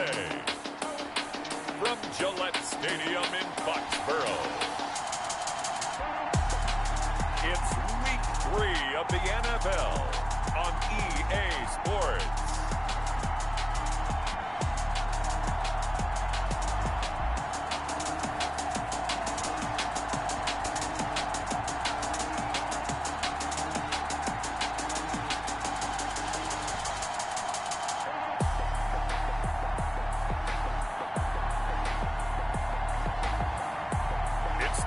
today, from Gillette Stadium in Foxborough, it's Week 3 of the NFL on EA Sports.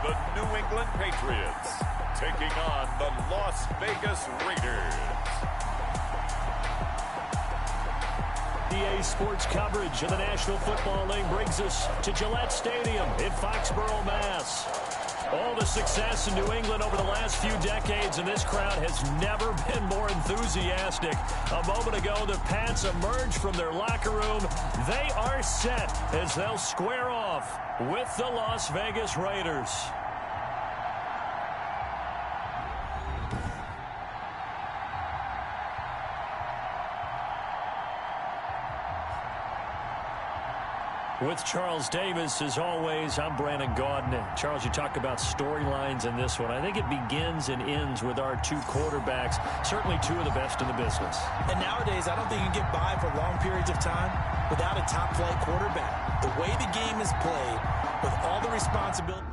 The New England Patriots taking on the Las Vegas Raiders. EA Sports coverage of the National Football League brings us to Gillette Stadium in Foxborough, Mass. All the success in New England over the last few decades, and this crowd has never been more enthusiastic. A moment ago, the Pats emerged from their locker room. They are set as they'll square off with the Las Vegas Raiders. With Charles Davis, as always, I'm Brandon Gaudin. Charles, you talk about storylines in this one. I think it begins and ends with our two quarterbacks, certainly two of the best in the business. And nowadays, I don't think you can get by for long periods of time without a top-flight quarterback. The way the game is played, with all the responsibility.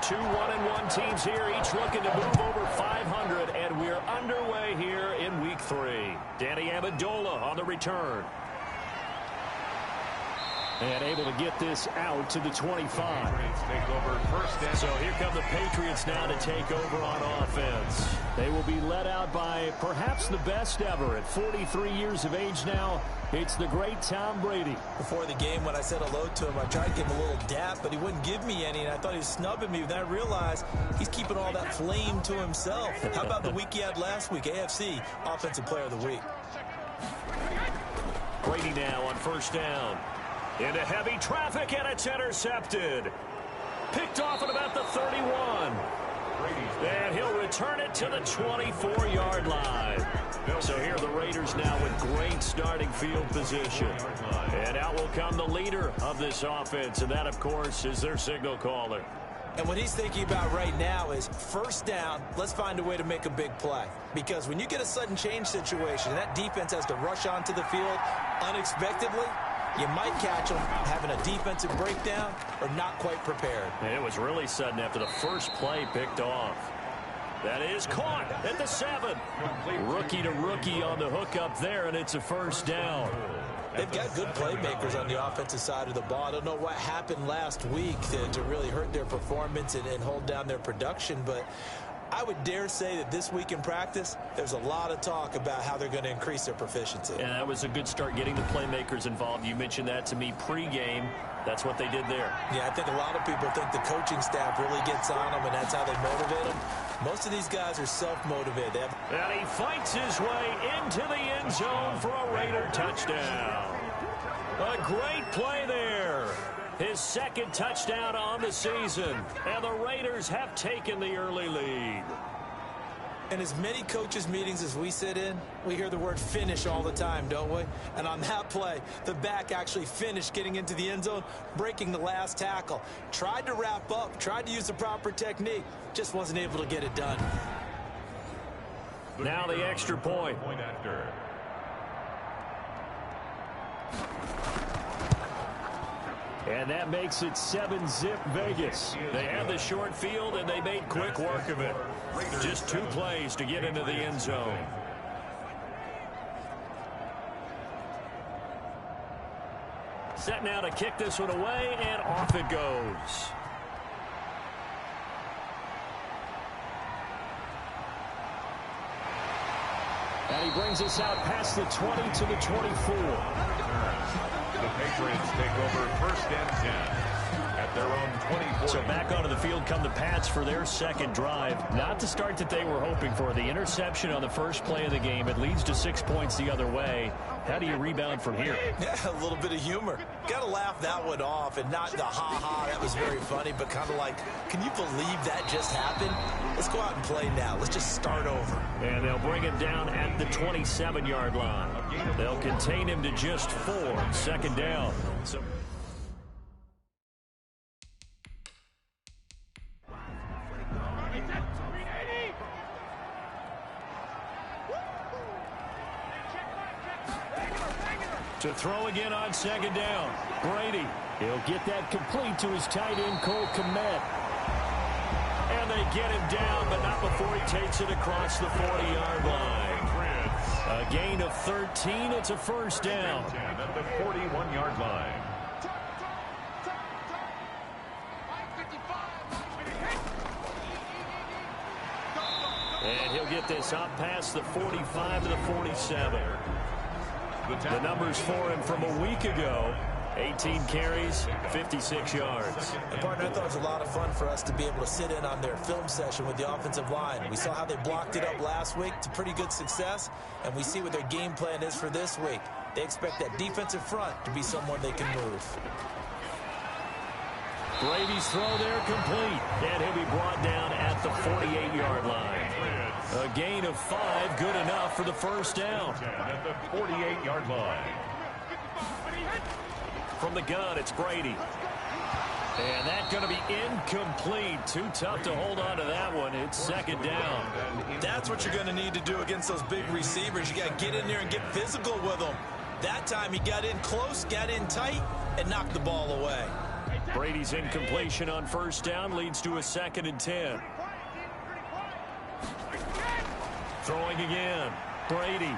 Two 1-1 teams here, each looking to move over 500, and we're underway here in Week 3. Danny Amendola on the return. And able to get this out to the 25. Take over first down. So here come the Patriots now to take over on offense. They will be led out by perhaps the best ever at 43 years of age now. It's the great Tom Brady. Before the game, when I said hello to him, I tried to give him a little dap, but he wouldn't give me any, and I thought he was snubbing me. Then I realized he's keeping all that flame to himself. How about the week he had last week? AFC Offensive Player of the Week. Brady now on first down. Into heavy traffic, and it's intercepted. Picked off at about the 31. And he'll return it to the 24-yard line. So here are the Raiders now with great starting field position. And out will come the leader of this offense, and that, of course, is their signal caller. And what he's thinking about right now is first down, let's find a way to make a big play. Because when you get a sudden change situation, and that defense has to rush onto the field unexpectedly, you might catch them having a defensive breakdown or not quite prepared. And it was really sudden after the first play picked off. That is caught at the 7. Rookie to rookie on the hookup there, and it's a first down. They've got good playmakers on the offensive side of the ball. I don't know what happened last week to really hurt their performance and hold down their production, but I would dare say that this week in practice, there's a lot of talk about how they're going to increase their proficiency. And that was a good start getting the playmakers involved. You mentioned that to me pregame. That's what they did there. Yeah, I think a lot of people think the coaching staff really gets on them, and that's how they motivate them. Most of these guys are self-motivated. And he fights his way into the end zone for a Raider touchdown. A great play there. His second touchdown on the season. And the Raiders have taken the early lead. In as many coaches' meetings as we sit in, we hear the word finish all the time, don't we? And on that play, the back actually finished getting into the end zone, breaking the last tackle. Tried to wrap up, tried to use the proper technique, just wasn't able to get it done. Now the extra point. And that makes it 7-zip Vegas. They had the short field, and they made quick work of it. Just 2 plays to get into the end zone. Set now to kick this one away, and off it goes. And he brings us out past the 20 to the 24. The Patriots take over 1st and 10 at their own 24. So back onto the field come the Pats for their second drive. Not the start that they were hoping for. The interception on the first play of the game. It leads to 6 points the other way. How do you rebound from here? Yeah, a little bit of humor. Got to laugh that one off, and not the ha-ha, that was very funny, but kind of like, can you believe that just happened? Let's go out and play now. Let's just start over. And they'll bring him down at the 27-yard line. They'll contain him to just 4. 2nd down. So to throw again on 2nd down. Brady. He'll get that complete to his tight end, Cole Kmet. And they get him down, but not before he takes it across the 40-yard line. A gain of 13. It's a 1st down. At the 41-yard line. And he'll get this up past the 45 to the 47. The numbers for him from a week ago. 18 carries, 56 yards. And partner, I thought it was a lot of fun for us to be able to sit in on their film session with the offensive line. We saw how they blocked it up last week to pretty good success, and we see what their game plan is for this week. They expect that defensive front to be someone they can move. Brady's throw there complete, and he'll be brought down at the 48-yard line. A gain of 5, good enough for the 1st down. At the 48-yard line. From the gun, it's Brady. And that's going to be incomplete. Too tough to hold on to that one. It's 2nd down. That's what you're going to need to do against those big receivers. You got to get in there and get physical with them. That time he got in close, got in tight, and knocked the ball away. Brady's incompletion on 1st down leads to a 2nd and 10. Throwing again. Brady.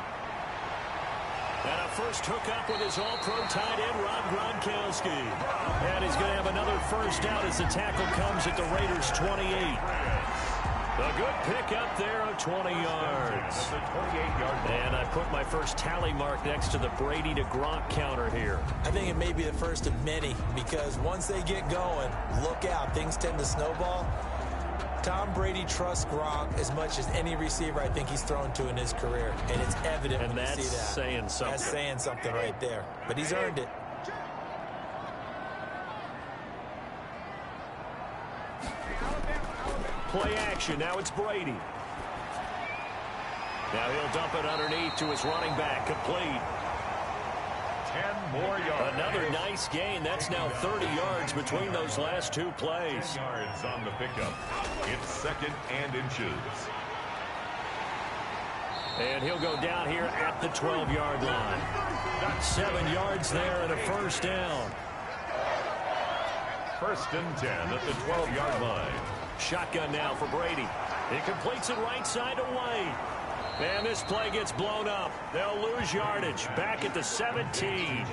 And a first hookup with his all-pro tight end, Rob Gronkowski. And he's going to have another 1st down as the tackle comes at the Raiders' 28. A good pickup there of 20 yards. And I put my first tally mark next to the Brady to Gronk counter here. I think it may be the first of many, because once they get going, look out, things tend to snowball. Tom Brady trusts Gronk as much as any receiver I think he's thrown to in his career, and it's evident when you see that. And that's saying something. That's saying something right there, but he's earned it. Play action. Now it's Brady. Now he'll dump it underneath to his running back. Complete. 10 more yards. Another nice gain. That's now 30 yards between those last 2 plays. 10 yards on the pickup. It's 2nd and inches. And he'll go down here at the 12-yard line. Got 7 yards there and a 1st down. 1st and 10 at the 12-yard line. Shotgun now for Brady. He completes it right side to White. And this play gets blown up. They'll lose yardage back at the 17.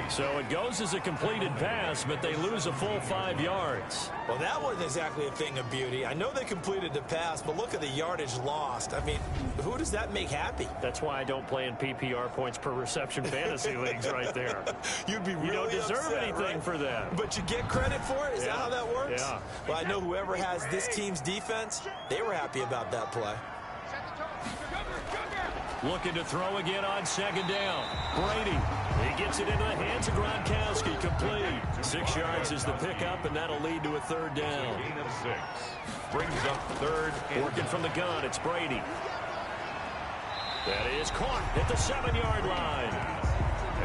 So it goes as a completed pass, but they lose a full 5 yards. Well, that wasn't exactly a thing of beauty. I know they completed the pass, but look at the yardage lost. I mean, who does that make happy? That's why I don't play in PPR points per reception fantasy leagues right there. You'd be really You don't deserve upset, anything right? for that. But you get credit for it? Is that how that works? Yeah. Well, I know whoever has this team's defense, they were happy about that play. Looking to throw again on 2nd down. Brady. He gets it into the hands of Gronkowski. Complete. 6 yards is the pickup, and that'll lead to a 3rd down. Gain of 6. Brings up 3rd and Working from the gun, it's Brady. That is caught at the 7-yard line.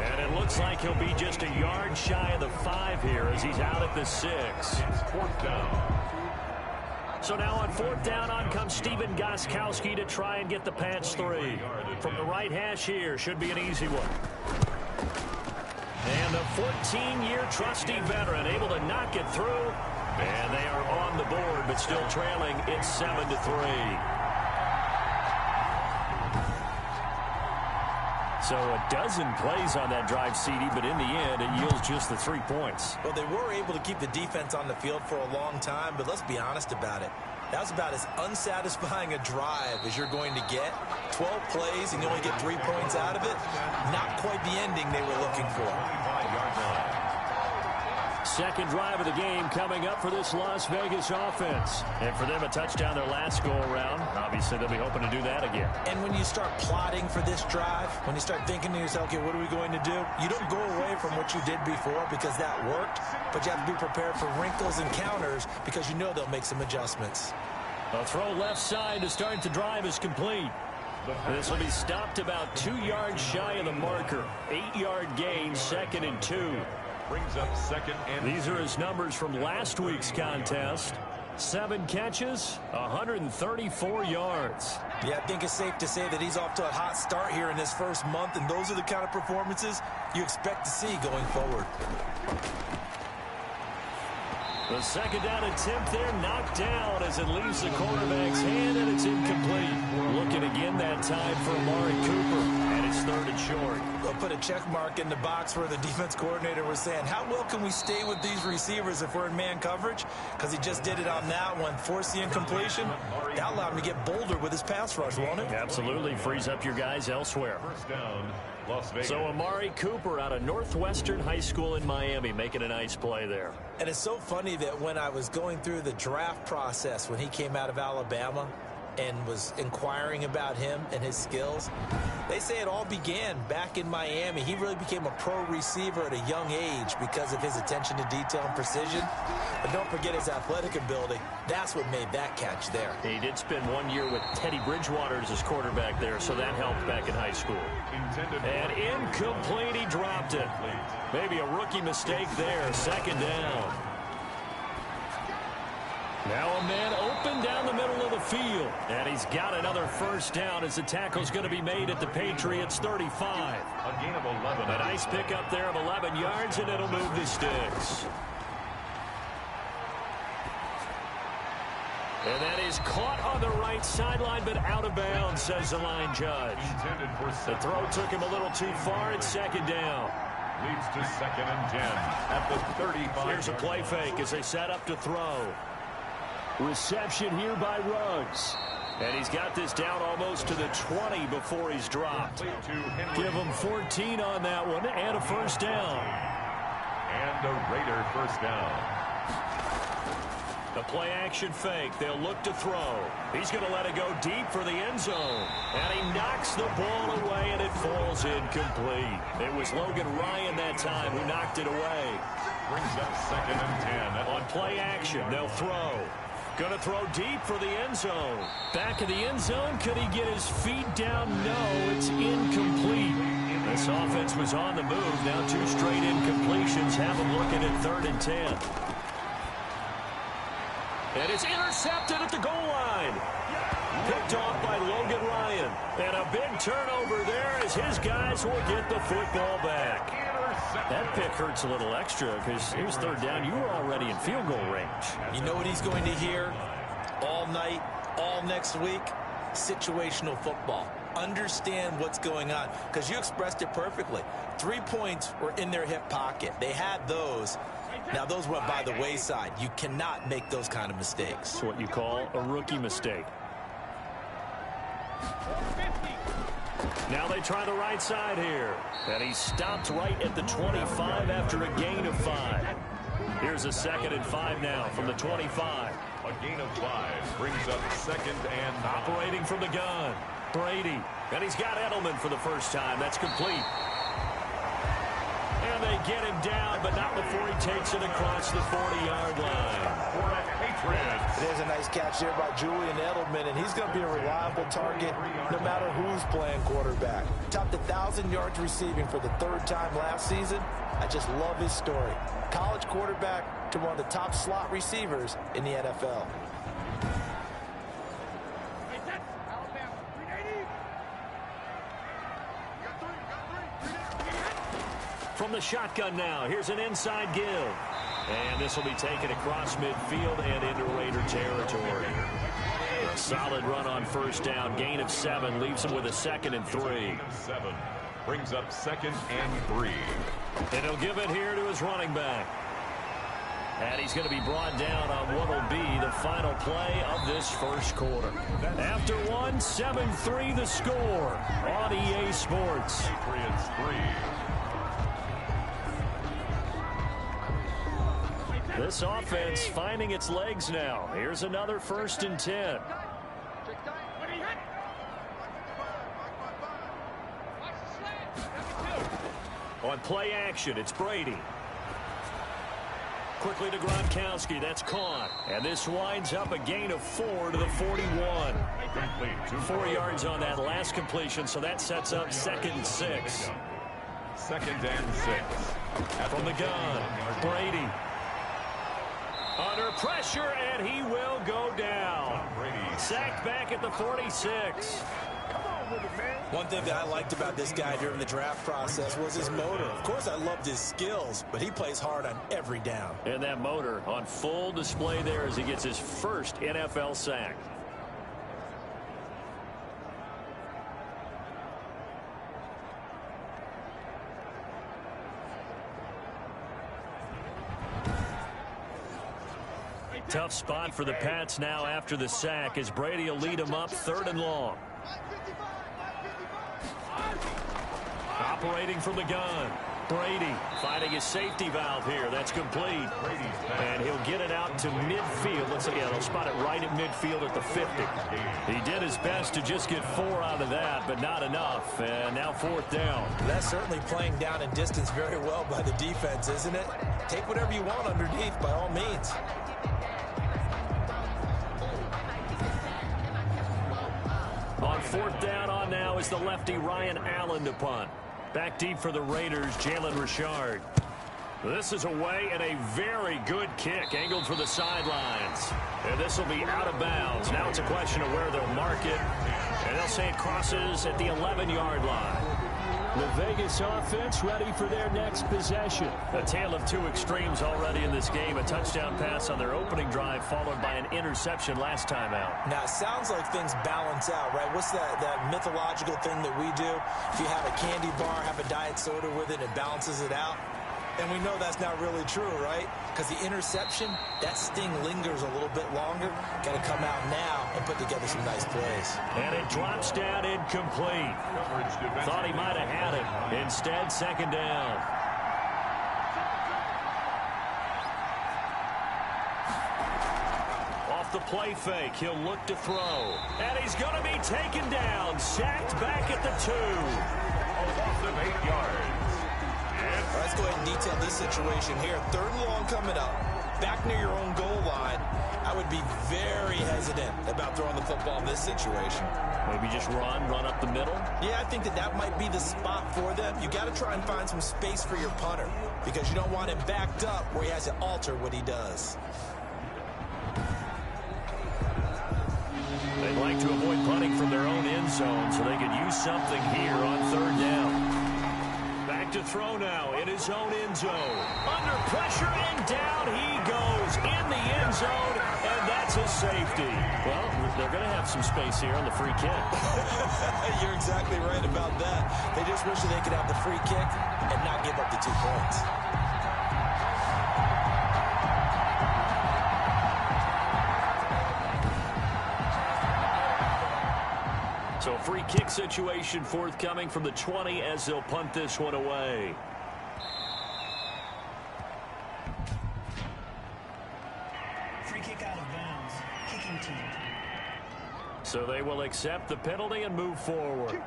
And it looks like he'll be just a yard shy of the 5 here as he's out at the 6. It's 4th down. So now on 4th down, on comes Stephen Gostkowski to try and get the Pats 3. From the right hash here, should be an easy one. And the 14-year trusty veteran able to knock it through. And they are on the board, but still trailing. It's 7-3. So a dozen plays on that drive, CD, but in the end, it yields just the 3 points. Well, they were able to keep the defense on the field for a long time, but let's be honest about it. That was about as unsatisfying a drive as you're going to get. 12 plays and you only get 3 points out of it. Not quite the ending they were looking for. Second drive of the game coming up for this Las Vegas offense. And for them, a touchdown their last go-around. Obviously, they'll be hoping to do that again. And when you start plotting for this drive, when you start thinking to yourself, okay, what are we going to do? You don't go away from what you did before because that worked, but you have to be prepared for wrinkles and counters because you know they'll make some adjustments. A throw left side to start the drive is complete. This will be stopped about 2 yards shy of the marker. 8-yard gain, 2nd and 2. Brings up 2nd and These are his numbers from last week's contest. 7 catches, 134 yards. Yeah, I think it's safe to say that he's off to a hot start here in his first month, and those are the kind of performances you expect to see going forward. The second down attempt there knocked down as it leaves the quarterback's hand, and it's incomplete. Looking again that time for Amari Cooper, and it's 3rd and short. They'll put a check mark in the box where the defense coordinator was saying, how well can we stay with these receivers if we're in man coverage? Because he just did it on that one, forced the incompletion. That allowed him to get bolder with his pass rush, won't it? Absolutely, frees up your guys elsewhere. first down, Las Vegas. So Amari Cooper out of Northwestern High School in Miami making a nice play there. And it's so funny that when I was going through the draft process when he came out of Alabama and was inquiring about him and his skills, they say it all began back in Miami. He really became a pro receiver at a young age because of his attention to detail and precision. But don't forget his athletic ability. That's what made that catch there. He did spend 1 year with Teddy Bridgewater as his quarterback there, so that helped back in high school. And incomplete, he dropped it. Maybe a rookie mistake there, 2nd down. Now a man open down the middle of the field. And he's got another first down as the tackle's going to be made at the Patriots' 35. A gain of 11. A nice pickup there of 11 yards, and it'll move the sticks. And that is caught on the right sideline, but out of bounds, says the line judge. The throw took him a little too far. It's 2nd down. Leads to 2nd and 10 at the 35. Here's a play fake as they set up to throw. Reception here by Ruggs. And he's got this down almost to the 20 before he's dropped. Give him 14 on that one and a first down. And a Raider first down. The play action fake. They'll look to throw. He's going to let it go deep for the end zone. And he knocks the ball away, and it falls incomplete. It was Logan Ryan that time who knocked it away. Brings up 2nd and 10. On play action, they'll throw. Going to throw deep for the end zone. Back in the end zone. Could he get his feet down? No, it's incomplete. This offense was on the move. Now 2 straight incompletions have him looking at 3rd and 10. And it's intercepted at the goal line. Picked off by Logan Ryan. And a big turnover there as his guys will get the football back. That pick hurts a little extra because it was 3rd down. You were already in field goal range. You know what he's going to hear all night, all next week? Situational football. Understand what's going on because you expressed it perfectly. 3 points were in their hip pocket. They had those. Now, those went by the wayside. You cannot make those kind of mistakes. It's what you call a rookie mistake. Now they try the right side here. And he stopped right at the 25 after a gain of 5. Here's a 2nd and 5 now from the 25. A gain of 5 brings up 2nd and 9. Operating from the gun. Brady. And he's got Edelman for the first time. That's complete. And they get him down, but not before he takes it across the 40-yard line. For the Patriots. There's a nice catch there by Julian Edelman, and he's going to be a reliable target no matter who's playing quarterback. Topped 1,000 yards receiving for the 3rd time last season. I just love his story. College quarterback to one of the top slot receivers in the NFL. From From the shotgun now, here's an inside give. And this will be taken across midfield and into Raider territory. A solid run on first down. Gain of 7 leaves him with a 2nd and 3. 7 brings up 2nd and 3. And he'll give it here to his running back. And he's going to be brought down on what will be the final play of this first quarter. After 1, 7-3 the score on EA Sports. 3 and 3. This offense finding its legs now. Here's another 1st and 10. On play action, it's Brady. Quickly to Gronkowski. That's caught. And this winds up a gain of 4 to the 41. 4 yards on that last completion, so that sets up 2nd and 6. 2nd and 6. From the gun, Brady. Under pressure, and he will go down. Sacked back at the 46. One thing that I liked about this guy during the draft process was his motor. Of course, I loved his skills, but he plays hard on every down. And that motor on full display there as he gets his first NFL sack. Tough spot for the Pats now after the sack as Brady will lead them up 3rd and long. Operating from the gun. Brady finding his safety valve here. That's complete. And he'll get it out to midfield. Let's see, they'll spot it right at midfield at the 50. He did his best to just get 4 out of that, but not enough. And now 4th down. That's certainly playing down and distance very well by the defense, isn't it? Take whatever you want underneath by all means. On 4th down on now is the lefty Ryan Allen to punt. Back deep for the Raiders, Jalen Richard. This is away and a very good kick angled for the sidelines. And this will be out of bounds. Now it's a question of where they'll mark it. And they'll say it crosses at the 11-yard line. The Vegas offense ready for their next possession. A tale of 2 extremes already in this game. A touchdown pass on their opening drive followed by an interception last time out. Now, it sounds like things balance out, right? What's that mythological thing that we do? If you have a candy bar, have a diet soda with it, it balances it out. And we know that's not really true, right? Because the interception, that sting lingers a little bit longer. Got to come out now and put together some nice plays. And it drops down incomplete. Thought he might have had it. Instead, 2nd down. Off the play fake, he'll look to throw. And he's going to be taken down. Sacked back at the 2. A loss of 8 yards. Let's go ahead and detail this situation here. 3rd and long coming up. Back near your own goal line. I would be very hesitant about throwing the football in this situation. Maybe just run up the middle? Yeah, I think that might be the spot for them. You got to try and find some space for your punter because you don't want him backed up where he has to alter what he does. They'd like to avoid punting from their own end zone so they could use something here on 3rd down. Back to throw now in his own end zone. Under pressure and down he goes in the end zone, and that's a safety. Well, they're going to have some space here on the free kick. You're exactly right about that. They just wish that they could have the free kick and not give up the 2 points. So free kick situation forthcoming from the 20 as they'll punt this one away. Free kick out of bounds. Kicking team. So they will accept the penalty and move forward.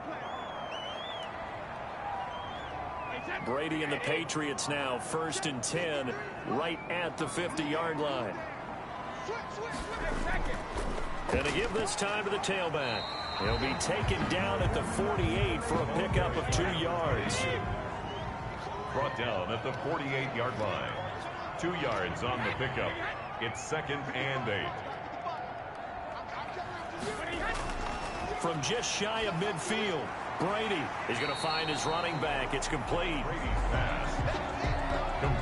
Brady and the Patriots now 1st and 10 right at the 50-yard line. And to give this time to the tailback. He'll be taken down at the 48 for a pickup of 2 yards. Brought down at the 48-yard line. 2 yards on the pickup. It's 2nd and 8. From just shy of midfield, Brady is going to find his running back. It's complete. Brady's pass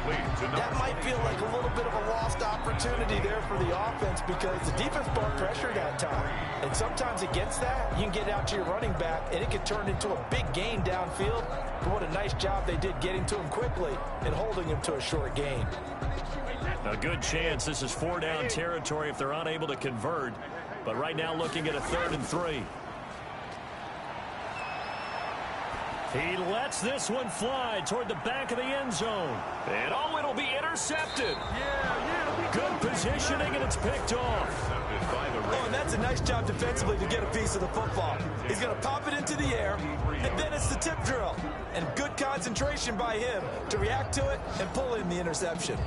complete to number That might feel like a little bit of a lost opportunity there for the offense because the defense brought pressure that time. And sometimes against that, you can get out to your running back, and it can turn into a big gain downfield. But what a nice job they did getting to him quickly and holding him to a short gain. A good chance this is 4-down territory if they're unable to convert. But right now looking at a 3rd and 3. He lets this one fly toward the back of the end zone. And oh, it'll be intercepted. Good positioning, and it's picked off. Oh, and that's a nice job defensively to get a piece of the football. He's going to pop it into the air, and then it's the tip drill. And good concentration by him to react to it and pull in the interception.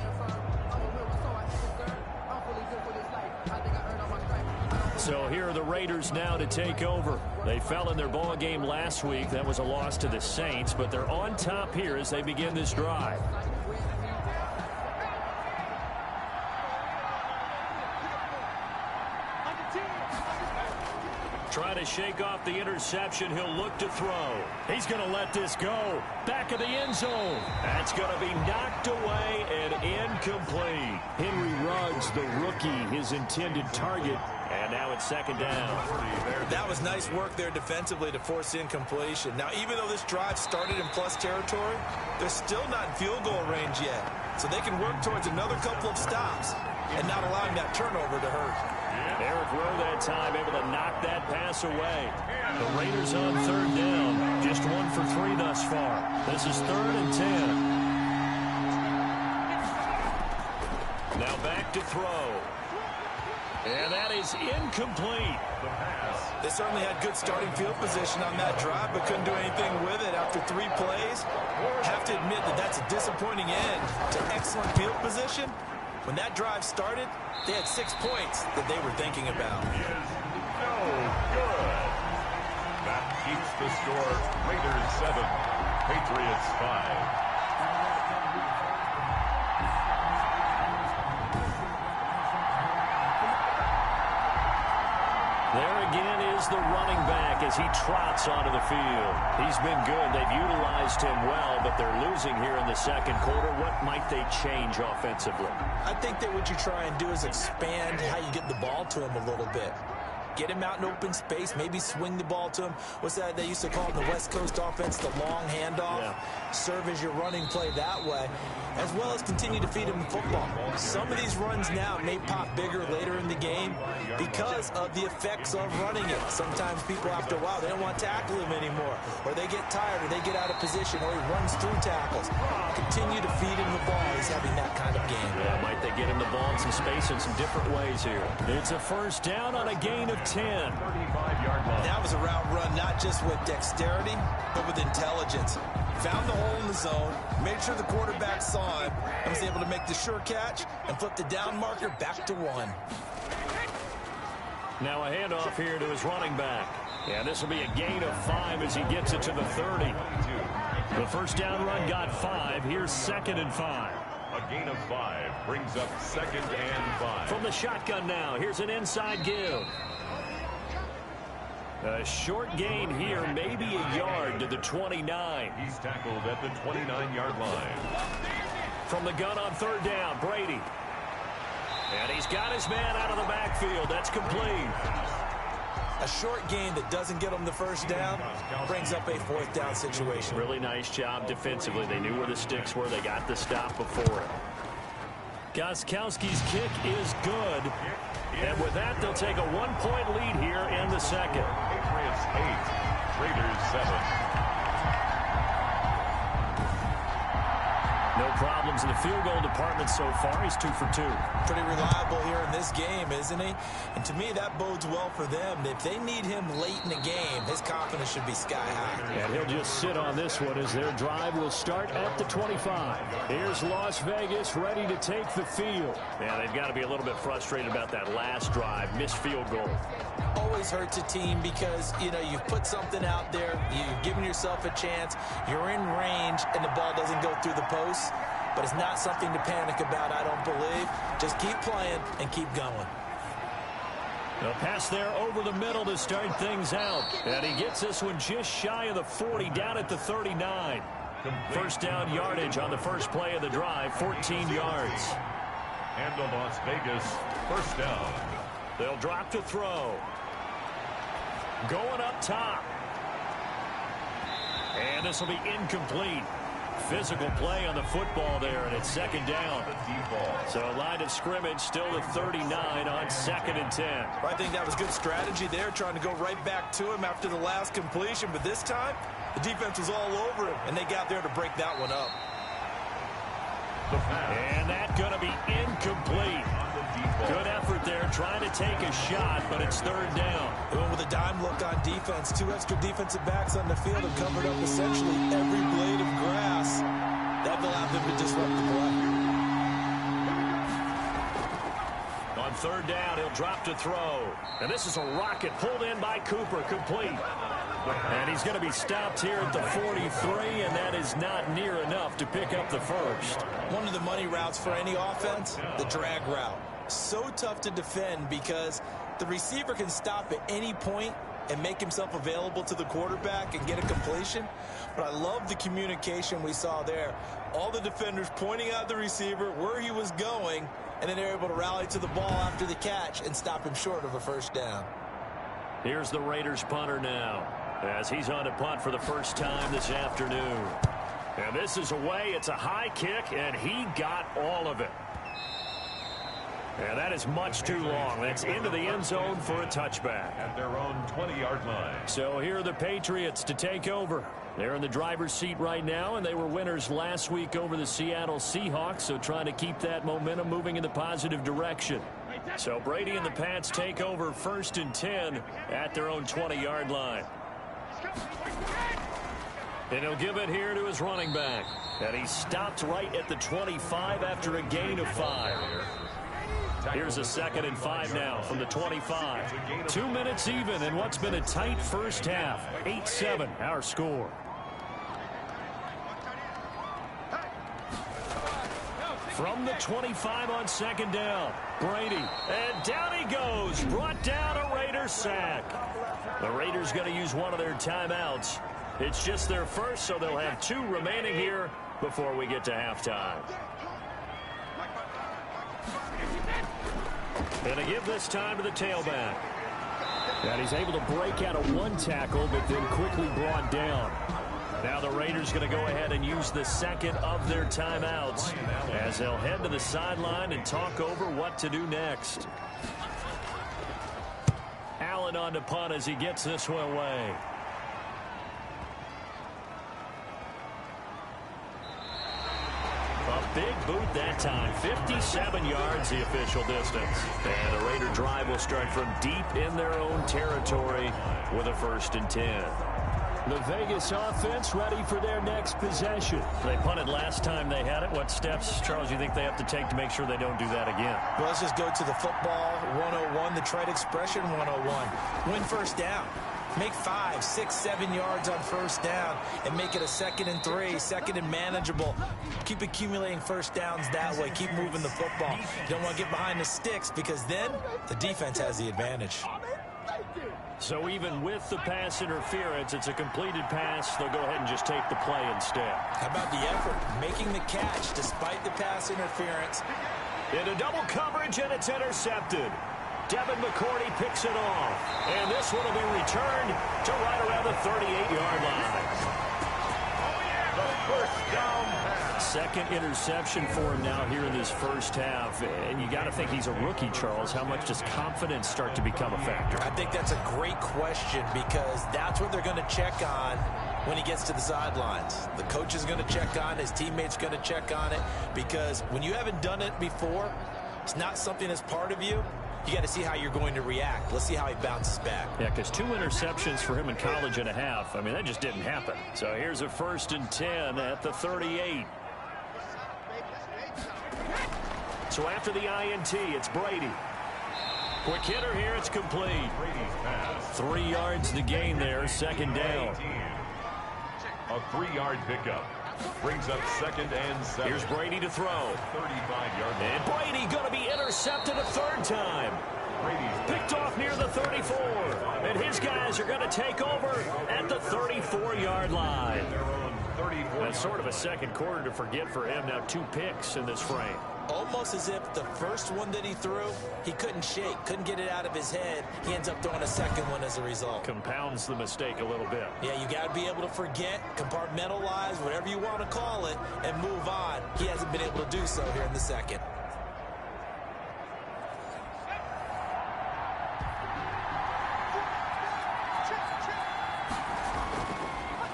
So here are the Raiders now to take over. They fell in their ball game last week. That was a loss to the Saints, but they're on top here as they begin this drive. Trying to shake off the interception. He'll look to throw. He's going to let this go. Back of the end zone. That's going to be knocked away and incomplete. Henry Ruggs, the rookie, his intended target. And now it's 2nd down. That was nice work there defensively to force incompletion. Now, even though this drive started in plus territory, they're still not in field goal range yet. So they can work towards another couple of stops and not allowing that turnover to hurt. Eric Rowe that time able to knock that pass away. The Raiders on 3rd down. Just 1 for 3 thus far. This is 3rd and 10. Now back to throw. And that is incomplete. They certainly had good starting field position on that drive, but couldn't do anything with it after 3 plays. Have to admit that that's a disappointing end to excellent field position. When that drive started, they had 6 points that they were thinking about. no good. That keeps the score Raiders 7, Patriots 5. There again is the running back as he trots onto the field. He's been good. They've utilized him well, but they're losing here in the 2nd quarter. What might they change offensively? I think that what you try and do is expand how you get the ball to him a little bit. Get him out in open space, maybe swing the ball to him. What's that they used to call in the West Coast offense, the long handoff? Yeah. Serve as your running play that way, as well as continue to feed him the football. Some of these runs now may pop bigger later in the game because of the effects of running it. Sometimes people, after a while, they don't want to tackle him anymore, or they get tired, or they get out of position, or he runs through tackles. Continue to feed him the ball. He's having that kind of game. Yeah, might they get him the ball in some space in some different ways here. It's a 1st down on a gain of 10. 35-yard line. That was a route run not just with dexterity, but with intelligence. Found the hole in the zone, made sure the quarterback saw him, and was able to make the sure catch and flip the down marker back to 1. Now a handoff here to his running back. Yeah, this will be a gain of 5 as he gets it to the 30. The 1st down run got 5. Here's 2nd and 5. A gain of 5 brings up 2nd and 5. From the shotgun now, here's an inside give. A short gain here, maybe a yard to the 29. He's tackled at the 29-yard line. From the gun on 3rd down, Brady. And he's got his man out of the backfield. That's complete. A short gain that doesn't get him the 1st down brings up a 4th down situation. Really nice job defensively. They knew where the sticks were. They got the stop before it. Gostkowski's kick is good. And with that, they'll take a 1-point lead here in the 2nd. Patriots 8, Raiders 7. No problems in the field goal department so far. He's 2 for 2. Pretty reliable here in this game, isn't he? And to me, that bodes well for them. If they need him late in the game, his confidence should be sky high. And he'll just sit on this one as their drive will start at the 25. Here's Las Vegas ready to take the field. Yeah, they've got to be a little bit frustrated about that last drive. Missed field goal. Always hurts a team because, you know, you've put something out there, you've given yourself a chance, you're in range, and the ball doesn't go through the post. But it's not something to panic about, I don't believe. Just keep playing and keep going. A pass there over the middle to start things out. And he gets this one just shy of the 40, down at the 39. First down yardage on the first play of the drive, 14 yards. And the Las Vegas first down. They'll drop to throw. Going up top. And this will be incomplete. Physical play on the football there, and it's second down. So line of scrimmage still at 39 on 2nd and 10. I think that was good strategy there, trying to go right back to him after the last completion. But this time, the defense was all over him, and they got there to break that one up. And that's going to be incomplete. Good effort there, trying to take a shot, but it's third down. And with a dime look on defense, 2 extra defensive backs on the field have covered up essentially every blade of grass. That allowed them to disrupt the play. On third down, he'll drop to throw. And this is a rocket pulled in by Cooper, complete. And he's going to be stopped here at the 43, and that is not near enough to pick up the first. One of the money routes for any offense, the drag route. So tough to defend because the receiver can stop at any point and make himself available to the quarterback and get a completion. But I love the communication we saw there. All the defenders pointing out the receiver where he was going, and then they're able to rally to the ball after the catch and stop him short of a first down. Here's the Raiders punter now, as he's on to punt for the first time this afternoon. And this is away. It's a high kick, and he got all of it. And that is much too long. That's into the end zone for a touchback. At their own 20-yard line. So here are the Patriots to take over. They're in the driver's seat right now, and they were winners last week over the Seattle Seahawks, so trying to keep that momentum moving in the positive direction. So Brady and the Pats take over 1st and 10 at their own 20-yard line. And he'll give it here to his running back. And he stopped right at the 25 after a gain of 5. Here's a 2nd and 5 now from the 25. 2 minutes even in what's been a tight first half. 8-7 our score. From the 25 on 2nd down, Brady, and down he goes, brought down a Raiders sack. The Raiders going to use one of their timeouts. It's just their first, so they'll have 2 remaining here before we get to halftime. And a give this time to the tailback. And he's able to break out of 1 tackle, but then quickly brought down. Now the Raiders going to go ahead and use the 2nd of their timeouts as they'll head to the sideline and talk over what to do next. Allen on to punt as he gets this one away. A big boot that time. 57 yards the official distance. And the Raider drive will start from deep in their own territory with a 1st and 10. The Vegas offense ready for their next possession. They punted last time they had it. What steps, Charles, you think they have to take to make sure they don't do that again? Well, let's just go to the football 101, the trade expression 101. Win first down. Make 5, 6, 7 yards on first down and make it a 2nd and 3, 2nd and manageable. Keep accumulating first downs that way. Keep moving the football. You don't want to get behind the sticks because then the defense has the advantage. So even with the pass interference, it's a completed pass. They'll go ahead and just take the play instead. How about the effort? Making the catch despite the pass interference. Into double coverage, and it's intercepted. Devin McCourty picks it off. And this one will be returned to right around the 38-yard line. The first down pass. 2nd interception for him now here in this first half. And you got to think he's a rookie, Charles. How much does confidence start to become a factor? I think that's a great question because that's what they're going to check on when he gets to the sidelines. The coach is going to check on, his teammates going to check on it because when you haven't done it before, it's not something that's part of you. You got to see how you're going to react. Let's see how he bounces back. Yeah, because 2 interceptions for him in college and a half. I mean, that just didn't happen. So here's a 1st and 10 at the 38. So after the INT, it's Brady. Quick hitter here, it's complete. 3 yards to gain there, 2nd down. A 3-yard pickup. Brings up 2nd and 7. Here's Brady to throw. 35-yard line. And Brady going to be intercepted a 3rd time. Picked off near the 34. And his guys are going to take over at the 34-yard line. That's sort of a second quarter to forget for him. Now 2 picks in this frame. Almost as if the first one that he threw, he couldn't shake, couldn't get it out of his head. He ends up throwing a second one as a result. Compounds the mistake a little bit. Yeah, you got to be able to forget, compartmentalize, whatever you want to call it, and move on. He hasn't been able to do so here in the second.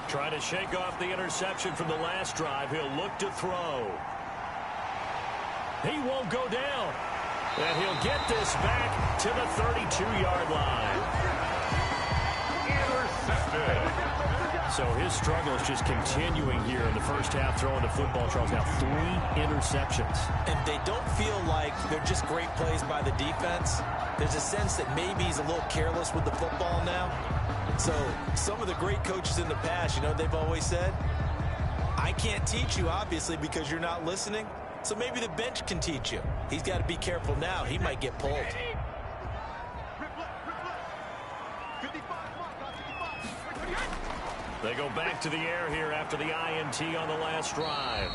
Trying to shake off the interception from the last drive. He'll look to throw. He won't go down. And he'll get this back to the 32-yard line. Intercepted. So his struggle is just continuing here in the first half, throwing the football. Charles, now 3 interceptions. And they don't feel like they're just great plays by the defense. There's a sense that maybe he's a little careless with the football now. So some of the great coaches in the past, you know, they've always said, I can't teach you, obviously, because you're not listening. So maybe the bench can teach you. He's got to be careful now. He might get pulled. They go back to the air here after the INT on the last drive.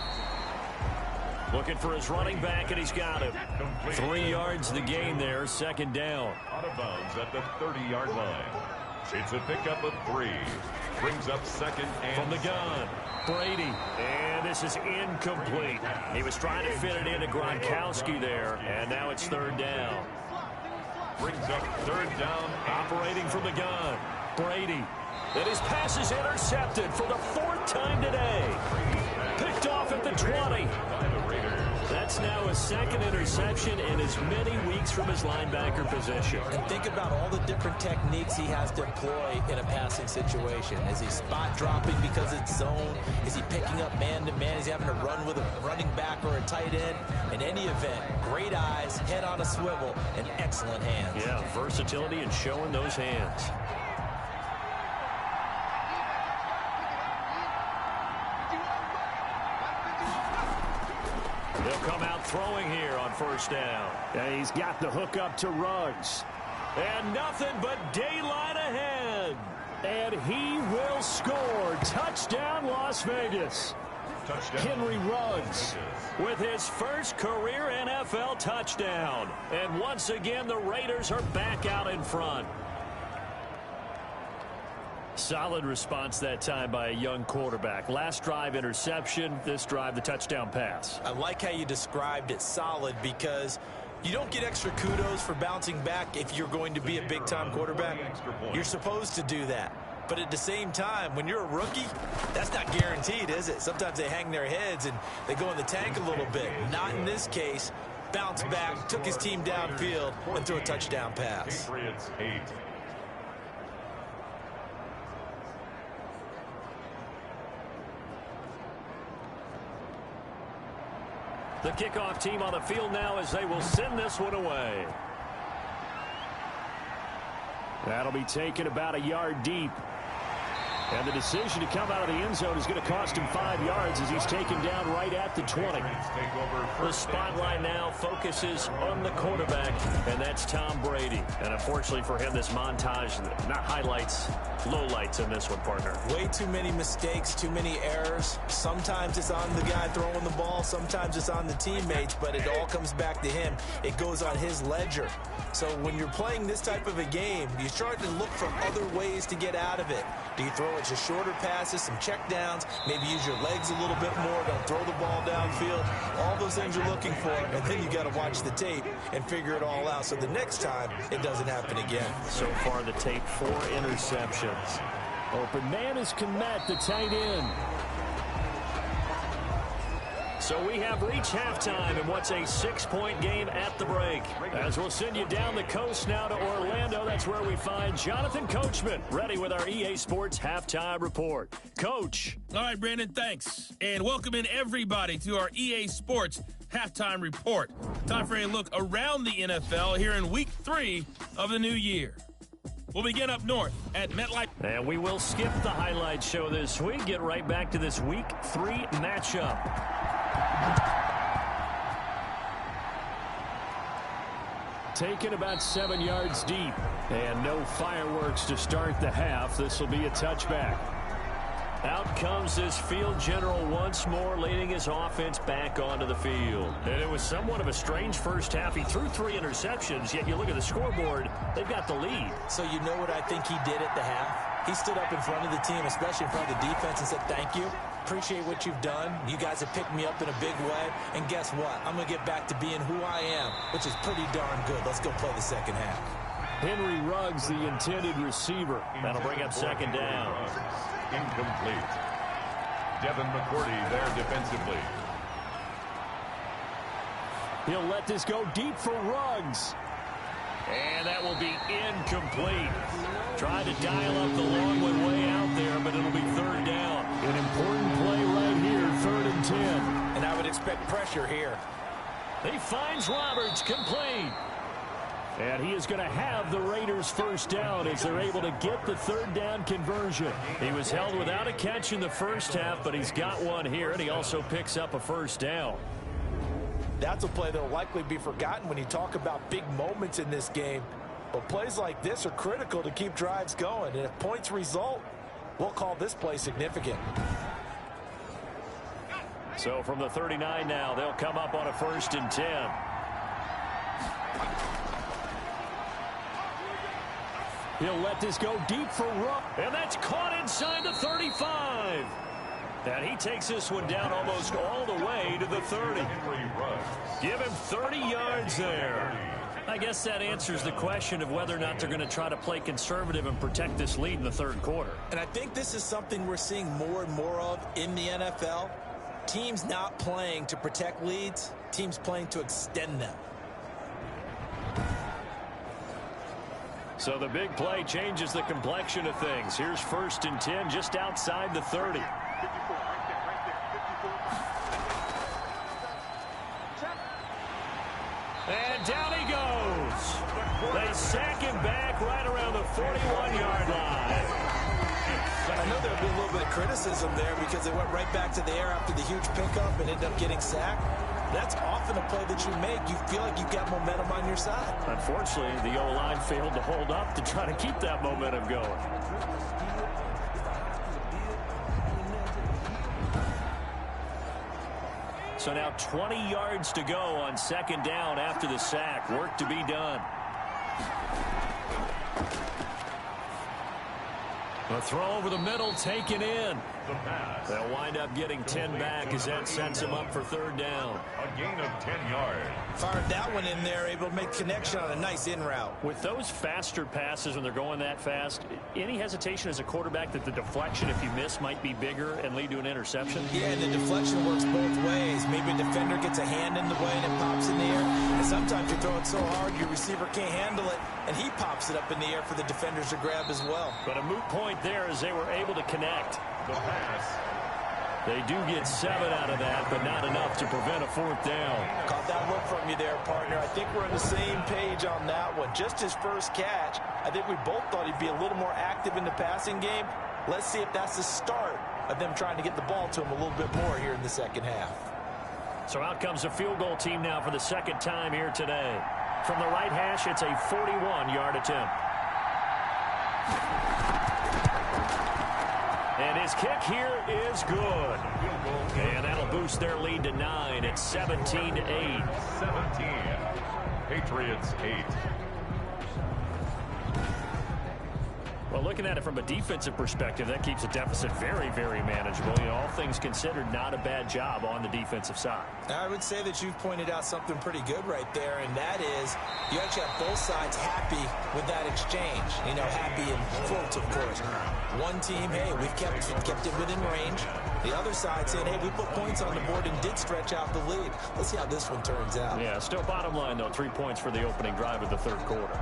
Looking for his running back, and he's got him. 3 yards the gain there, second down. Out of bounds at the 30-yard line. It's a pickup of 3. Brings up second and from the gun. Brady. And this is incomplete. He was trying to fit it into Gronkowski there, and now it's third down. Brings up third down. Operating from the gun. Brady. And his pass is intercepted for the 4th time today. Picked off at the 20. That's now a second interception in as many weeks from his linebacker position. And think about all the different techniques he has to employ in a passing situation. Is he spot dropping because it's zone? Is he picking up man-to-man? Is he having to run with a running back or a tight end? In any event, great eyes, head on a swivel, and excellent hands. Yeah, versatility and showing those hands. He'll come out throwing here on first down. And he's got the hook up to Ruggs. And nothing but daylight ahead. And he will score. Touchdown, Las Vegas. Touchdown. Henry Ruggs with his first career NFL touchdown. And once again, the Raiders are back out in front. Solid response that time by a young quarterback. Last drive, interception. This drive, the touchdown pass. I like how you described it, solid, because you don't get extra kudos for bouncing back if you're going to be a big-time quarterback. You're supposed to do that. But at the same time, when you're a rookie, that's not guaranteed, is it? Sometimes they hang their heads and they go in the tank a little bit. Not in this case. Bounce back, took his team downfield, and threw a touchdown pass. Patriots 8. The kickoff team on the field now as they will send this one away. That'll be taken about a yard deep. And the decision to come out of the end zone is going to cost him 5 yards as he's taken down right at the 20. The spotlight now focuses on the quarterback, and that's Tom Brady. And unfortunately for him, this montage, not highlights, lowlights in this one, partner. Way too many mistakes, too many errors. Sometimes it's on the guy throwing the ball, sometimes it's on the teammates, but it all comes back to him. It goes on his ledger. So when you're playing this type of a game, you start to look for other ways to get out of it. Do you throw it to shorter passes, some check downs, maybe use your legs a little bit more, don't throw the ball downfield? All those things you're looking for, and then you got to watch the tape and figure it all out so the next time it doesn't happen again. So far the tape, 4 interceptions. Open man is Komet, the tight end. So we have reached halftime in what's a 6-point game at the break. As we'll send you down the coast now to Orlando, that's where we find Jonathan Coachman, ready with our EA Sports Halftime Report. Coach. All right, Brandon, thanks. And welcome in everybody to our EA Sports Halftime Report. Time for a look around the NFL here in Week 3 of the new year. We'll begin up north at MetLife. And we will skip the highlight show this week. Get right back to this Week 3 matchup. Taken about 7 yards deep. And no fireworks to start the half. This will be a touchback. Out comes this field general once more, leading his offense back onto the field. And it was somewhat of a strange first half. He threw 3 interceptions, yet you look at the scoreboard, they've got the lead. So you know what I think he did at the half? He stood up in front of the team, especially in front of the defense, and said, thank you. Appreciate what you've done. You guys have picked me up in a big way. And guess what? I'm going to get back to being who I am, which is pretty darn good. Let's go play the second half. Henry Ruggs, the intended receiver. That'll bring up second down. Incomplete. Devin McCourty there defensively. He'll let this go deep for Ruggs. And that will be incomplete. Tried to dial up the long one way out there, but it'll be third down. An important play right here, 3rd and 10. And I would expect pressure here. He finds Roberts, complete. And he is going to have the Raiders first down as they're able to get the 3rd down conversion. He was held without a catch in the first half, but he's got one here, and he also picks up a first down. That's a play that will likely be forgotten when you talk about big moments in this game. But plays like this are critical to keep drives going. And if points result, we'll call this play significant. So from the 39 now, they'll come up on a 1st and 10. He'll let this go deep for Ruggs. And that's caught inside the 35. And he takes this one down almost all the way to the 30. Give him 30 yards there. I guess that answers the question of whether or not they're going to try to play conservative and protect this lead in the 3rd quarter. And I think this is something we're seeing more and more of in the NFL. Teams not playing to protect leads, teams playing to extend them. So the big play changes the complexion of things. Here's 1st and 10 just outside the 30. And down he goes. They sack him back right around the 41-yard line. I know there'll be a little bit of criticism there because they went right back to the air after the huge pickup and ended up getting sacked. That's often a play that you make. You feel like you've got momentum on your side. Unfortunately, the O-line failed to hold up to try to keep that momentum going. So now 20 yards to go on 2nd down after the sack. Work to be done. A throw over the middle, taken in. They'll wind up getting 10 back as that sets them up for 3rd down. A gain of 10 yards. Fired that one in there, able to make connection on a nice in route. With those faster passes when they're going that fast, any hesitation as a quarterback that the deflection, if you miss, might be bigger and lead to an interception? Yeah, and the deflection works both ways. Maybe a defender gets a hand in the way and it pops in the air. And sometimes you throw it so hard your receiver can't handle it, and he pops it up in the air for the defenders to grab as well. But a moot point there as they were able to connect. The pass. They do get 7 out of that, but not enough to prevent a 4th down. Caught that look from you there, partner. I think we're on the same page on that one. Just his first catch, I think we both thought he'd be a little more active in the passing game. Let's see if that's the start of them trying to get the ball to him a little bit more here in the second half. So out comes the field goal team now for the 2nd time here today. From the right hash, it's a 41-yard attempt. And his kick here is good. And that'll boost their lead to 9. It's 17-8. 17. Patriots 8. Well, looking at it from a defensive perspective, that keeps the deficit very, very manageable. You know, all things considered, not a bad job on the defensive side. I would say that you've pointed out something pretty good right there, and that is you actually have both sides happy with that exchange. You know, happy in quotes, of course. One team, hey, we've kept it within range. The other side saying, hey, we put points on the board and did stretch out the lead. Let's see how this one turns out. Yeah, still bottom line, though, 3 points for the opening drive of the 3rd quarter.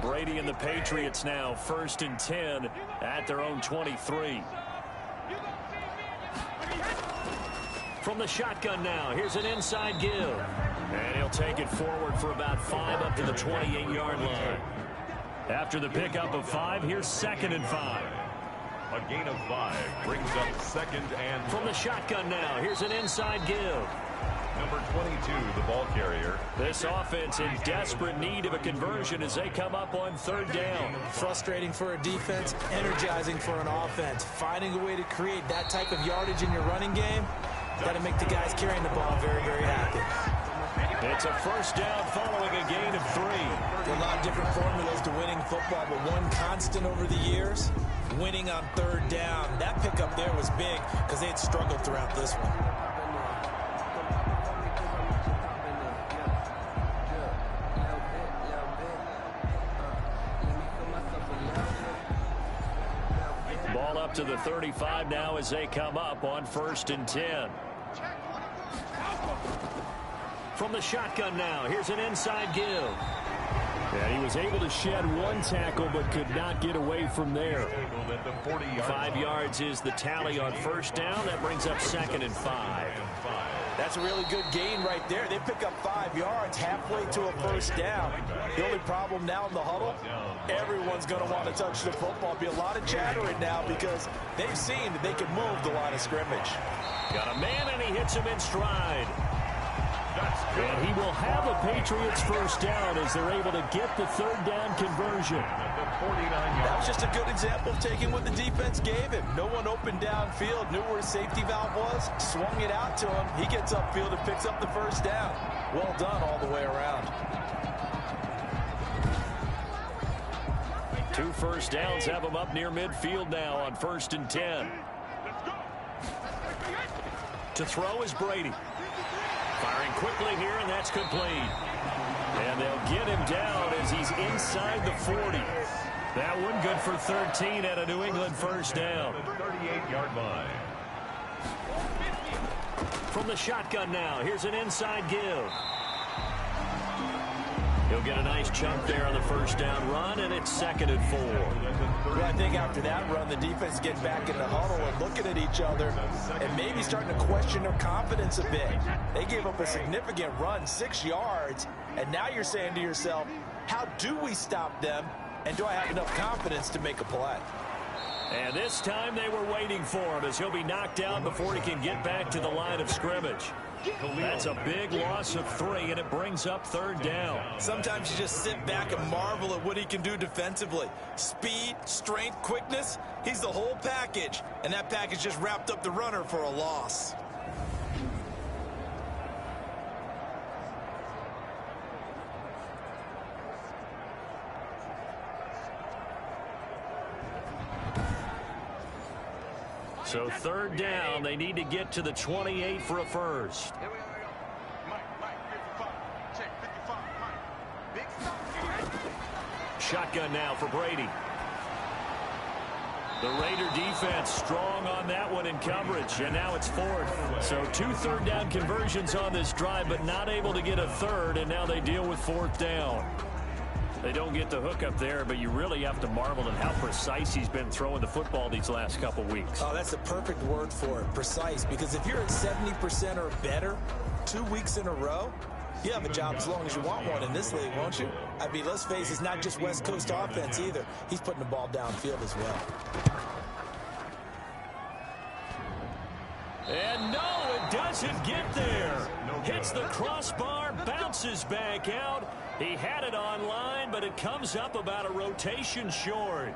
Brady and the Patriots now 1st and 10 at their own 23. From the shotgun now, here's an inside give. And he'll take it forward for about 5 up to the 28-yard line. After the pickup of 5, here's 2nd and 5. A gain of 5 brings up 2nd and... From the shotgun now, here's an inside give. Number 22, the ball carrier. This offense in desperate need of a conversion as they come up on third down. Frustrating for a defense, energizing for an offense. Finding a way to create that type of yardage in your running game, got to make the guys carrying the ball very, very happy. It's a first down following a gain of 3. There are a lot of different formulas to winning football, but one constant over the years, winning on third down. That pickup there was big because they had struggled throughout this one. Ball up to the 35 now as they come up on 1st and 10. From the shotgun now, here's an inside give. Yeah, he was able to shed one tackle but could not get away from there. 5 yards is the tally on first down. That brings up 2nd and 5. That's a really good gain right there. They pick up 5 yards halfway to a first down. The only problem now in the huddle, everyone's going to want to touch the football. Be a lot of chattering now because they've seen that they can move the line of scrimmage. Got a man, and he hits him in stride. And he will have a Patriots first down as they're able to get the third down conversion. That was just a good example of taking what the defense gave him. No one open downfield, knew where his safety valve was, swung it out to him. He gets upfield and picks up the first down. Well done all the way around. 2 first downs have him up near midfield now on 1st and 10. To throw is Brady. Firing quickly here, and that's complete. And they'll get him down as he's inside the 40. That one good for 13 at a New England first down. 38-yard line. From the shotgun now, here's an inside give. He'll get a nice chunk there on the first down run, and it's 2nd and 4. Well, I think after that run, the defense getting back in the huddle and looking at each other and maybe starting to question their confidence a bit. They gave up a significant run, 6 yards, and now you're saying to yourself, how do we stop them, and do I have enough confidence to make a play? And this time they were waiting for him as he'll be knocked down before he can get back to the line of scrimmage. That's a big loss of 3, and it brings up third down. Sometimes you just sit back and marvel at what he can do defensively. Speed, strength, quickness, he's the whole package. And that package just wrapped up the runner for a loss. So third down, they need to get to the 28 for a first. Shotgun now for Brady. The Raider defense strong on that one in coverage, and now it's 4th. So 2 third down conversions on this drive, but not able to get a third, and now they deal with 4th down. They don't get the hook up there, but you really have to marvel at how precise he's been throwing the football these last couple weeks. Oh, that's the perfect word for it, precise, because if you're at 70% or better 2 weeks in a row, you have a job as long as you want one in this league, won't you? I mean, let's face it, it's not just West Coast offense either. He's putting the ball downfield as well. And no, it doesn't get there. Hits the crossbar, bounces back out. He had it on line, but it comes up about a rotation short.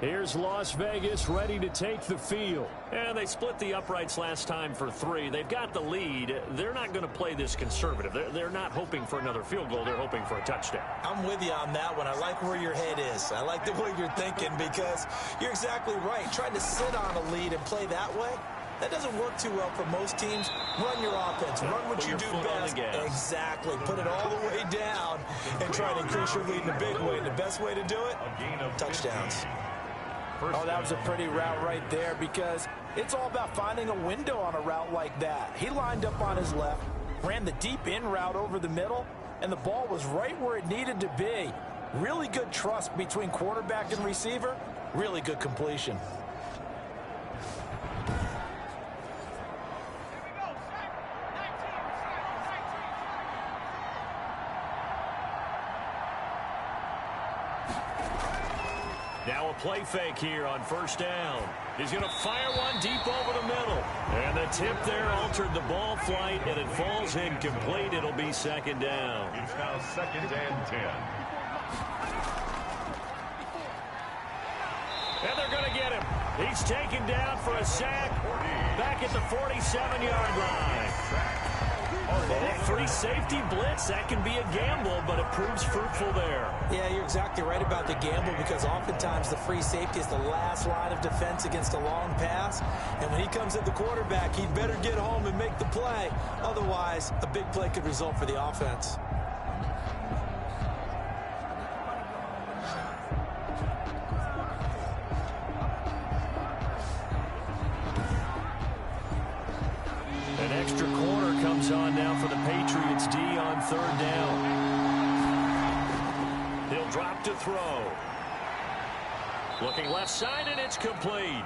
Here's Las Vegas ready to take the field. And they split the uprights last time for 3. They've got the lead. They're not going to play this conservative. They're not hoping for another field goal. They're hoping for a touchdown. I'm with you on that one. I like where your head is. I like the way you're thinking because you're exactly right. Trying to sit on a lead and play that way, that doesn't work too well for most teams. Run your offense. Run what you do best. Exactly. Put it all the way down and try to increase your lead in a big way. And the best way to do it, touchdowns. Oh, that was a pretty route right there because it's all about finding a window on a route like that. He lined up on his left, ran the deep in route over the middle, and the ball was right where it needed to be. Really good trust between quarterback and receiver. Really good completion. Now a play fake here on first down. He's going to fire one deep over the middle. And the tip there altered the ball flight, and it falls incomplete. It'll be second down. It's now 2nd and 10. And they're going to get him. He's taken down for a sack back at the 47-yard line. Free safety blitz, that can be a gamble, but it proves fruitful there. Yeah, you're exactly right about the gamble, because oftentimes the free safety is the last line of defense against a long pass. And when he comes at the quarterback, he'd better get home and make the play. Otherwise, a big play could result for the offense. An extra corner comes on now for the Patriots D on 3rd down. He'll drop to throw. Looking left side, and it's complete.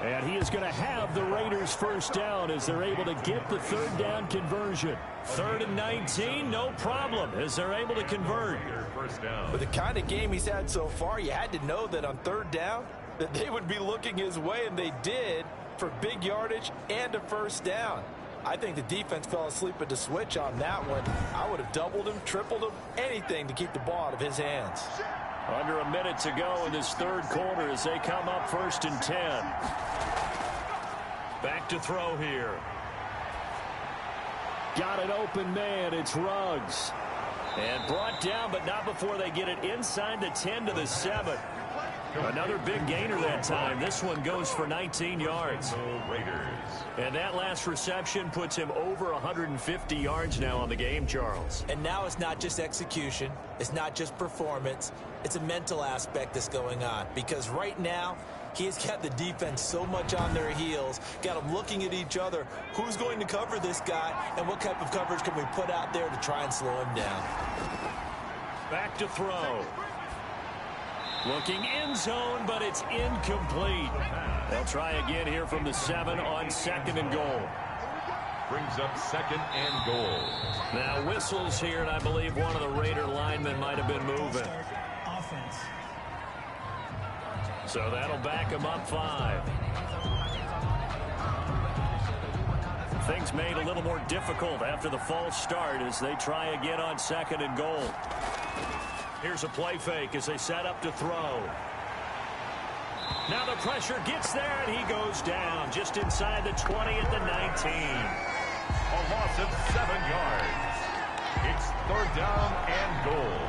And he is going to have the Raiders first down as they're able to get the 3rd down conversion. 3rd and 19, no problem, as they're able to convert. First down. With the kind of game he's had so far, you had to know that on 3rd down, that they would be looking his way, and they did, for big yardage and a first down. I think the defense fell asleep at the switch on that one. I would have doubled him, tripled him, anything to keep the ball out of his hands. Under a minute to go in this 3rd quarter as they come up 1st and 10. Back to throw here. Got an open man. It's Ruggs. And brought down, but not before they get it inside the 10 to the 7. Another big gainer that time. This one goes for 19 yards. Raiders. And that last reception puts him over 150 yards now on the game, Charles. And now it's not just execution. It's not just performance. It's a mental aspect that's going on. Because right now, he has got the defense so much on their heels, got them looking at each other. Who's going to cover this guy, and what type of coverage can we put out there to try and slow him down? Back to throw. Looking end zone, but it's incomplete. They'll try again here from the 7 on 2nd and goal. Brings up 2nd and goal. Now whistles here, and I believe one of the Raider linemen might have been moving. Offense. So that'll back him up 5. Things made a little more difficult after the false start as they try again on 2nd and goal. Here's a play fake as they set up to throw. Now the pressure gets there, and he goes down just inside the 20 at the 19. A loss of 7 yards. It's 3rd down and goal.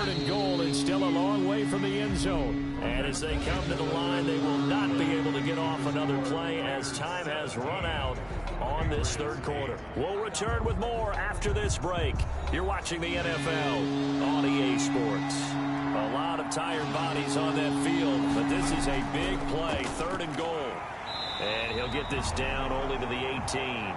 And goal, and still a long way from the end zone. And as they come to the line, they will not be able to get off another play as time has run out on this 3rd quarter. We'll return with more after this break. You're watching the NFL on EA Sports. A lot of tired bodies on that field, but this is a big play, 3rd and goal. And he'll get this down only to the 18.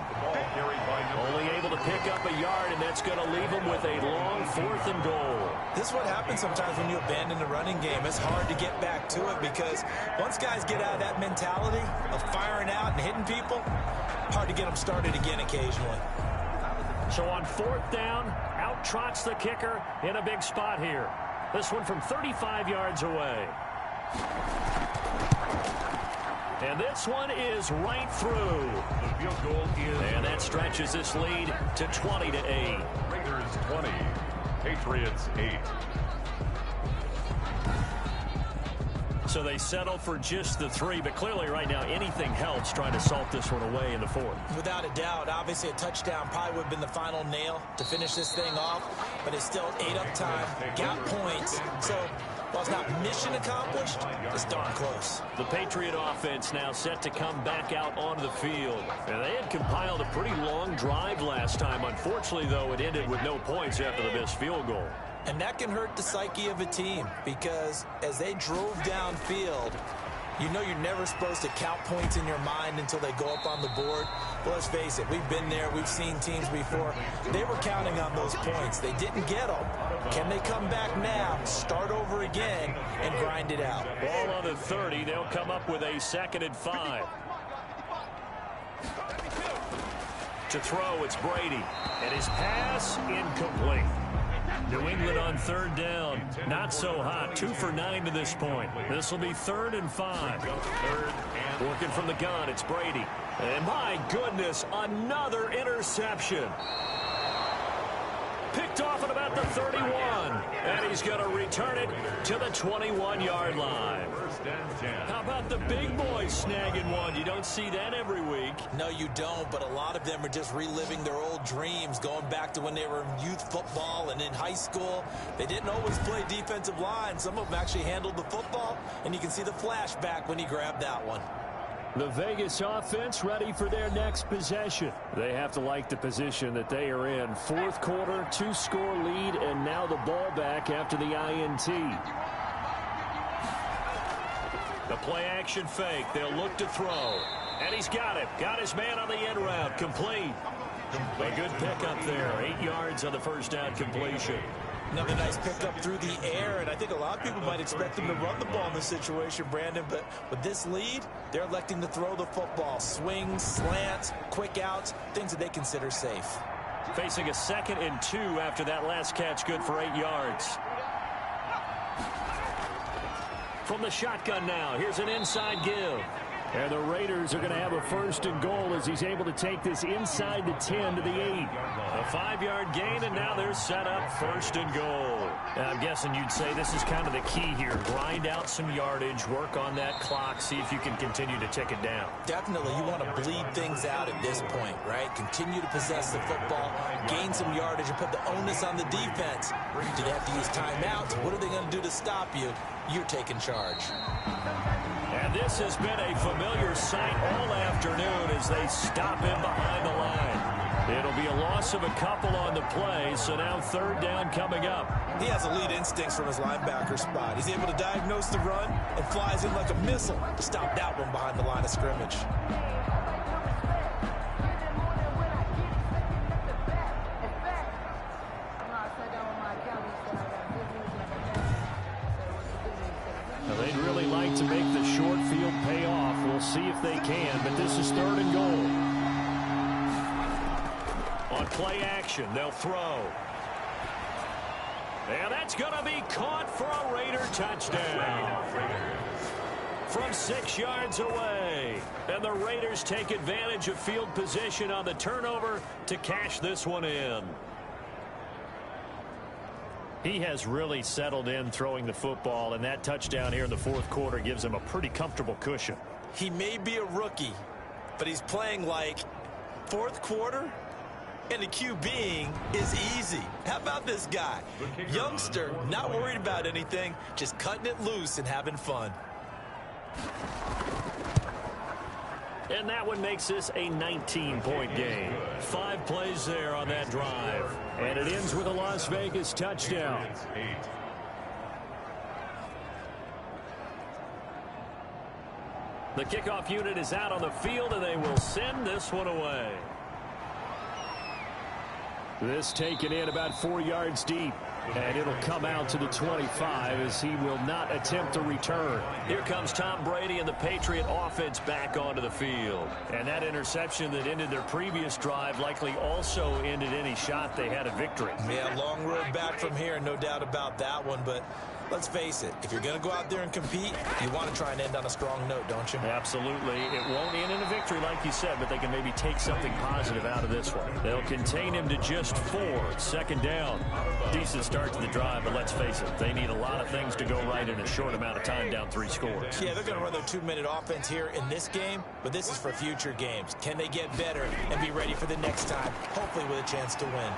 Only able to pick up a yard, and that's going to leave him with a long 4th and goal. This is what happens sometimes when you abandon the running game. It's hard to get back to it, because once guys get out of that mentality of firing out and hitting people, hard to get them started again occasionally. So on 4th down, out trots the kicker in a big spot here. This one from 35 yards away. And this one is right through. The field goal is... And that stretches this lead to 20-8. Raiders 20. Patriots 8. So they settle for just the 3, but clearly right now anything helps trying to salt this one away in the 4th. Without a doubt, obviously a touchdown probably would have been the final nail to finish this thing off, but it's still 8 up time, got points, so while it's not mission accomplished, it's darn close. The Patriot offense now set to come back out onto the field. And they had compiled a pretty long drive last time. Unfortunately, though, it ended with no points after the missed field goal. And that can hurt the psyche of a team, because as they drove downfield, you know you're never supposed to count points in your mind until they go up on the board. But let's face it, we've been there, we've seen teams before. They were counting on those points. They didn't get them, Can they come back now, start over again, and grind it out? Ball on the 30. They'll come up with a 2nd and 5. To throw, it's Brady. And his pass, incomplete. New England on 3rd down. Not so hot. 2 for 9 to this point. This will be 3rd and 5. Working from the gun, it's Brady. And my goodness, another interception. Picked off at about the 31. And he's going to return it to the 21-yard line. How about the big boys snagging one? You don't see that every week. No, you don't, but a lot of them are just reliving their old dreams, going back to when they were in youth football and in high school. They didn't always play defensive line. Some of them actually handled the football, and you can see the flashback when he grabbed that one. The Vegas offense ready for their next possession. They have to like the position that they are in. 4th quarter, 2-score lead, and now the ball back after the INT. The play-action fake. They'll look to throw. And he's got it. Got his man on the end route. Complete. A good pickup there. 8 yards on the first down completion. Another nice pickup through the air, and I think a lot of people might expect them to run the ball in this situation, Brandon, but with this lead, they're electing to throw the football. Swings, slants, quick outs, things that they consider safe. Facing a 2nd and 2 after that last catch, good for 8 yards. From the shotgun now, here's an inside give. And the Raiders are going to have a 1st and goal as he's able to take this inside the 10 to the 8. A 5-yard gain, and now they're set up 1st and goal. Now, I'm guessing you'd say this is kind of the key here. Grind out some yardage, work on that clock, see if you can continue to tick it down. Definitely, you want to bleed things out at this point, right? Continue to possess the football, gain some yardage, and put the onus on the defense. Do they have to use timeouts? What are they going to do to stop you? You're taking charge. And this has been a familiar sight all afternoon as they stop him behind the line. It'll be a loss of a couple on the play, so now 3rd down coming up. He has elite instincts from his linebacker spot. He's able to diagnose the run and flies in like a missile to stop that one behind the line of scrimmage. They'd really like to make the short field pay off. We'll see if they can, but this is 3rd and goal. On play action, they'll throw. And that's going to be caught for a Raider touchdown. From 6 yards away. And the Raiders take advantage of field position on the turnover to cash this one in. He has really settled in throwing the football, and that touchdown here in the 4th quarter gives him a pretty comfortable cushion. He may be a rookie, but he's playing like 4th quarter, and the QBing is easy. How about this guy? Youngster, not worried about anything, just cutting it loose and having fun. And that one makes this a 19-point game. 5 plays there on that drive. And it ends with a Las Vegas touchdown. The kickoff unit is out on the field, and they will send this one away. This taken in about 4 yards deep. And it'll come out to the 25 as he will not attempt to return. Here comes Tom Brady and the Patriot offense back onto the field. And that interception that ended their previous drive likely also ended any shot they had a victory. Yeah, long road back from here, no doubt about that one. But let's face it, if you're going to go out there and compete, you want to try and end on a strong note, don't you? Absolutely. It won't end in a victory like you said, but they can maybe take something positive out of this one. They'll contain him to just 4. 2nd down. Decent start to the drive, but let's face it, they need a lot of things to go right in a short amount of time, down 3 scores. Yeah, they're going to run their 2-minute offense here in this game, but this is for future games. Can they get better and be ready for the next time, hopefully with a chance to win?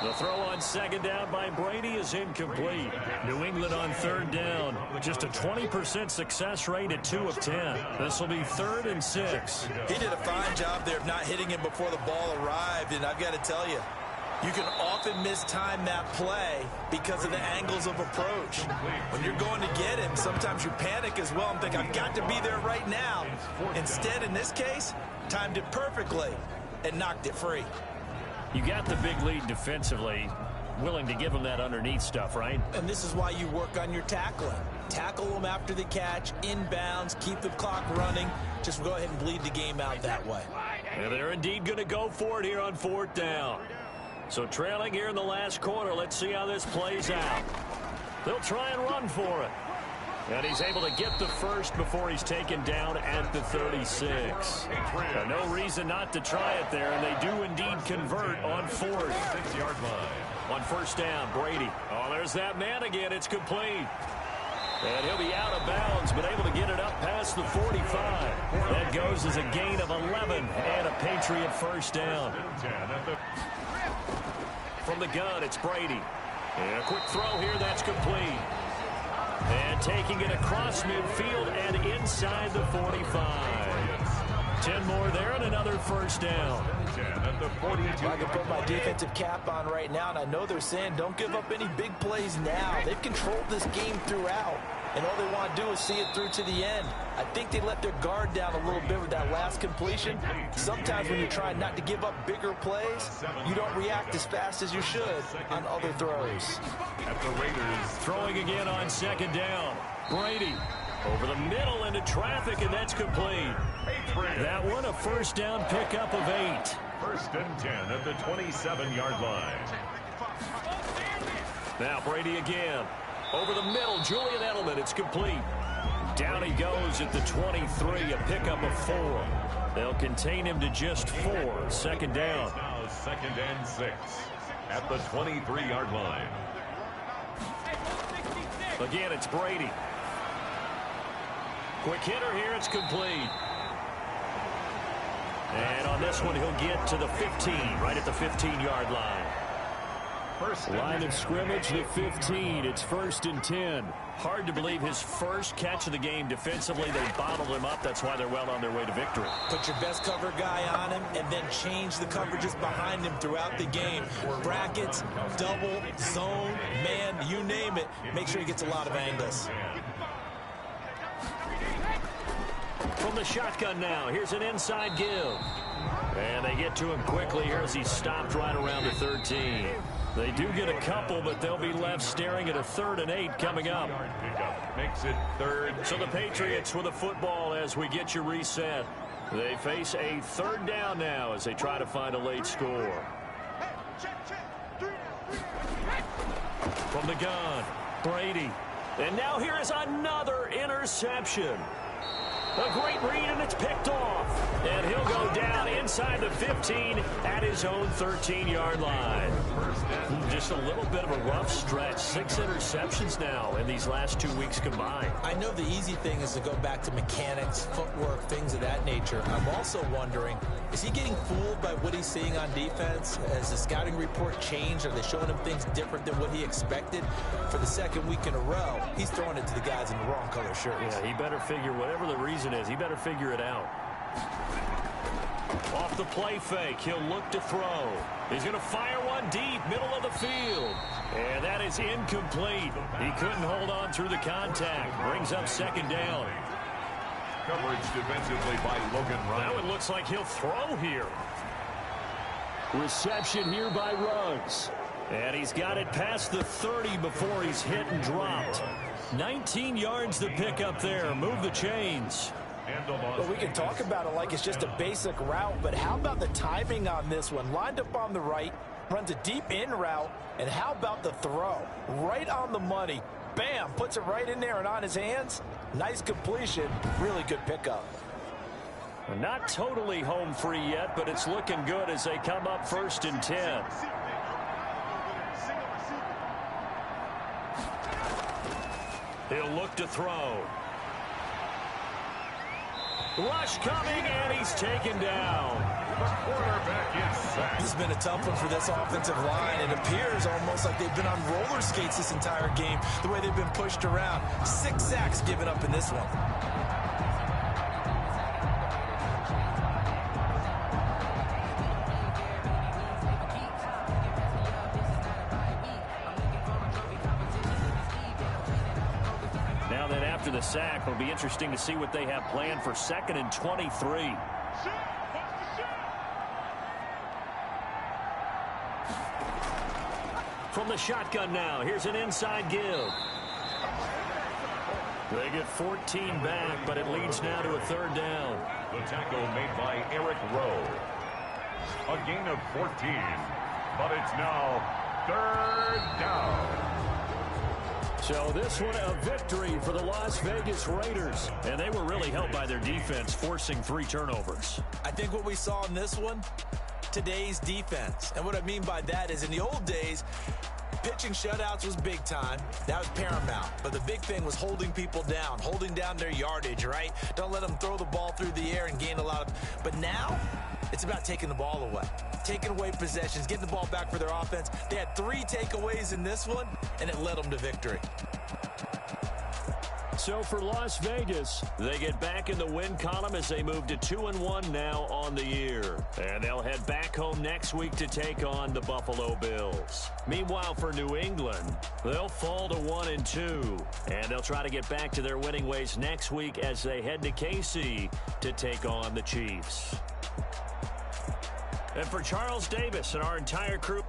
The throw on 2nd down by Brady is incomplete. New England on 3rd down. Just a 20% success rate at 2 of 10. This will be 3rd and 6. He did a fine job there of not hitting him before the ball arrived, and I've got to tell you, you can often mistime that play because of the angles of approach. When you're going to get him, sometimes you panic as well and think, I've got to be there right now. Instead, in this case, timed it perfectly and knocked it free. You got the big lead defensively. willing to give him that underneath stuff, right? And this is why you work on your tackling. Tackle them after the catch, inbounds, keep the clock running. Just go ahead and bleed the game out that way. And they're indeed going to go for it here on 4th down. So trailing here in the last quarter, let's see how this plays out. They'll try and run for it. And he's able to get the first before he's taken down at the 36. No reason not to try it there, and they do indeed convert on 4th. 6-yard line. On 1st down, Brady. Oh, there's that man again. It's complete. And he'll be out of bounds, but able to get it up past the 45. That goes as a gain of 11 and a Patriot 1st down. From the gun, it's Brady. And a quick throw here, that's complete. And taking it across midfield and inside the 45. 10 more there and another 1st down. I can put my defensive cap on right now, and I know they're saying don't give up any big plays now. They've controlled this game throughout, and all they want to do is see it through to the end. I think they let their guard down a little bit with that last completion. Sometimes when you're trying not to give up bigger plays, you don't react as fast as you should on other throws. At the Raiders, throwing again on 2nd down. Brady over the middle into traffic, and that's complete. That one a 1st down pickup of 8. 1st and 10 at the 27-yard line. Now Brady again. Over the middle, Julian Edelman, it's complete. Down he goes at the 23, a pickup of 4. They'll contain him to just 4. 2nd down. Now 2nd and 6 at the 23-yard line. Again, it's Brady. Quick hitter here, it's complete. And on this one, he'll get to the 15, right at the 15-yard line. Line of scrimmage, the 15. It's 1st and 10. Hard to believe his first catch of the game defensively. They bottled him up. That's why they're well on their way to victory. Put your best cover guy on him and then change the coverages behind him throughout the game. Brackets, double, zone, man, you name it. Make sure he gets a lot of angles. From the shotgun now, here's an inside give. And they get to him quickly here as he stopped right around the 13. They do get a couple, but they'll be left staring at a 3rd and 8 coming up. Makes it 3rd. So the Patriots with the football as we get you reset. They face a 3rd down now as they try to find a late score. From the gun, Brady. And now here is another interception. A great read, and it's picked off. And he'll go down inside the 15 at his own 13-yard line. Just a little bit of a rough stretch. 6 interceptions now in these last 2 weeks combined. I know the easy thing is to go back to mechanics, footwork, things of that nature. I'm also wondering, is he getting fooled by what he's seeing on defense? Has the scouting report changed? Are they showing him things different than what he expected? For the 2nd week in a row, he's throwing it to the guys in the wrong color shirts. Yeah, he better figure, whatever the reason is, he better figure it out. Off the play fake, he'll look to throw. He's going to fire one deep, middle of the field. And that is incomplete. He couldn't hold on through the contact. Brings up 2nd down. Coverage defensively by Logan Ryan. Now it looks like he'll throw here. Reception here by Ruggs. And he's got it past the 30 before he's hit and dropped. 19 yards to pick up there. Move the chains. Well, we can talk about it like it's just a basic route, but how about the timing on this one? Lined up on the right, runs a deep in route, and how about the throw? Right on the money. Bam, puts it right in there and on his hands. Nice completion. Really good pickup. Not totally home free yet, but it's looking good as they come up 1st and 10. He'll look to throw. Rush coming, and he's taken down. The quarterback is sacked. This has been a tough one for this offensive line. It appears almost like they've been on roller skates this entire game, the way they've been pushed around. 6 sacks given up in this one. The sack will be interesting to see what they have planned for 2nd and 23. From the shotgun now, here's an inside give. They get 14 back, but it leads now to a third down. The tackle made by Eric Rowe. A gain of 14, but it's now third down. So this one a victory for the Las Vegas Raiders. And they were really helped by their defense, forcing 3 turnovers. I think what we saw in this one, today's defense. And what I mean by that is in the old days, pitching shutouts was big time. That was paramount. But the big thing was holding people down, holding down their yardage, right? Don't let them throw the ball through the air and gain a lot of... But now, it's about taking the ball away. Taking away possessions, getting the ball back for their offense. They had 3 takeaways in this one, and it led them to victory. So for Las Vegas, they get back in the win column as they move to 2-1 now on the year. And they'll head back home next week to take on the Buffalo Bills. Meanwhile, for New England, they'll fall to 1-2. And they'll try to get back to their winning ways next week as they head to KC to take on the Chiefs. And for Charles Davis and our entire crew...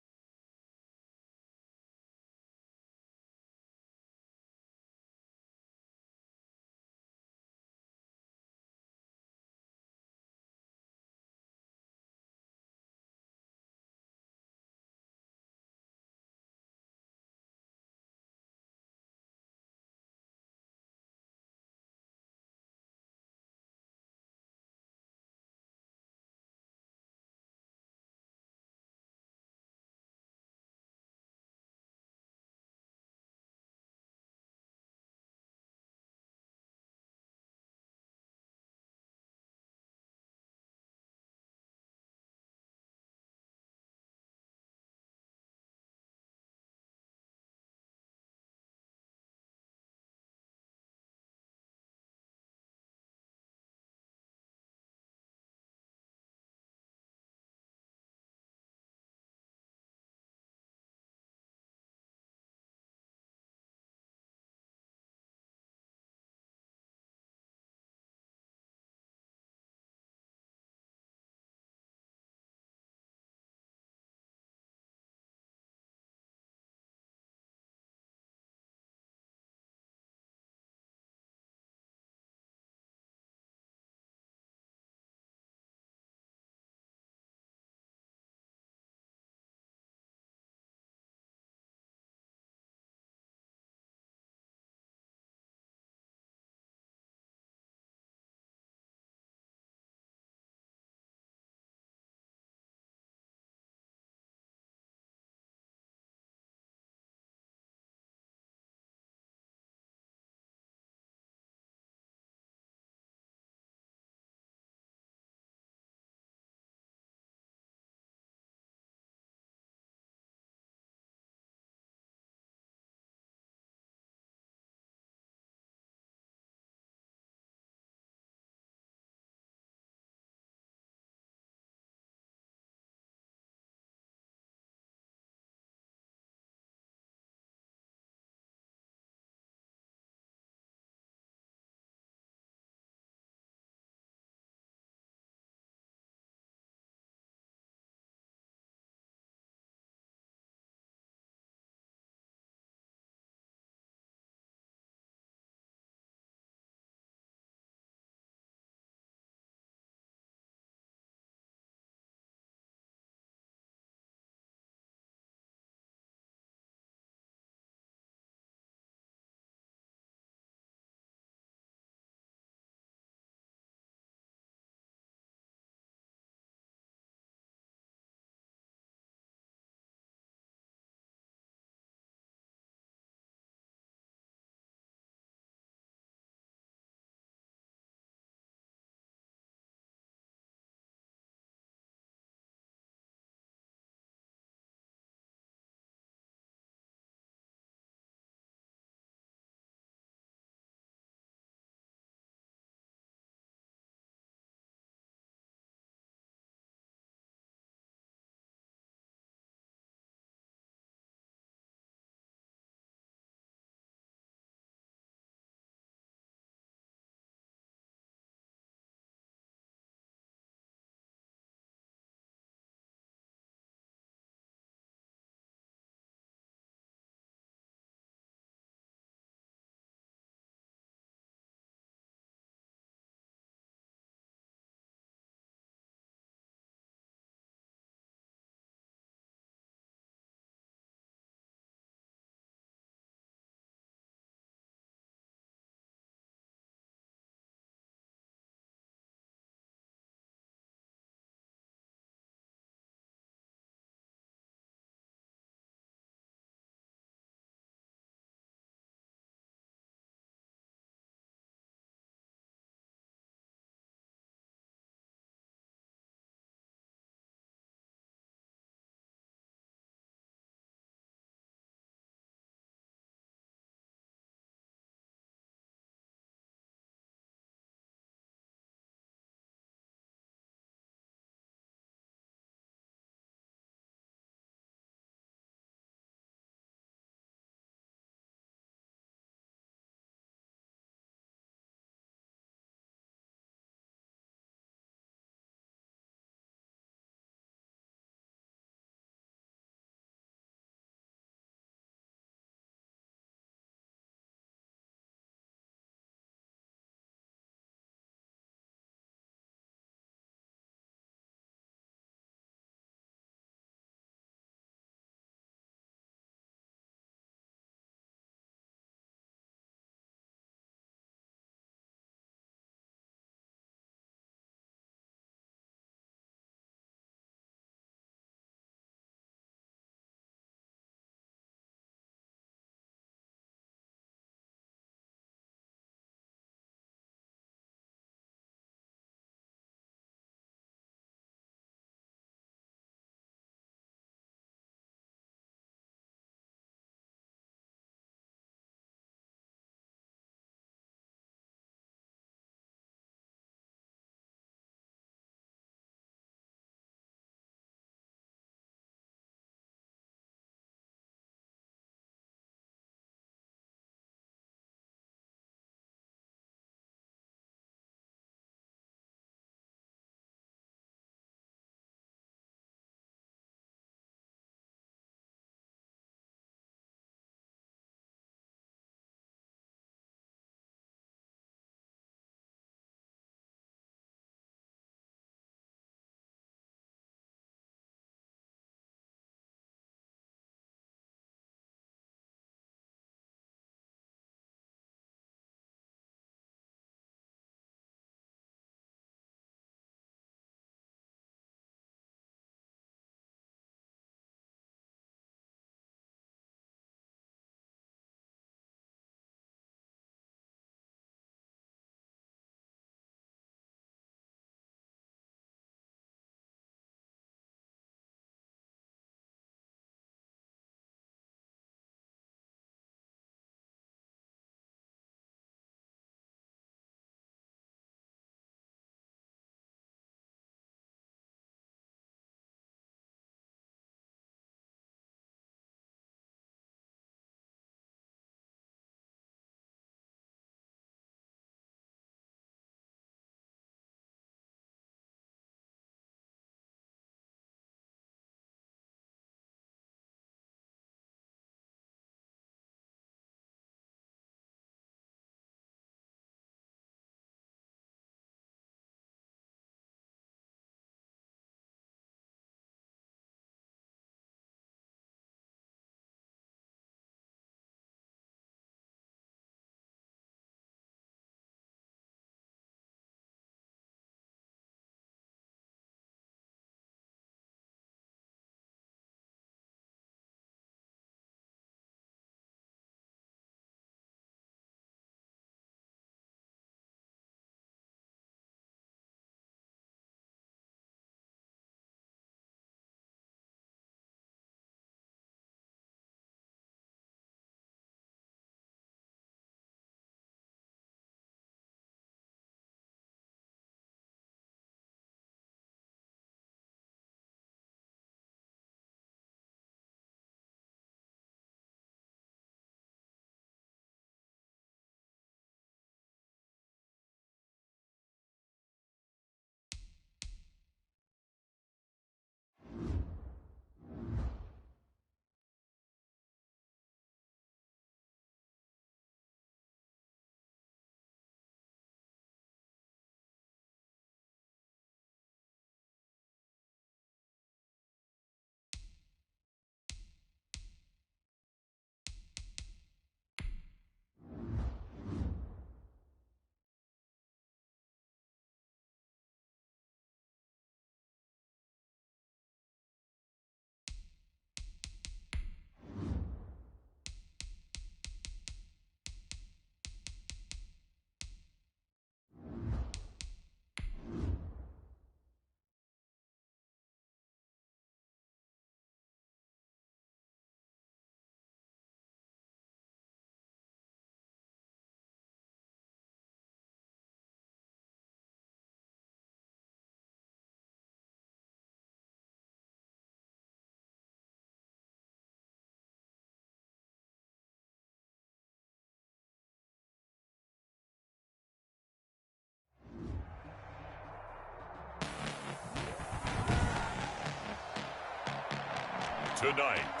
Tonight,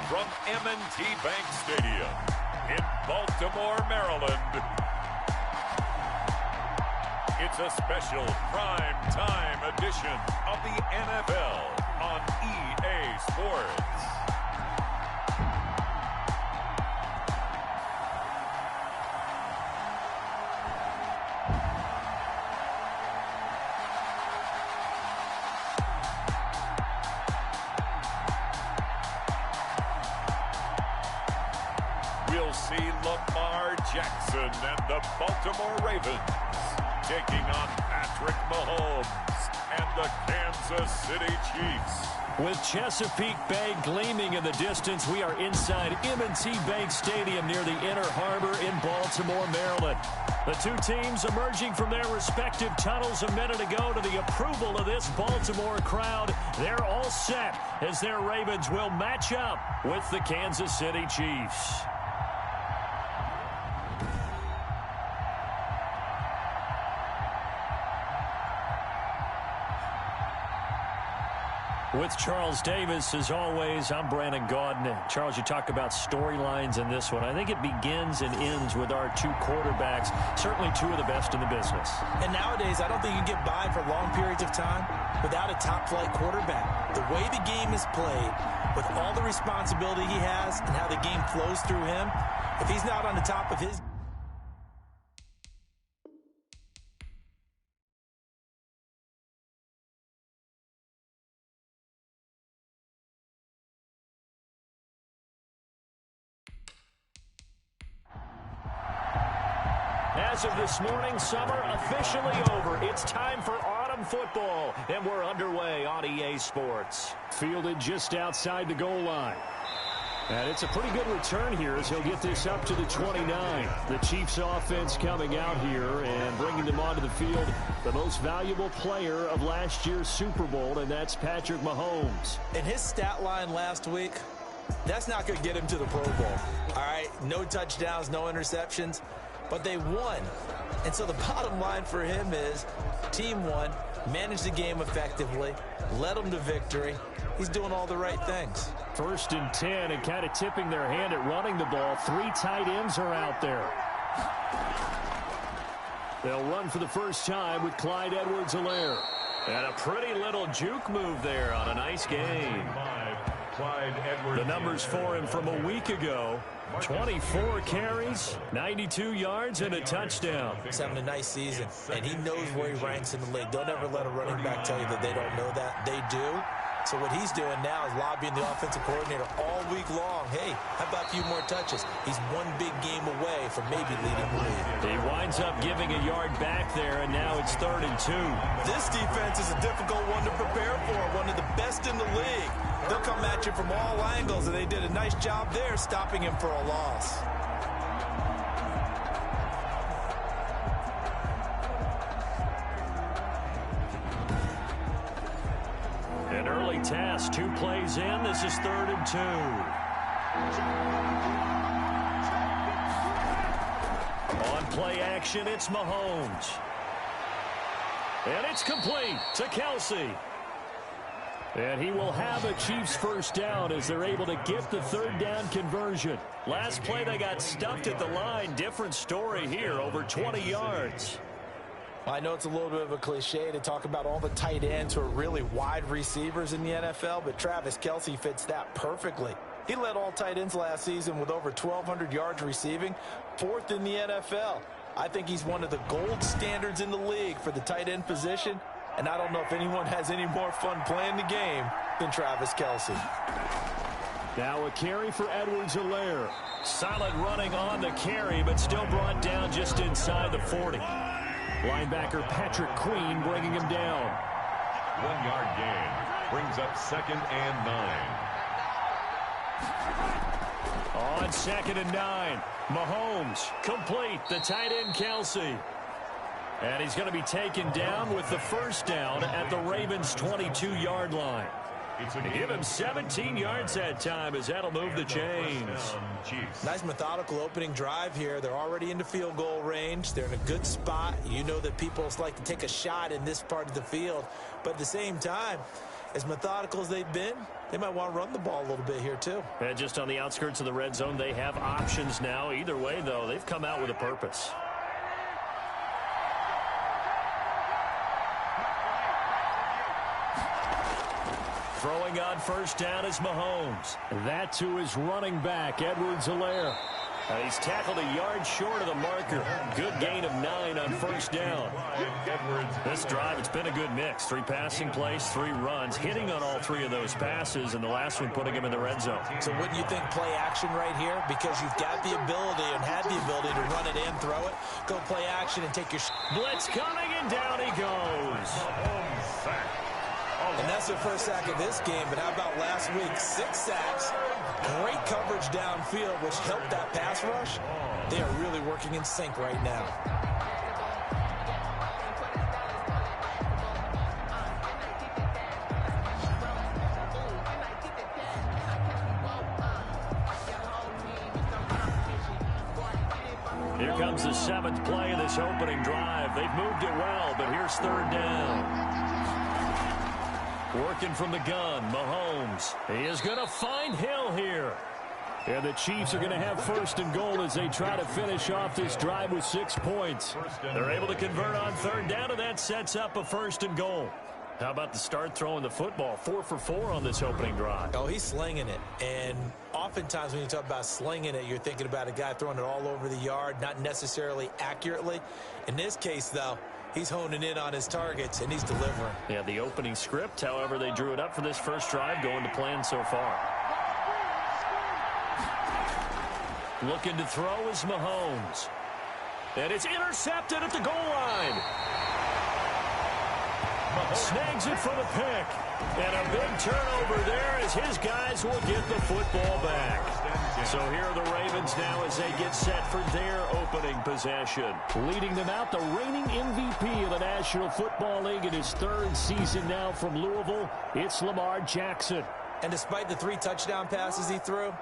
from M&T Bank Stadium in Baltimore, Maryland, it's a special prime time edition of the NFL on EA Sports. We'll see Lamar Jackson and the Baltimore Ravens taking on Patrick Mahomes and the Kansas City Chiefs. With Chesapeake Bay gleaming in the distance, we are inside M&T Bank Stadium near the Inner Harbor in Baltimore, Maryland. The two teams emerging from their respective tunnels a minute ago to the approval of this Baltimore crowd. They're all set as their Ravens will match up with the Kansas City Chiefs. With Charles Davis, as always, I'm Brandon Gaudin. Charles, you talk about storylines in this one. I think it begins and ends with our two quarterbacks, certainly two of the best in the business. And nowadays, I don't think you get by for long periods of time without a top-flight quarterback. The way the game is played, with all the responsibility he has and how the game flows through him, if he's not on the top of his... As of this morning, summer officially over. It's time for autumn football, and we're underway on EA Sports. Fielded just outside the goal line. And it's a pretty good return here as he'll get this up to the 29. The Chiefs offense coming out here and bringing them onto the field. The most valuable player of last year's Super Bowl, and that's Patrick Mahomes. In his stat line last week, that's not going to get him to the Pro Bowl. All right, no touchdowns, no interceptions. But they won. And so the bottom line for him is team won, managed the game effectively, led them to victory. He's doing all the right things. 1st and 10 and kind of tipping their hand at running the ball. 3 tight ends are out there. They'll run for the first time with Clyde Edwards-Helaire. And a pretty little juke move there on a nice game. The numbers for him from a week ago. 24 carries, 92 yards, and a touchdown. He's having a nice season, and he knows where he ranks in the league. Don't ever let a running back tell you that they don't know that. They do. So what he's doing now is lobbying the offensive coordinator all week long. Hey, how about a few more touches? He's one big game away from maybe leading the league. He winds up giving a yard back there, and now it's 3rd and 2. This defense is a difficult one to prepare for, one of the best in the league. They'll come at you from all angles, and they did a nice job there stopping him for a loss. An early task, 2 plays in. This is 3rd and 2. On play action, it's Mahomes. And it's complete to Kelsey. And he will have a Chiefs first down as they're able to get the 3rd down conversion. Last play, they got stuffed at the line. Different story here, over 20 yards. I know it's a little bit of a cliche to talk about all the tight ends who are really wide receivers in the NFL, but Travis Kelce fits that perfectly. He led all tight ends last season with over 1,200 yards receiving, 4th in the NFL. I think he's one of the gold standards in the league for the tight end position. And I don't know if anyone has any more fun playing the game than Travis Kelce. Now a carry for Edwards-Helaire. Solid running on the carry, but still brought down just inside the 40. Linebacker Patrick Queen bringing him down. 1-yard gain brings up 2nd and 9. On 2nd and 9, Mahomes complete, the tight end Kelsey. And he's going to be taken down with the first down at the Ravens' 22-yard line. They give him 17 yards that time as that'll move the chains. Nice methodical opening drive here. They're already into field goal range. They're in a good spot. You know that people like to take a shot in this part of the field. But at the same time, as methodical as they've been, they might want to run the ball a little bit here too. And just on the outskirts of the red zone, they have options now. Either way, though, they've come out with a purpose. Throwing on first down is Mahomes. That to his running back, Edwards-Helaire. He's tackled a yard short of the marker. Good gain of 9 on first down. This drive, it's been a good mix. 3 passing plays, 3 runs, hitting on all 3 of those passes, and the last one putting him in the red zone. So wouldn't you think play action right here? Because you've got the ability and had the ability to run it and throw it. Go play action and take your blitz coming, and down he goes. And that's their first sack of this game, but how about last week? 6 sacks, great coverage downfield, which helped that pass rush. They are really working in sync right now. Here comes the 7th play of this opening drive. They've moved it well, but here's 3rd down. Working from the gun, Mahomes. He is going to find Hill here. And the Chiefs are going to have 1st and goal as they try to finish off this drive with 6 points. They're able to convert on 3rd down, and that sets up a 1st and goal. How about the start throwing the football? 4 for 4 on this opening drive. Oh, he's slinging it. And oftentimes when you talk about slinging it, you're thinking about a guy throwing it all over the yard, not necessarily accurately. In this case, though, he's honing in on his targets, and he's delivering. Yeah, the opening script, however, they drew it up for this first drive, going to plan so far. Looking to throw is Mahomes. And it's intercepted at the goal line. Snags it for the pick. And a big turnover there as his guys will get the football back. So here are the Ravens now as they get set for their opening possession. Leading them out, the reigning MVP of the National Football League in his 3rd season now from Louisville, it's Lamar Jackson. And despite the 3 touchdown passes he threw,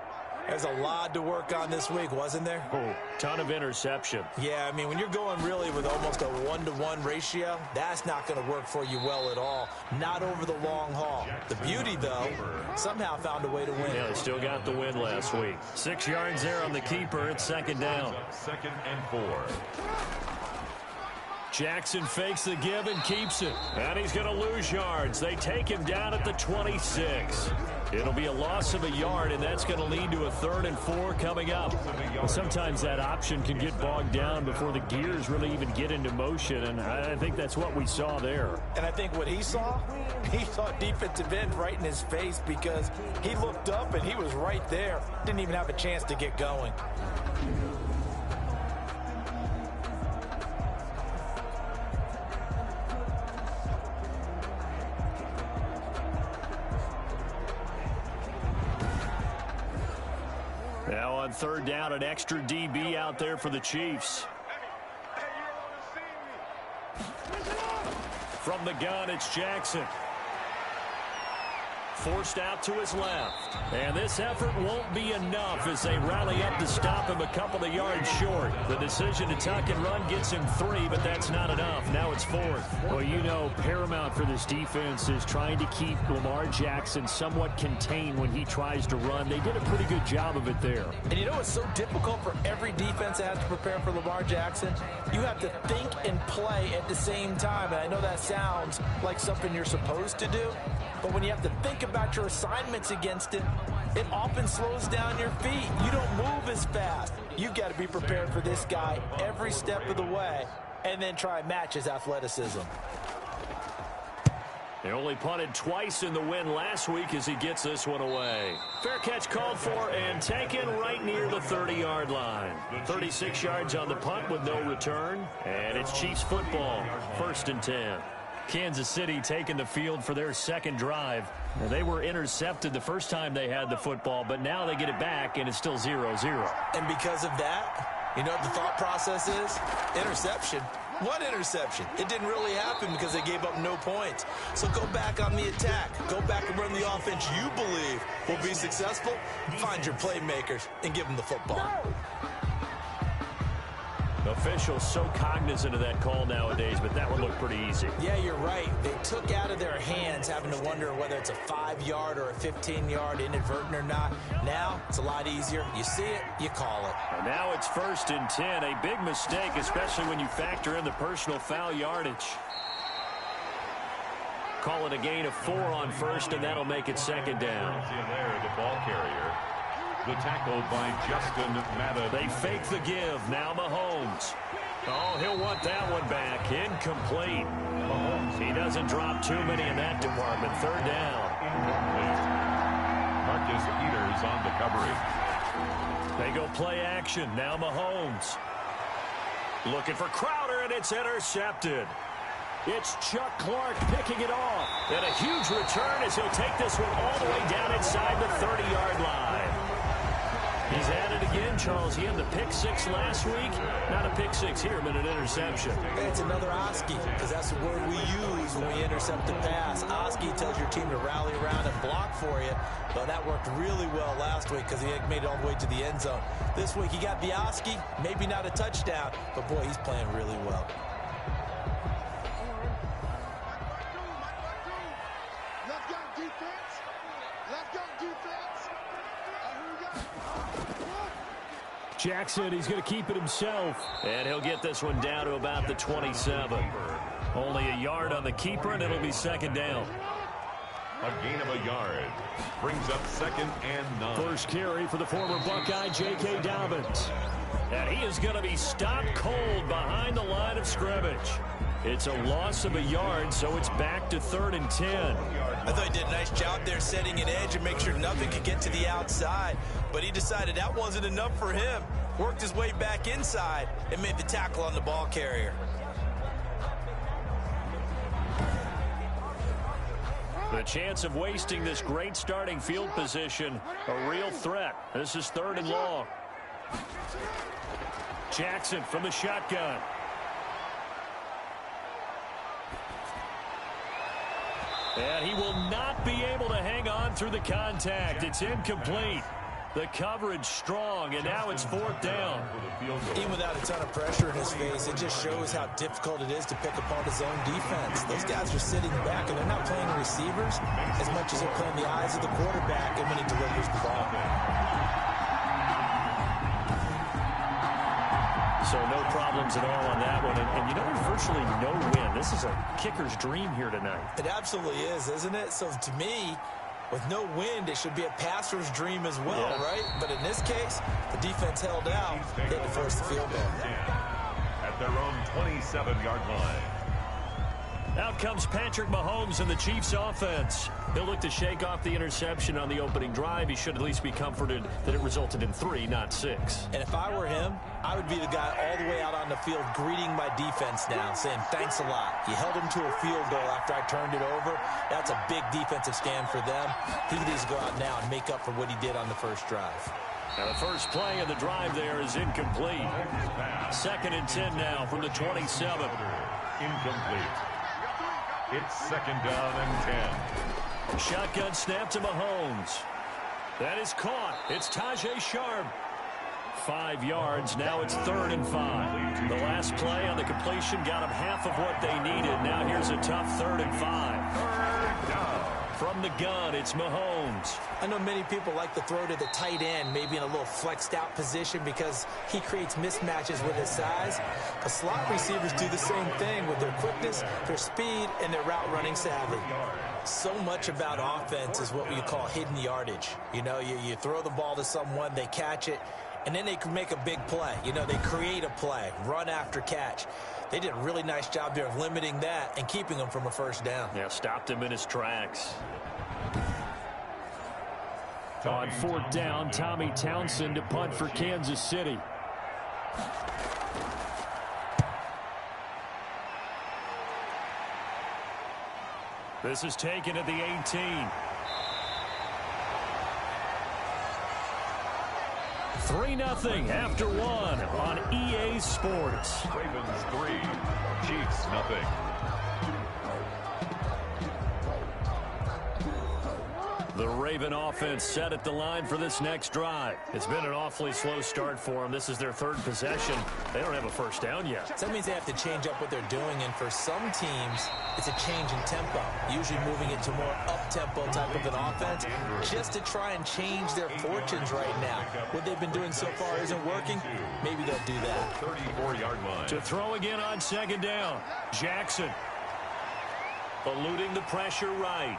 there's a lot to work on this week, wasn't there? Oh, ton of interception. Yeah, I mean, when you're going really with almost a 1-to-1 ratio, that's not going to work for you well at all. Not over the long haul. The beauty, though, somehow found a way to win. Yeah, they still got the win last week. 6 yards there on the keeper. It's 2nd down. 2nd and 4. Jackson fakes the give and keeps it. And he's going to lose yards. They take him down at the 26. It'll be a loss of a yard, and that's going to lead to a 3rd and 4 coming up. Sometimes that option can get bogged down before the gears really even get into motion, and I think that's what we saw there. And I think what he saw defensive end right in his face because he looked up and he was right there. Didn't even have a chance to get going. Now on 3rd down, an extra DB out there for the Chiefs. From the gun, it's Jackson. Forced out to his left. And this effort won't be enough as they rally up to stop him a couple of yards short. The decision to tuck and run gets him 3, but that's not enough. Now it's 4th. Well, you know, paramount for this defense is trying to keep Lamar Jackson somewhat contained when he tries to run. They did a pretty good job of it there. And you know what's so difficult for every defense that has to prepare for Lamar Jackson? You have to think and play at the same time. And I know that sounds like something you're supposed to do. But when you have to think about your assignments against it, it often slows down your feet. You don't move as fast. You've got to be prepared for this guy every step of the way and then try and match his athleticism. They only punted twice in the win last week as he gets this one away. Fair catch called for and taken right near the 30-yard line. 36 yards on the punt with no return. And it's Chiefs football, 1st and 10. Kansas City taking the field for their 2nd drive. Now, they were intercepted the first time they had the football, but now they get it back, and it's still 0-0. And because of that, you know what the thought process is? Interception. What interception? It didn't really happen because they gave up no points. So go back on the attack. Go back and run the offense you believe will be successful. Find your playmakers and give them the football. Officials so cognizant of that call nowadays, but that one looked pretty easy. Yeah, you're right. They took out of their hands having to wonder whether it's a 5-yard or a 15-yard, inadvertent or not. Now, it's a lot easier. You see it, you call it. And now it's 1st and 10. A big mistake, especially when you factor in the personal foul yardage. Call it a gain of 4 on 1st, and that'll make it 2nd down. There, the ball carrier. The tackle by Justin Madden. They fake the give. Now Mahomes. Oh, he'll want that one back. Incomplete. He doesn't drop too many in that department. 3rd down. Marcus Peters on the coverage. They go play action. Now Mahomes. Looking for Crowder, and it's intercepted. It's Chuck Clark picking it off. And a huge return as he'll take this one all the way down inside the 30-yard line. He's at it again, Charles. He had the pick 6 last week. Not a pick 6 here, but an interception. It's another Oski, because that's the word we use when we intercept a pass. Oski tells your team to rally around and block for you. But that worked really well last week because he made it all the way to the end zone. This week he got the Oski, maybe not a touchdown, but boy, he's playing really well. Jackson, he's going to keep it himself. And he'll get this one down to about the 27. Only a yard on the keeper, and it'll be 2nd down. A gain of a yard. Brings up 2nd and 9. First carry for the former Buckeye, J.K. Dobbins. And he is going to be stopped cold behind the line of scrimmage. It's a loss of a yard, so it's back to 3rd and 10. I thought he did a nice job there setting an edge and make sure nothing could get to the outside. But he decided that wasn't enough for him. Worked his way back inside and made the tackle on the ball carrier. The chance of wasting this great starting field position, a real threat. This is 3rd and long. Jackson from the shotgun. And he will not be able to hang on through the contact. It's incomplete. The coverage strong, and now it's 4th down. Even without a ton of pressure in his face, it just shows how difficult it is to pick apart his own defense. Those guys are sitting back, and they're not playing receivers as much as they're playing the eyes of the quarterback and when he delivers the ball. So no problems at all on that one. And you know, there's virtually no win. This is a kicker's dream here tonight. It absolutely is, isn't it? So to me, with no wind, it should be a passer's dream as well, right? But in this case, the defense held out. They had to force the field goal. At their own 27-yard line. Out comes Patrick Mahomes and the Chiefs offense. He'll look to shake off the interception on the opening drive. He should at least be comforted that it resulted in 3, not 6. And if I were him, I would be the guy all the way out on the field greeting my defense now, saying thanks a lot. You held him to a field goal after I turned it over. That's a big defensive stand for them. He needs to go out now and make up for what he did on the first drive. Now the first play of the drive there is incomplete. 2nd and 10 now from the 27. Incomplete. It's 2nd down and 10. Shotgun snap to Mahomes. That is caught. It's Tajay Sharp. 5 yards. Now it's 3rd and 5. The last play on the completion got them half of what they needed. Now here's a tough 3rd and 5. 3rd down. From the gun, it's Mahomes. I know many people like to throw to the tight end, maybe in a little flexed out position because he creates mismatches with his size. But slot receivers do the same thing with their quickness, their speed, and their route running savvy. So much about offense is what we call hidden yardage. You know, you throw the ball to someone, they catch it, and then they can make a big play. You know, they create a play, run after catch. They did a really nice job there of limiting that and keeping him from a first down. Yeah, stopped him in his tracks. On 4th down, Tommy Townsend to punt for Kansas City. This is taken at the 18. 3-0 after one on EA Sports. Ravens 3, Chiefs 0. The Raven offense set at the line for this next drive. It's been an awfully slow start for them. This is their third possession. They don't have a first down yet. So that means they have to change up what they're doing, and for some teams, it's a change in tempo, usually moving it to more up-tempo type of an offense, just to try and change their fortunes right now. What they've been doing so far isn't working. Maybe they'll do that. 34-yard line. To throw again on second down. Jackson eluding the pressure right.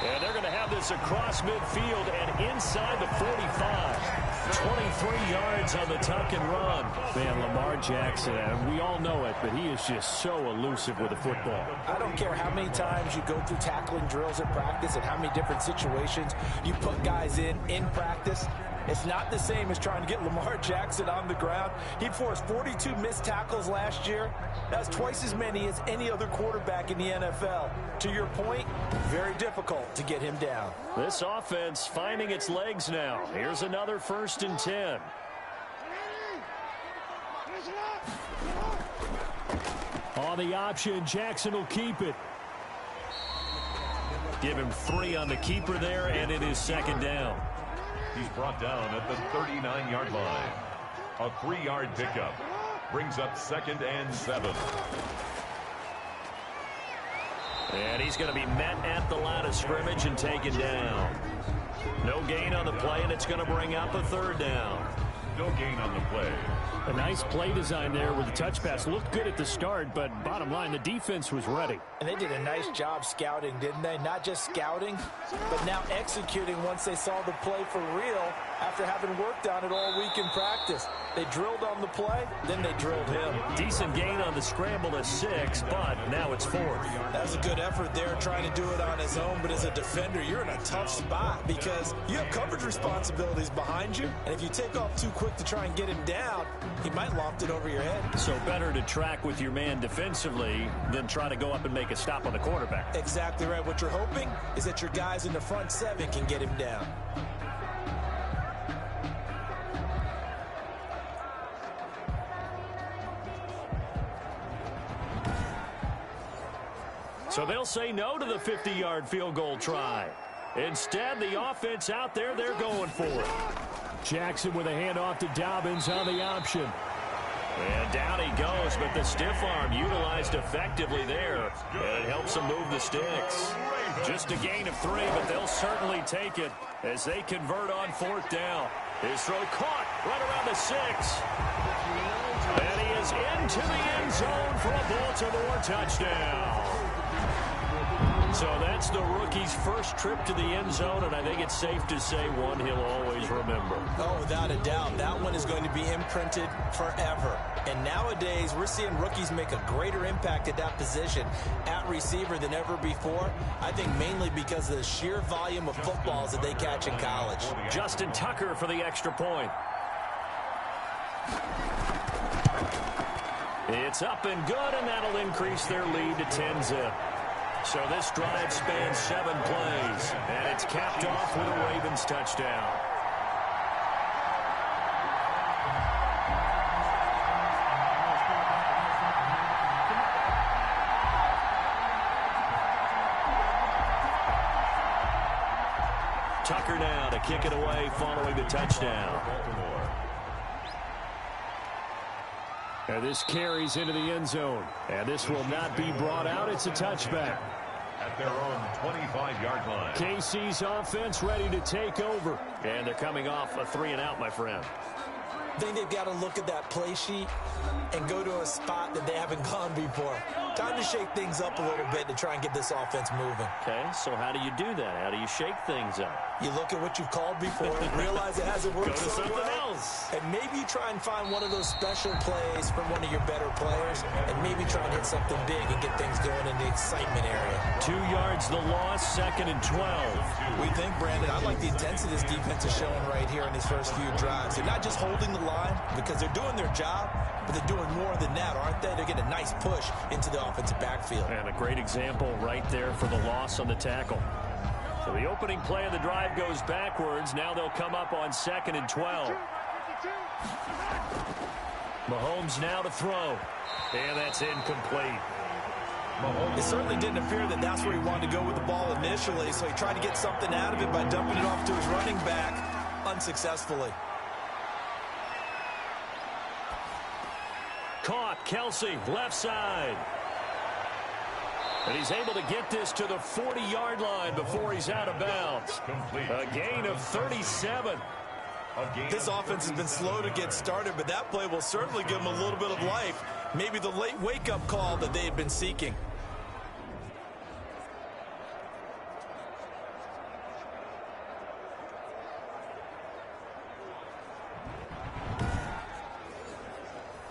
And they're going to have this across midfield and inside the 45. 23 yards on the tuck and run. Man, Lamar Jackson, and we all know it, but he is just so elusive with the football. I don't care how many times you go through tackling drills at practice and how many different situations you put guys in practice. It's not the same as trying to get Lamar Jackson on the ground. He forced 42 missed tackles last year. That's twice as many as any other quarterback in the NFL. To your point, very difficult to get him down. This offense finding its legs now. Here's another 1st and 10. On the option, Jackson will keep it. Give him 3 on the keeper there, and it is 2nd down. He's brought down at the 39-yard line. A 3-yard pickup brings up 2nd and 7. And he's going to be met at the line of scrimmage and taken down. No gain on the play, and it's going to bring up a 3rd down. No gain on the play. A nice play design there with the touch pass. Looked good at the start, but bottom line, the defense was ready. And they did a nice job scouting, didn't they? Not just scouting, but now executing once they saw the play for real after having worked on it all week in practice. They drilled on the play, then they drilled him. Decent gain on the scramble to 6, but now it's 4th. That was a good effort there, trying to do it on his own, but as a defender, you're in a tough spot because you have coverage responsibilities behind you, and if you take off too quick to try and get him down, he might loft it over your head. So better to track with your man defensively than try to go up and make a stop on the quarterback. Exactly right. What you're hoping is that your guys in the front 7 can get him down. So they'll say no to the 50-yard field goal try. Instead, the offense out there, they're going for it. Jackson with a handoff to Dobbins on the option. And down he goes, but the stiff arm utilized effectively there. And it helps them move the sticks. Just a gain of 3, but they'll certainly take it as they convert on 4th down. His throw caught right around the 6. And he is into the end zone for a Baltimore touchdown. So that's the rookie's first trip to the end zone, and I think it's safe to say one he'll always remember. Oh, without a doubt. That one is going to be imprinted forever. And nowadays, we're seeing rookies make a greater impact at that position at receiver than ever before. I think mainly because of the sheer volume of footballs that they catch in college. Justin Tucker for the extra point. It's up and good, and that'll increase their lead to 10-zip. So this drive spans 7 plays, and it's capped off with a Ravens touchdown. Tucker now to kick it away following the touchdown. And this carries into the end zone. And this will not be brought out. It's a touchback. At their own 25-yard line. KC's offense ready to take over. And they're coming off a 3-and-out, my friend. I think they've got to look at that play sheet and go to a spot that they haven't gone before. Time to shake things up a little bit to try and get this offense moving. Okay, so how do you do that? How do you shake things up? You look at what you've called before, realize it hasn't worked Go to so something well, else. and maybe you try and find one of those special plays from one of your better players, and maybe try and hit something big and get things going in the excitement area. 2 yards the loss, 2nd and 12. We think, Brandon, I like the intensity this defense is showing right here in these first few drives. They're not just holding the line because they're doing their job, but they're doing more than that, aren't they? They're getting a nice push into the offensive backfield. And a great example right there for the loss on the tackle. So the opening play of the drive goes backwards. Now they'll come up on 2nd and 12. Mahomes now to throw. And that's incomplete. It certainly didn't appear that that's where he wanted to go with the ball initially, so he tried to get something out of it by dumping it off to his running back unsuccessfully. Caught. Kelsey, left side. And he's able to get this to the 40-yard line before he's out of bounds. A gain of 37. This offense has been slow to get started, but that play will certainly give them a little bit of life. Maybe the late wake-up call that they had been seeking.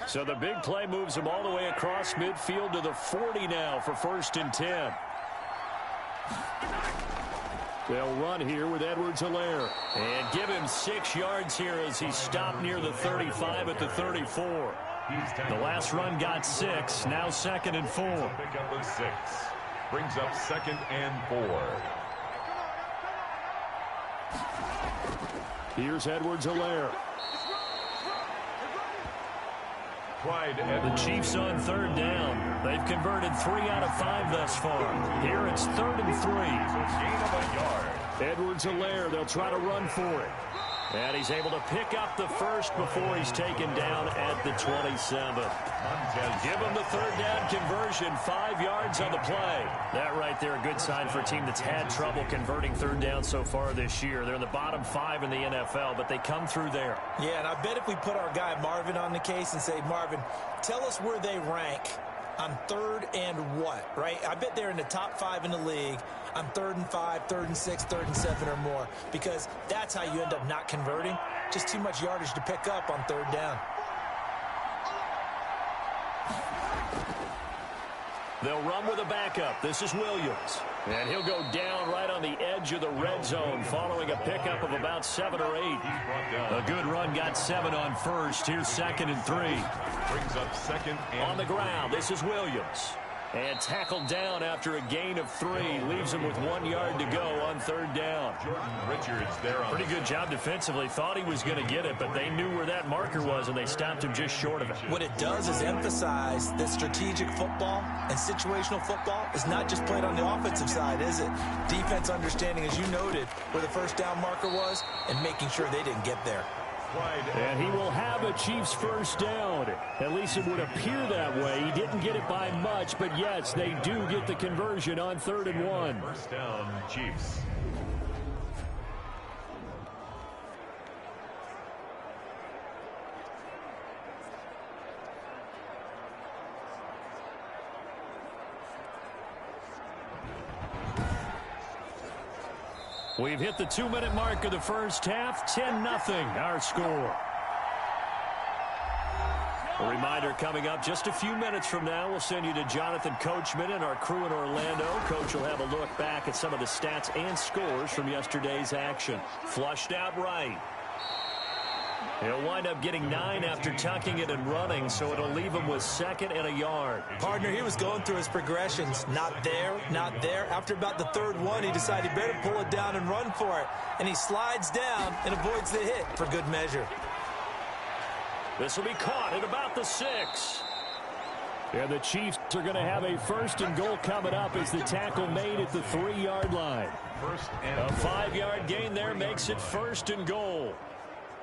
So the big play moves them all the way across midfield to the 40 now for 1st and 10. They'll run here with Edwards-Helaire. And give him 6 yards here as he stopped near the 35 at the 34. The last run got 6. Now 2nd and 4. Pickup of 6. Brings up 2nd and 4. Here's Edwards-Helaire. The Chiefs on 3rd down. They've converted 3 out of 5 thus far. Here it's 3rd and 3. Gain of a yard. Edwards-Helaire, they'll try to run for it. And he's able to pick up the first before he's taken down at the 27. Give him the 3rd down conversion, 5 yards on the play. That right there, a good sign for a team that's had trouble converting 3rd down so far this year. They're in the bottom 5 in the NFL, but they come through there. Yeah, and I bet if we put our guy Marvin on the case and say, Marvin, tell us where they rank on 3rd and what, right? I bet they're in the top 5 in the league on 3rd and 5, 3rd and 6, 3rd and 7 or more, because that's how you end up not converting. Just too much yardage to pick up on 3rd down. They'll run with a backup. This is Williams. And he'll go down right on the edge of the red zone following a pickup of about 7 or 8. A good run got 7 on 1st. Here's 2nd and 3. Brings up 2nd and on the ground. This is Williams. And tackled down after a gain of 3. Leaves him with 1 yard to go on 3rd down. Jordan Richards there. Pretty good job defensively. Thought he was going to get it, but they knew where that marker was, and they stopped him just short of it. What it does is emphasize that strategic football and situational football is not just played on the offensive side, is it? Defense understanding, as you noted, where the 1st down marker was and making sure they didn't get there. And he will have a Chiefs 1st down. At least it would appear that way. He didn't get it by much, but yes, they do get the conversion on 3rd and 1. 1st down, Chiefs. We've hit the 2-minute mark of the first half. 10-0 our score. A reminder coming up just a few minutes from now. We'll send you to Jonathan Coachman and our crew in Orlando. Coach will have a look back at some of the stats and scores from yesterday's action. Flushed out right. He'll wind up getting 9 after tucking it and running, so it'll leave him with 2nd and a yard. Partner, he was going through his progressions. Not there, not there. After about the 3rd one, he decided he better pull it down and run for it. And he slides down and avoids the hit for good measure. This will be caught at about the 6. And the Chiefs are going to have a 1st and goal coming up as the tackle made at the 3-yard line. A 5-yard gain there makes it 1st and goal.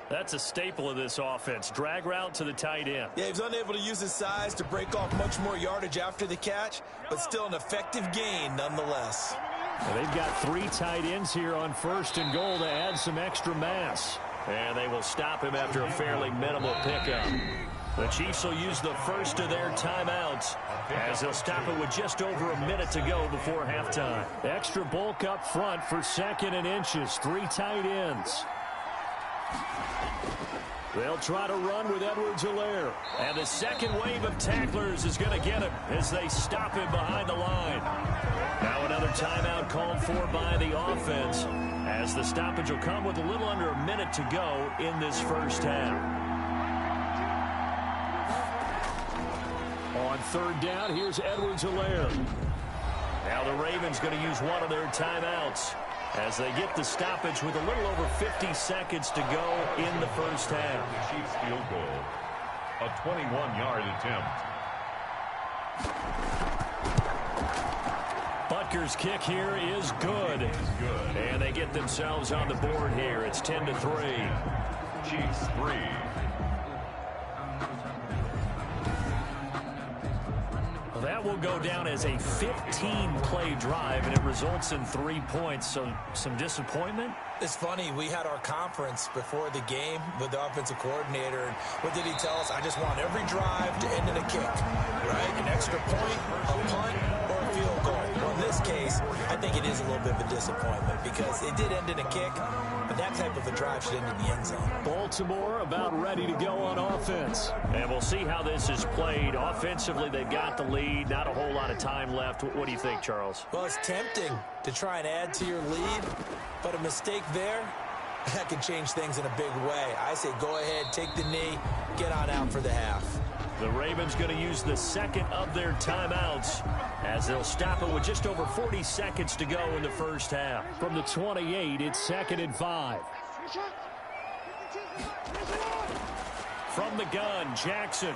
That's a staple of this offense. Drag route to the tight end. Yeah, he was unable to use his size to break off much more yardage after the catch, but still an effective gain nonetheless. Well, they've got 3 tight ends here on 1st and goal to add some extra mass. And they will stop him after a fairly minimal pickup. The Chiefs will use the first of their timeouts as they'll stop it with just over a minute to go before halftime. Extra bulk up front for 2nd and inches. 3 tight ends. They'll try to run with Edwards-Helaire. And the second wave of tacklers is going to get him as they stop him behind the line. Now another timeout called for by the offense as the stoppage will come with a little under a minute to go in this first half. On 3rd down, here's Edwards-Helaire. Now the Ravens going to use one of their timeouts. as they get the stoppage with a little over 50 seconds to go in the first half. The Chiefs field goal, a 21-yard attempt. Butker's kick here is good. And they get themselves on the board here. It's 10-3. Chiefs 3. Well, that will go down as a 15-play drive, and it results in 3 points. So some disappointment. It's funny, we had our conference before the game with the offensive coordinator, and what did he tell us? I just want every drive to end in a kick, right? An extra point, a punt, or a field goal. Well, in this case, I think it is a little bit of a disappointment because it did end in a kick, but that type of a drive should end in the end zone. Baltimore about ready to go on offense. And we'll see how this is played. Offensively, they've got the lead. Not a whole lot of time left. What do you think, Charles? Well, it's tempting to try and add to your lead, but a mistake there, that could change things in a big way. I say go ahead, take the knee, get on out for the half. The Ravens going to use the second of their timeouts as they'll stop it with just over 40 seconds to go in the first half. From the 28, it's 2nd and 5. From the gun, Jackson.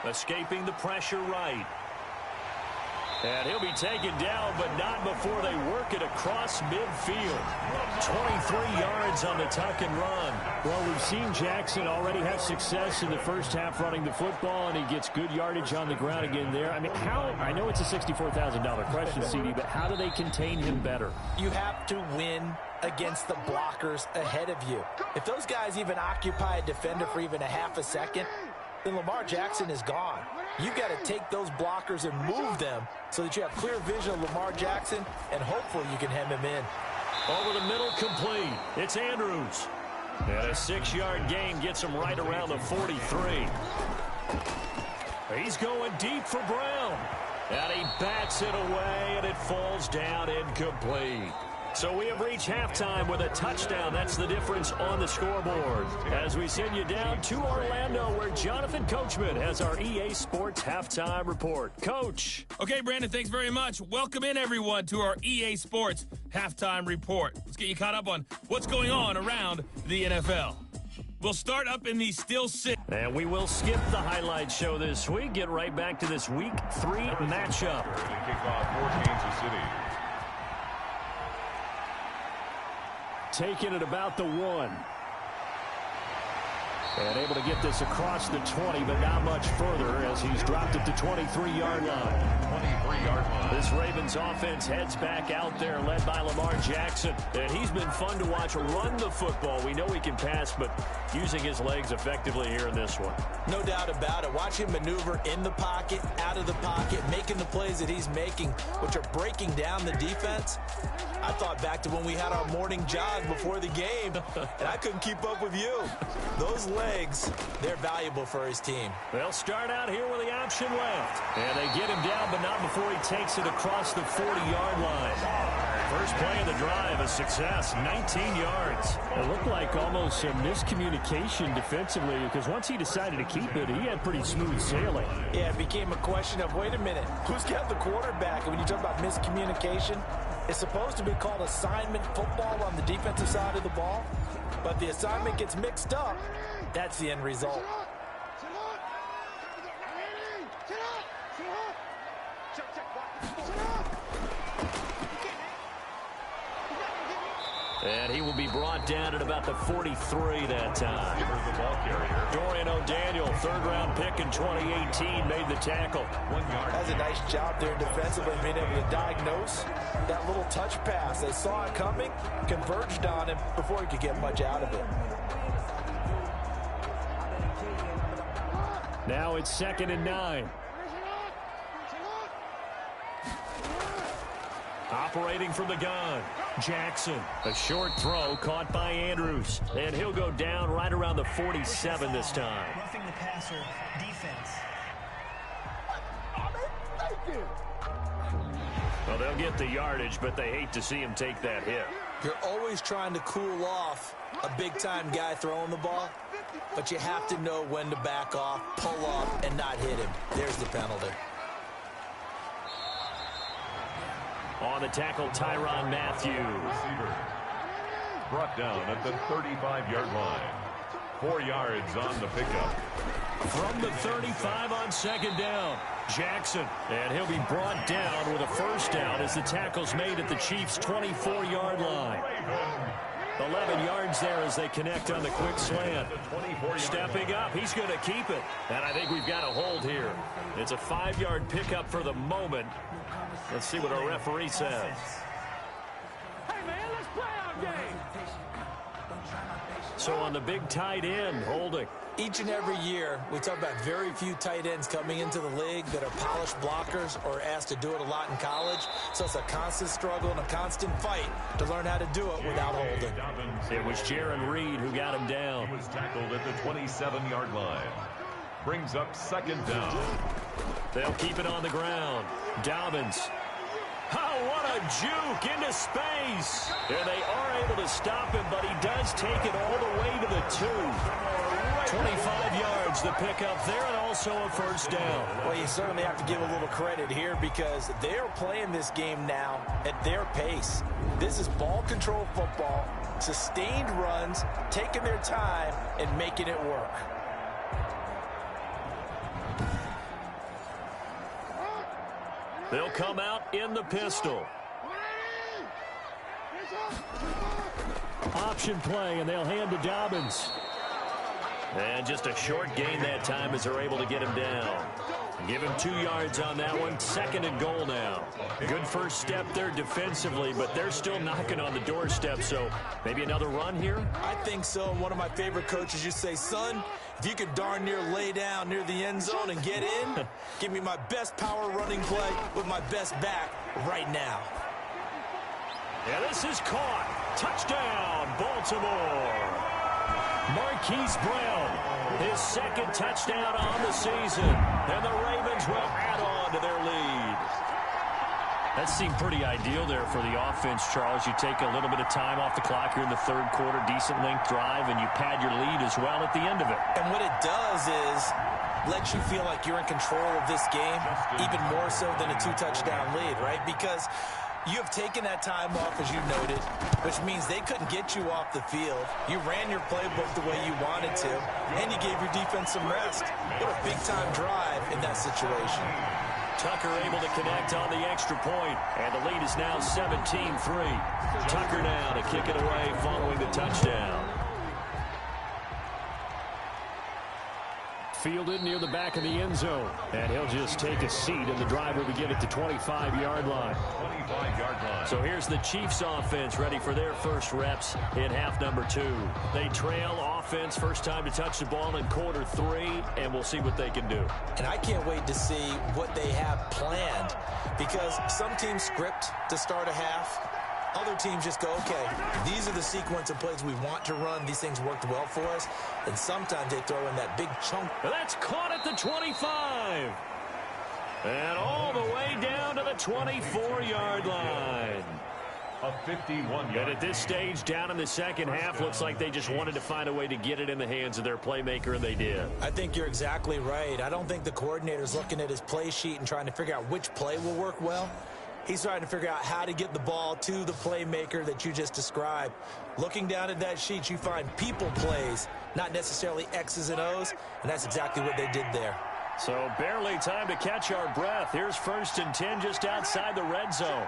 Escaping the pressure right. And he'll be taken down, but not before they work it across midfield. 23 yards on the tuck and run. Well, we've seen Jackson already have success in the first half running the football, and he gets good yardage on the ground again there. I mean, I know it's a $64,000 question, CD, but how do they contain him better? You have to win against the blockers ahead of you. If those guys even occupy a defender for even a half a second, then Lamar Jackson is gone. You've got to take those blockers and move them so that you have clear vision of Lamar Jackson, and hopefully you can hem him in. Over the middle, complete. It's Andrews. And a 6-yard gain gets him right around the 43. He's going deep for Brown. And he bats it away, and it falls down incomplete. So we have reached halftime with a touchdown. That's the difference on the scoreboard. As we send you down to Orlando, where Jonathan Coachman has our EA Sports Halftime Report. Coach. Okay, Brandon, thanks very much. Welcome in, everyone, to our EA Sports Halftime Report. Let's get you caught up on what's going on around the NFL. We'll start up in the Still City. And we will skip the highlight show this week. Get right back to this Week 3 matchup. Kickoff for Kansas City. Taking it about the 1. And able to get this across the 20, but not much further as he's dropped it to 23-yard line. 23-yard line. This Ravens offense heads back out there, led by Lamar Jackson. And he's been fun to watch run the football. We know he can pass, but using his legs effectively here in this one. No doubt about it. Watch him maneuver in the pocket, out of the pocket, making the plays that he's making, which are breaking down the defense. I thought back to when we had our morning jog before the game, and I couldn't keep up with you. Those legs, they're valuable for his team. They'll start out here with the option left. And they get him down, but not before he takes it across the 40-yard line. First play of the drive, a success, 19 yards. It looked like almost a miscommunication defensively because once he decided to keep it, he had pretty smooth sailing. Yeah, it became a question of, wait a minute, who's got the quarterback? And when you talk about miscommunication, it's supposed to be called assignment football on the defensive side of the ball, but the assignment gets mixed up. That's the end result. And he will be brought down at about the 43 that time. The ball carrier. Dorian O'Daniel, third-round pick in 2018, made the tackle. 1 yard. That's a nice job there defensively, being able to diagnose that little touch pass. They saw it coming, converged on him before he could get much out of it. Now it's 2nd and 9. Operating from the gun, Jackson. A short throw caught by Andrews. And he'll go down right around the 47 this time. Roughing the passer defense. Well, they'll get the yardage, but they hate to see him take that hit. You're always trying to cool off a big-time guy throwing the ball, but you have to know when to back off, pull up, and not hit him. There's the penalty. On the tackle, Tyrann Mathieu. Receiver. Brought down at the 35-yard line. 4 yards on the pickup. From the 35 on second down, Jackson. And he'll be brought down with a first down as the tackle's made at the Chiefs' 24-yard line. 11 yards there as they connect on the quick slant. Stepping up, he's going to keep it. And I think we've got a hold here. It's a 5-yard pickup for the moment. Let's see what our referee says. Hey, man, let's play our game. So on the big tight end, holding. Each and every year, we talk about very few tight ends coming into the league that are polished blockers or asked to do it a lot in college. So it's a constant struggle and a constant fight to learn how to do it without holding. It was Jaron Reed who got him down. He was tackled at the 27-yard line. Brings up second down. They'll keep it on the ground. Dobbins. Oh, what a juke into space. And they are able to stop him, but he does take it all the way to the 2. 25 yards, the pickup there, and also a first down. Well, you certainly have to give a little credit here because they're playing this game now at their pace. This is ball control football, sustained runs, taking their time, and making it work. They'll come out in the pistol. Option play, and they'll hand to Dobbins. And just a short gain that time as they're able to get him down. Give him 2 yards on that one. Second and goal now. Good first step there defensively, but they're still knocking on the doorstep, so maybe another run here? I think so. One of my favorite coaches used to say, son, if you could darn near lay down near the end zone and get in, give me my best power running play with my best back right now. Yeah, this is caught. Touchdown, Baltimore. Marquise Brown, his second touchdown on the season. And the Ravens will add on to their lead. That seemed pretty ideal there for the offense, Charles. You take a little bit of time off the clock here in the third quarter, decent length drive, and you pad your lead as well at the end of it. And what it does is lets you feel like you're in control of this game, even more so than a 2-touchdown lead, right? Because you have taken that time off, as you noted, which means they couldn't get you off the field. You ran your playbook the way you wanted to, and you gave your defense some rest. What a big-time drive in that situation. Tucker able to connect on the extra point, and the lead is now 17-3. Tucker now to kick it away following the touchdown. Fielded near the back of the end zone. And he'll just take a seat, and the drive will begin at the 25-yard line. 25-yard line. So here's the Chiefs offense ready for their first reps in half number 2. They trail offense, first time to touch the ball in quarter 3, and we'll see what they can do. And I can't wait to see what they have planned because some teams script to start a half. Other teams just go, okay, these are the sequence of plays we want to run. These things worked well for us. And sometimes they throw in that big chunk. That's caught at the 25. And all the way down to the 24-yard line. A 51-yard. And at this stage, down in the second half, looks like they just wanted to find a way to get it in the hands of their playmaker, and they did. I think you're exactly right. I don't think the coordinator's looking at his play sheet and trying to figure out which play will work well. He's trying to figure out how to get the ball to the playmaker that you just described. Looking down at that sheet, you find people plays, not necessarily X's and O's, and that's exactly what they did there. So barely time to catch our breath. Here's 1st and 10 just outside the red zone.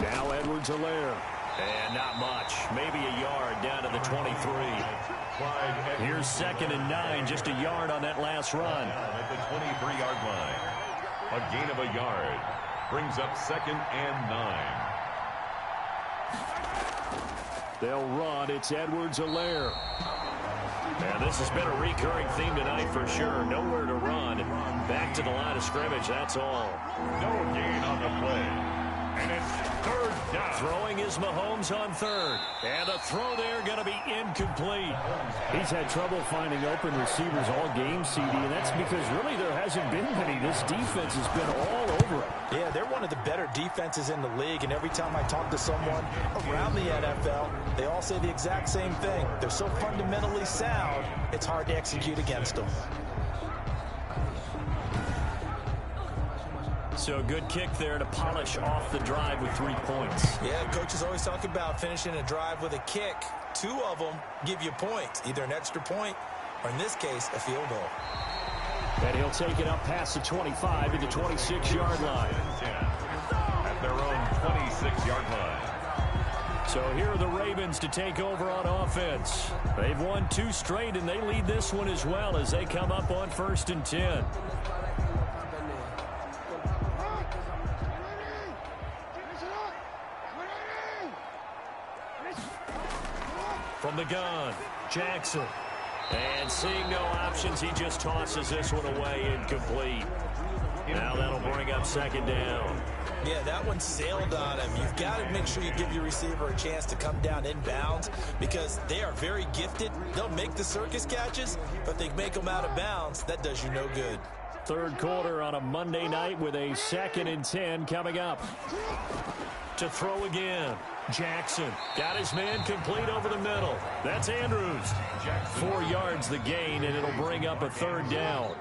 Now Edwards-Helaire. And not much. Maybe a yard down to the 23. Here's 2nd and 9, just a yard on that last run. At the 23-yard line. A gain of a yard. Brings up 2nd and 9. They'll run. It's Edwards-Helaire. And this has been a recurring theme tonight for sure. Nowhere to run. Back to the line of scrimmage, that's all. No gain on the play. And it's 3rd down. Throwing is Mahomes on 3rd. And the throw there going to be incomplete. He's had trouble finding open receivers all game, CD, and that's because really there hasn't been many. This defense has been all over it. Yeah, they're one of the better defenses in the league, and every time I talk to someone around the NFL, they all say the exact same thing. They're so fundamentally sound, it's hard to execute against them. So a good kick there to polish off the drive with 3 points. Yeah, coaches always talk about finishing a drive with a kick. 2 of them give you points, either an extra point or, in this case, a field goal. And he'll take it up past the 25 to the 26-yard line. At their own 26-yard line. So here are the Ravens to take over on offense. They've won 2 straight, and they lead this one as well as they come up on 1st and 10. From the gun, Jackson. And seeing no options, he just tosses this one away incomplete. Now that'll bring up 2nd down. Yeah, that one sailed on him. You've got to make sure you give your receiver a chance to come down in bounds because they are very gifted. They'll make the circus catches, but they make them out of bounds. That does you no good. 3rd quarter on a Monday night with a 2nd and 10 coming up. To throw again. Jackson got his man complete over the middle. That's Andrews. 4 yards the gain, and it'll bring up a 3rd down.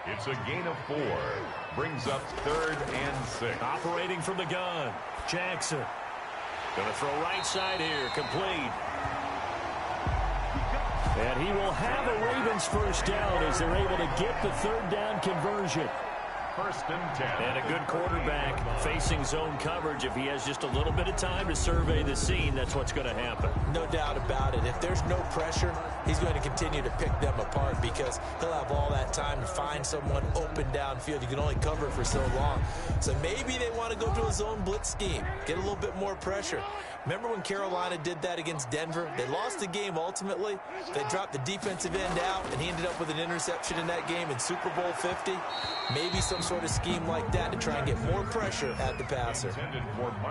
It's a gain of 4. Brings up 3rd and 6. Operating from the gun. Jackson. Going to throw right side here. Complete. And he will have a Ravens 1st down as they're able to get the 3rd down conversion. 1st and 10. And a good quarterback facing zone coverage. If he has just a little bit of time to survey the scene, that's what's going to happen. No doubt about it. If there's no pressure, he's going to continue to pick them apart because he'll have all that time to find someone open downfield. You can only cover for so long. So maybe they want to go to a zone blitz scheme, get a little bit more pressure. Remember when Carolina did that against Denver? They lost the game ultimately. They dropped the defensive end out, and he ended up with an interception in that game in Super Bowl 50. Maybe some sort of scheme like that to try and get more pressure at the passer.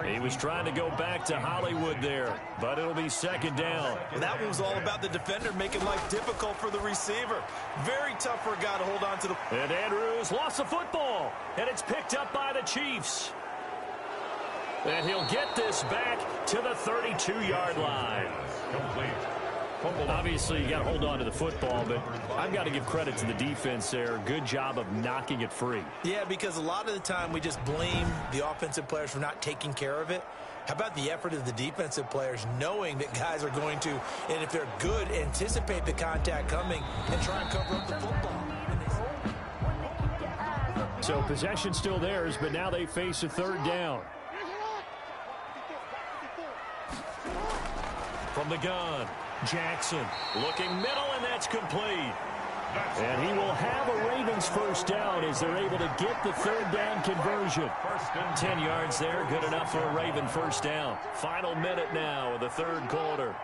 He was trying to go back to Hollywood there, but it'll be 2nd down. Well, that one was all about the defender making life difficult for the receiver. Very tough for a guy to hold on to the... And Andrews lost the football, and it's picked up by the Chiefs. And he'll get this back to the 32-yard line. Complete. Obviously, you got to hold on to the football, but I've got to give credit to the defense there. Good job of knocking it free. Yeah, because a lot of the time we just blame the offensive players for not taking care of it. How about the effort of the defensive players knowing that guys are going to, and if they're good, anticipate the contact coming and try and cover up the football. So possession still theirs, but now they face a 3rd down. From the gun, Jackson looking middle, and that's complete. And he will have a Ravens 1st down as they're able to get the 3rd down conversion. 10 yards there, good enough for a Raven 1st down. Final minute now of the 3rd quarter.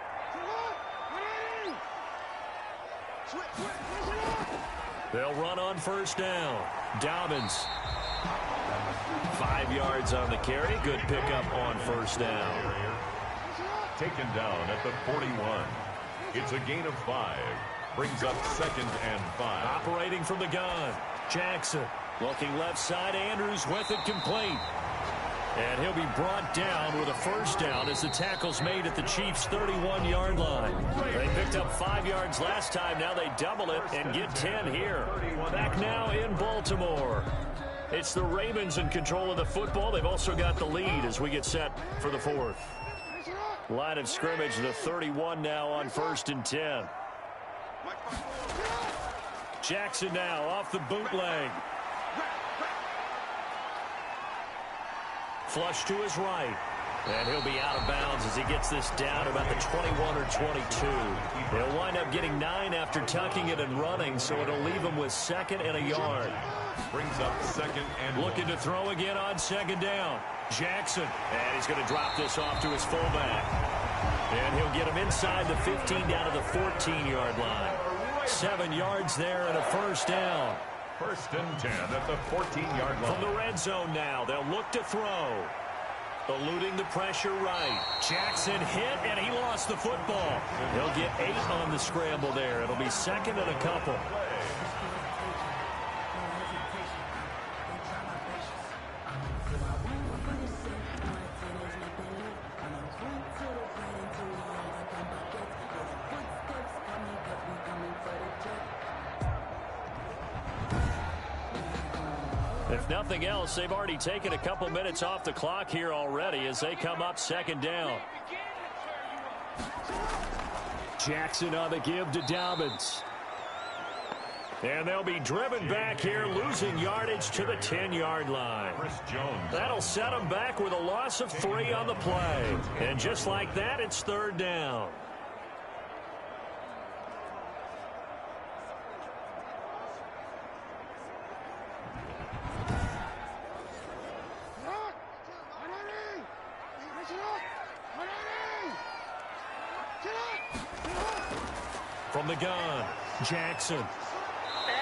They'll run on 1st down. Dobbins. 5 yards on the carry. Good pickup on 1st down. Taken down at the 41. It's a gain of 5. Brings up 2nd and 5. Operating from the gun. Jackson looking left side. Andrews with it complete. And he'll be brought down with a 1st down as the tackle's made at the Chiefs' 31-yard line. They picked up 5 yards last time. Now they double it and get 10 here. Back now in Baltimore. It's the Ravens in control of the football. They've also got the lead as we get set for the 4th. Line of scrimmage, the 31 now on 1st and 10. Jackson now off the bootleg. Flush to his right. And he'll be out of bounds as he gets this down about the 21 or 22. He'll wind up getting 9 after tucking it and running, so it'll leave him with 2nd and a yard. Brings up 2nd and looking to throw again on 2nd down. Jackson, and he's going to drop this off to his fullback. And he'll get him inside the 15 down to the 14-yard line. 7 yards there and a 1st down. 1st and 10 at the 14-yard line. From the red zone now, they'll look to throw. Eluding the pressure right. Jackson hit, and he lost the football. He'll get 8 on the scramble there. It'll be 2nd and a couple. If nothing else, they've already taken a couple minutes off the clock here already as they come up second down. Jackson on the give to Dobbins. And they'll be driven back here, losing yardage to the 10-yard line. That'll set them back with a loss of 3 on the play. And just like that, it's third down. From the gun, Jackson.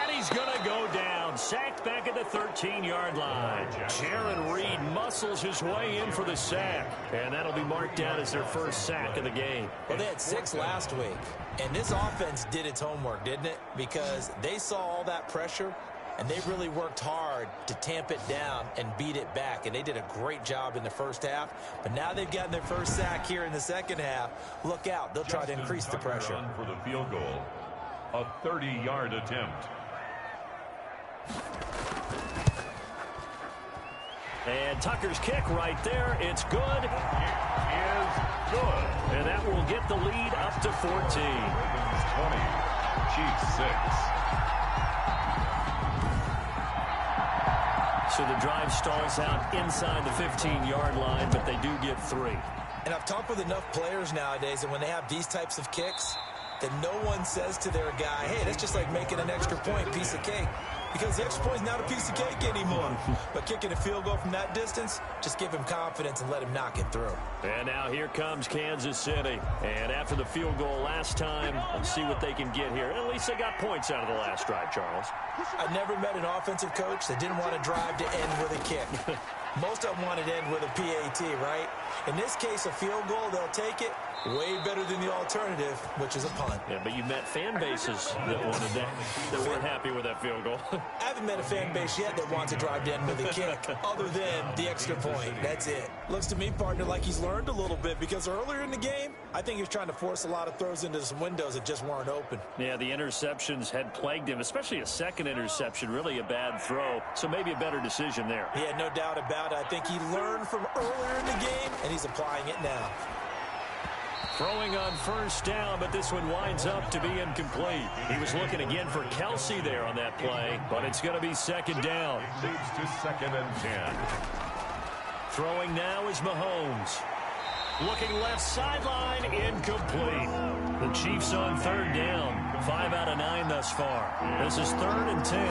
And he's going to go down. Sacked back at the 13-yard line. Jaron Reed muscles his way in for the sack. And that'll be marked down as their first sack of the game. Well, they had 6 last week. And this offense did its homework, didn't it? Because they saw all that pressure, and they really worked hard to tamp it down and beat it back. And they did a great job in the first half. But now they've gotten their first sack here in the second half. Look out. They'll try to increase the pressure. For the field goal. A 30-yard attempt. And Tucker's kick right there. It's good. It is good. And that will get the lead up to 14. Ravens 20, Chiefs 6. So the drive stalls out inside the 15-yard line, but they do get 3. And I've talked with enough players nowadays, and when they have these types of kicks, that no one says to their guy, hey, that's just like making an extra point, piece of cake. Because the extra point is not a piece of cake anymore. But kicking a field goal from that distance, just give him confidence and let him knock it through. And now here comes Kansas City. And after the field goal last time, let's see what they can get here. At least they got points out of the last drive, Charles. I never met an offensive coach that didn't want to drive to end with a kick. Most of them want to end with a PAT, right? In this case, a field goal, they'll take it. Way better than the alternative, which is a punt. Yeah, but you met fan bases that wanted that weren't happy with that field goal. I haven't met a fan base yet that wants to drive to end with a kick, other than the extra point. That's it. Looks to me, partner, like he's learned a little bit, because earlier in the game, I think he was trying to force a lot of throws into some windows that just weren't open. Yeah, the interceptions had plagued him, especially a second interception, really a bad throw. So maybe a better decision there. Yeah, no doubt about it. I think he learned from earlier in the game, and he's applying it now. Throwing on first down, but this one winds up to be incomplete. He was looking again for Kelsey there on that play, but it's going to be second down. Leads to 2nd and 10. Throwing now is Mahomes. Looking left sideline, incomplete. The Chiefs on third down. 5 out of 9 thus far. This is 3rd and 10.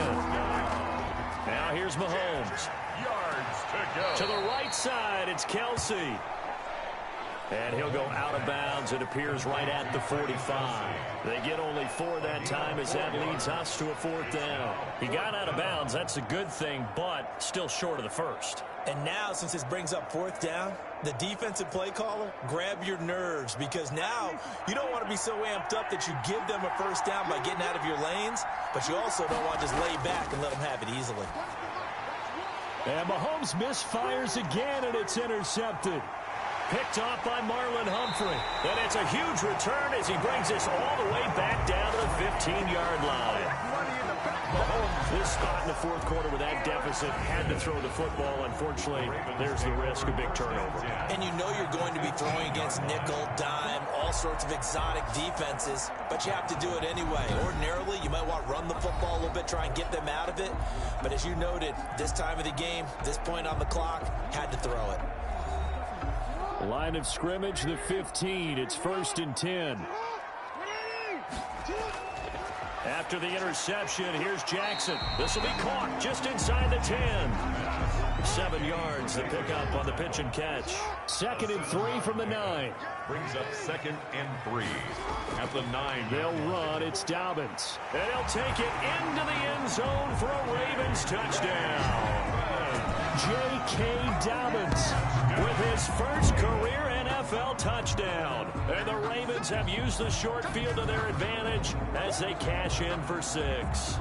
Now here's Mahomes. Yards to go. To the right side, it's Kelsey. And he'll go out of bounds. It appears right at the 45. They get only 4 that time as that leads us to a 4th down. He got out of bounds. That's a good thing, but still short of the first. And now, since this brings up 4th down, the defensive play caller, grab your nerves, because now you don't want to be so amped up that you give them a first down by getting out of your lanes, but you also don't want to just lay back and let them have it easily. And Mahomes misfires again, and it's intercepted. Picked off by Marlon Humphrey. And it's a huge return as he brings us all the way back down to the 15-yard line. Mahomes, this spot in the 4th quarter with that deficit, had to throw the football. Unfortunately, there's the risk of big turnover. And you know you're going to be throwing against nickel, dime, all sorts of exotic defenses, but you have to do it anyway. Ordinarily, you might want to run the football a little bit, try and get them out of it. But as you noted, this time of the game, this point on the clock, had to throw it. Line of scrimmage, the 15. It's 1st and 10. After the interception, here's Jackson. This will be caught just inside the 10. 7 yards, the pickup on the pitch and catch. 2nd and 3 from the 9. Brings up 2nd and 3 at the 9. They'll run. It's Dobbins. And he'll take it into the end zone for a Ravens touchdown. J.K. Dobbins with his first career NFL touchdown. And the Ravens have used the short field to their advantage as they cash in for 6.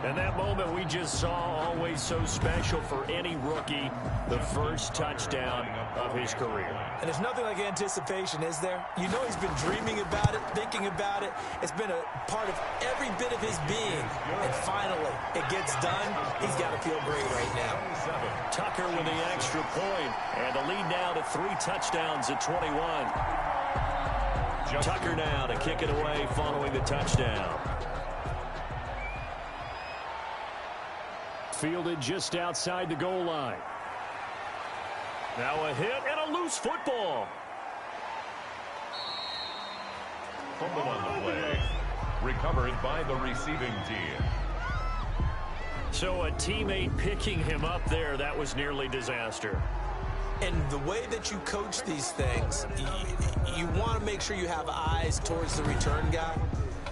And that moment we just saw, always so special for any rookie, the first touchdown of his career. And there's nothing like anticipation, is there? You know he's been dreaming about it, thinking about it. It's been a part of every bit of his being. And finally, it gets done. He's got to feel great right now. Tucker with the extra point, and the lead now to 3 touchdowns at 21. Tucker now to kick it away following the touchdown. Fielded just outside the goal line. Now a hit and a loose football. Fumble on the play. Recovered by the receiving team. So a teammate picking him up there, that was nearly disaster. And the way that you coach these things, you want to make sure you have eyes towards the return guy,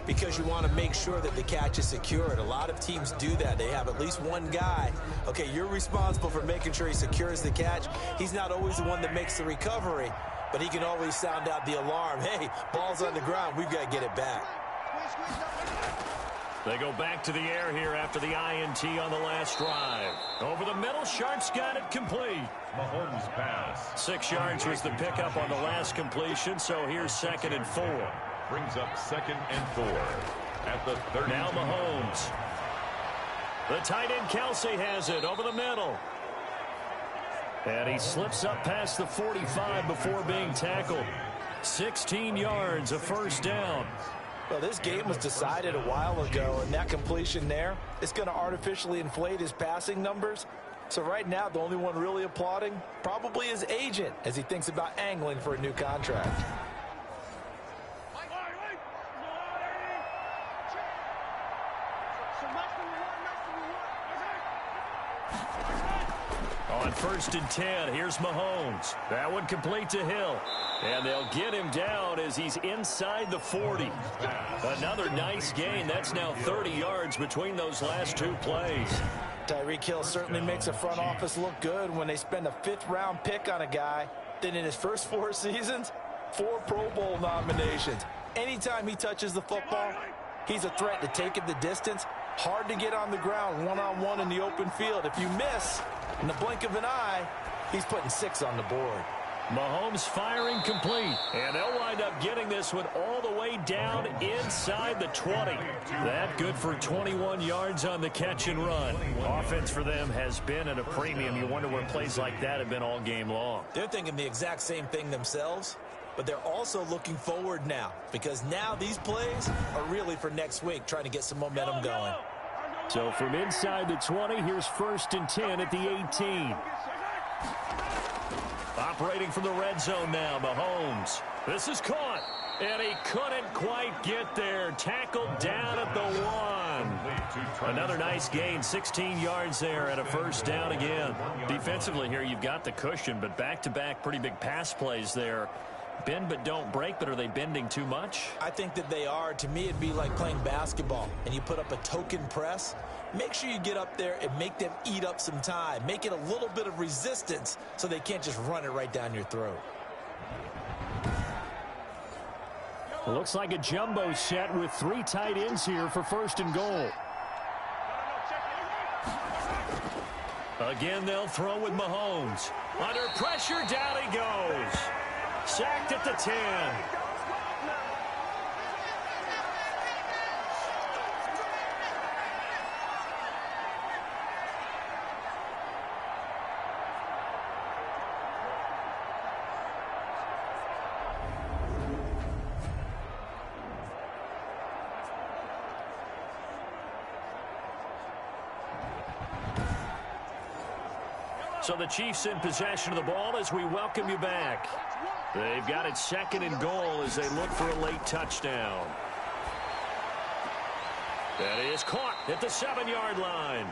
because you want to make sure that the catch is secured. A lot of teams do that. They have at least one guy. Okay, you're responsible for making sure he secures the catch. He's not always the one that makes the recovery, but he can always sound out the alarm. Hey, ball's on the ground. We've got to get it back. They go back to the air here after the INT on the last drive. Over the middle, Sharps got it complete. Mahomes pass. 6 yards was the pickup on the last completion, so here's 2nd and 4. Brings up 2nd and 4 at the 30. Now Mahomes. The tight end Kelsey has it over the middle. And he slips up past the 45 before being tackled. 16 yards, a first down. Well, this game was decided a while ago, and that completion there is going to artificially inflate his passing numbers. So right now, the only one really applauding probably his agent as he thinks about angling for a new contract. On 1st and 10, here's Mahomes. That one complete to Hill. And they'll get him down as he's inside the 40. Another nice gain. That's now 30 yards between those last 2 plays. Tyreek Hill certainly makes a front office look good when they spend a 5th-round pick on a guy. Then in his first 4 seasons, 4 Pro Bowl nominations. Anytime he touches the football, he's a threat to take it the distance. Hard to get on the ground one-on-one in the open field. If you miss, in the blink of an eye, he's putting 6 on the board. Mahomes firing complete, and they'll wind up getting this one all the way down inside the 20. That good for 21 yards on the catch and run. Offense for them has been at a premium. You wonder where plays like that have been all game long. They're thinking the exact same thing themselves, but they're also looking forward now, because now these plays are really for next week, trying to get some momentum going. So from inside the 20, here's 1st and 10 at the 18. Operating from the red zone now, Mahomes. This is caught, and he couldn't quite get there. Tackled down at the 1. Another nice gain, 16 yards there, and a first down again. Defensively here, you've got the cushion, but back-to-back pretty big pass plays there. Bend but don't break, but are they bending too much? I think that they are. To me, it'd be like playing basketball, and you put up a token press. Make sure you get up there and make them eat up some time. Make it a little bit of resistance so they can't just run it right down your throat. Looks like a jumbo set with 3 tight ends here for 1st and goal. Again, they'll throw with Mahomes. Under pressure, down he goes. Sacked at the 10. So the Chiefs in possession of the ball as we welcome you back. They've got it 2nd and goal as they look for a late touchdown. That is caught at the 7-yard line.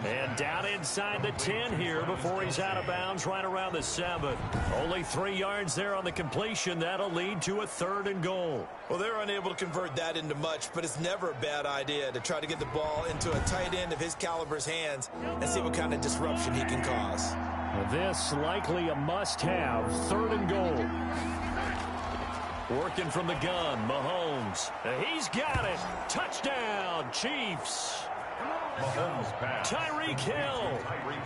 And down inside the 10 here before he's out of bounds right around the 7. Only 3 yards there on the completion. That'll lead to a 3rd and goal. Well, they're unable to convert that into much, but it's never a bad idea to try to get the ball into a tight end of his caliber's hands and see what kind of disruption he can cause. This likely a must-have. 3rd and goal. Working from the gun, Mahomes. He's got it. Touchdown, Chiefs. Mahomes pass. Tyreek Hill,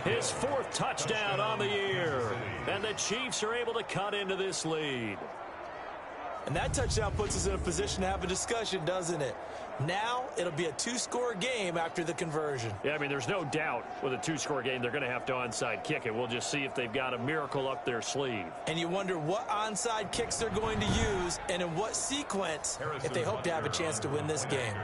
his 4th touchdown on the year. And the Chiefs are able to cut into this lead. And that touchdown puts us in a position to have a discussion, doesn't it? Now it'll be a 2-score game after the conversion. Yeah, I mean, there's no doubt with a 2-score game, they're going to have to onside kick it. We'll just see if they've got a miracle up their sleeve. And you wonder what onside kicks they're going to use and in what sequence if they hope to have a chance to win this game.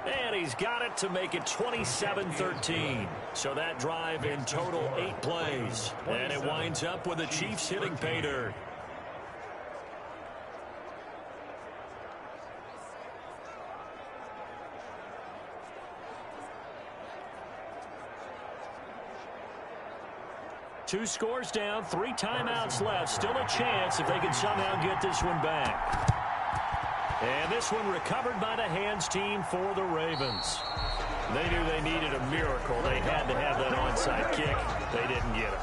And he's got it to make it 27-13. So that drive in total 8 plays. And it winds up with the Chiefs hitting pay dirt. Two scores down, 3 timeouts left. Still a chance if they can somehow get this one back. And this one recovered by the hands team for the Ravens. They knew they needed a miracle. They had to have that onside kick. They didn't get it.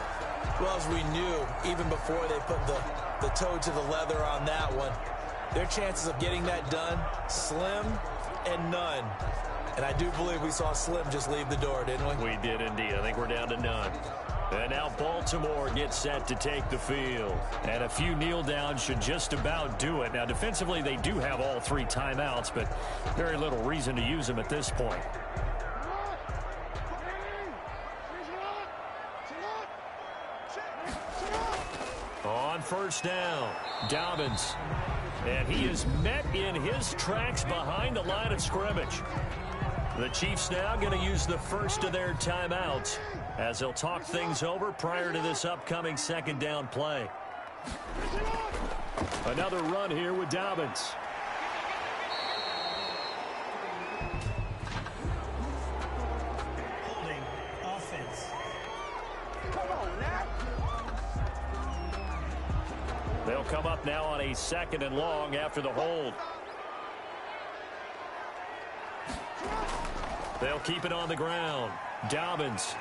Well, as we knew, even before they put the toe to the leather on that one, their chances of getting that done, slim and none. And I do believe we saw Slim just leave the door, didn't we? We did indeed. I think we're down to none. And now Baltimore gets set to take the field. And a few kneel downs should just about do it. Now, defensively, they do have all 3 timeouts, but very little reason to use them at this point. On first down, Dobbins. And he is met in his tracks behind the line of scrimmage. The Chiefs now going to use the first of their timeouts as they'll talk things over prior to this upcoming 2nd down play. Another run here with Dobbins. Holding offense. They'll come up now on a 2nd and long after the hold. They'll keep it on the ground. Dobbins.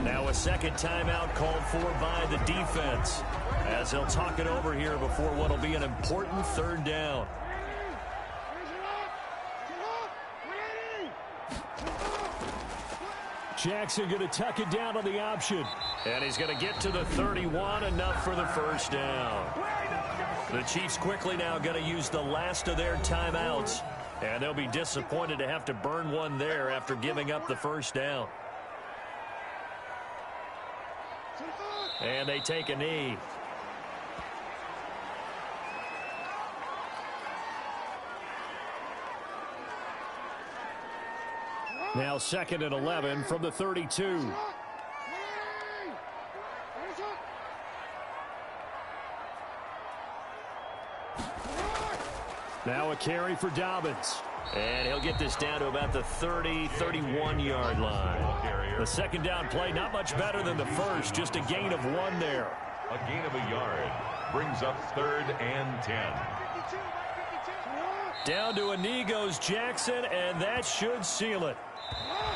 Now a 2nd timeout called for by the defense as they'll talk it over here before what will be an important 3rd down. Jackson going to tuck it down on the option. And he's going to get to the 31, enough for the 1st down. The Chiefs quickly now going to use the last of their timeouts. And they'll be disappointed to have to burn one there after giving up the 1st down. And they take a knee. Now 2nd and 11 from the 32. Now a carry for Dobbins. And he'll get this down to about the 30, 31-yard line. The 2nd down play, not much better than the first, just a gain of 1 there. A gain of a yard brings up 3rd and 10. Down to a knee goes Jackson, and that should seal it.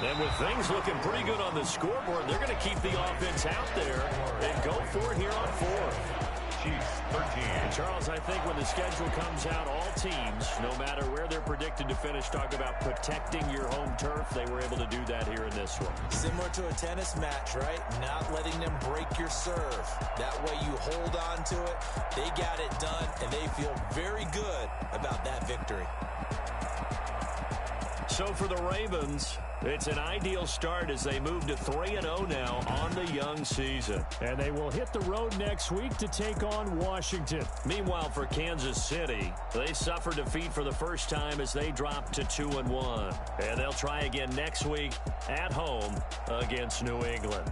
And with things looking pretty good on the scoreboard, they're going to keep the offense out there and go for it here on 4th. Chiefs 13. And Charles, I think when the schedule comes out, all teams, no matter where they're predicted to finish, talk about protecting your home turf. They were able to do that here in this one. Similar to a tennis match, right? Not letting them break your serve. That way you hold on to it. They got it done, and they feel very good about that victory. So for the Ravens, it's an ideal start as they move to 3-0 now on the young season. And they will hit the road next week to take on Washington. Meanwhile, for Kansas City, they suffered defeat for the first time as they dropped to 2-1. And they'll try again next week at home against New England.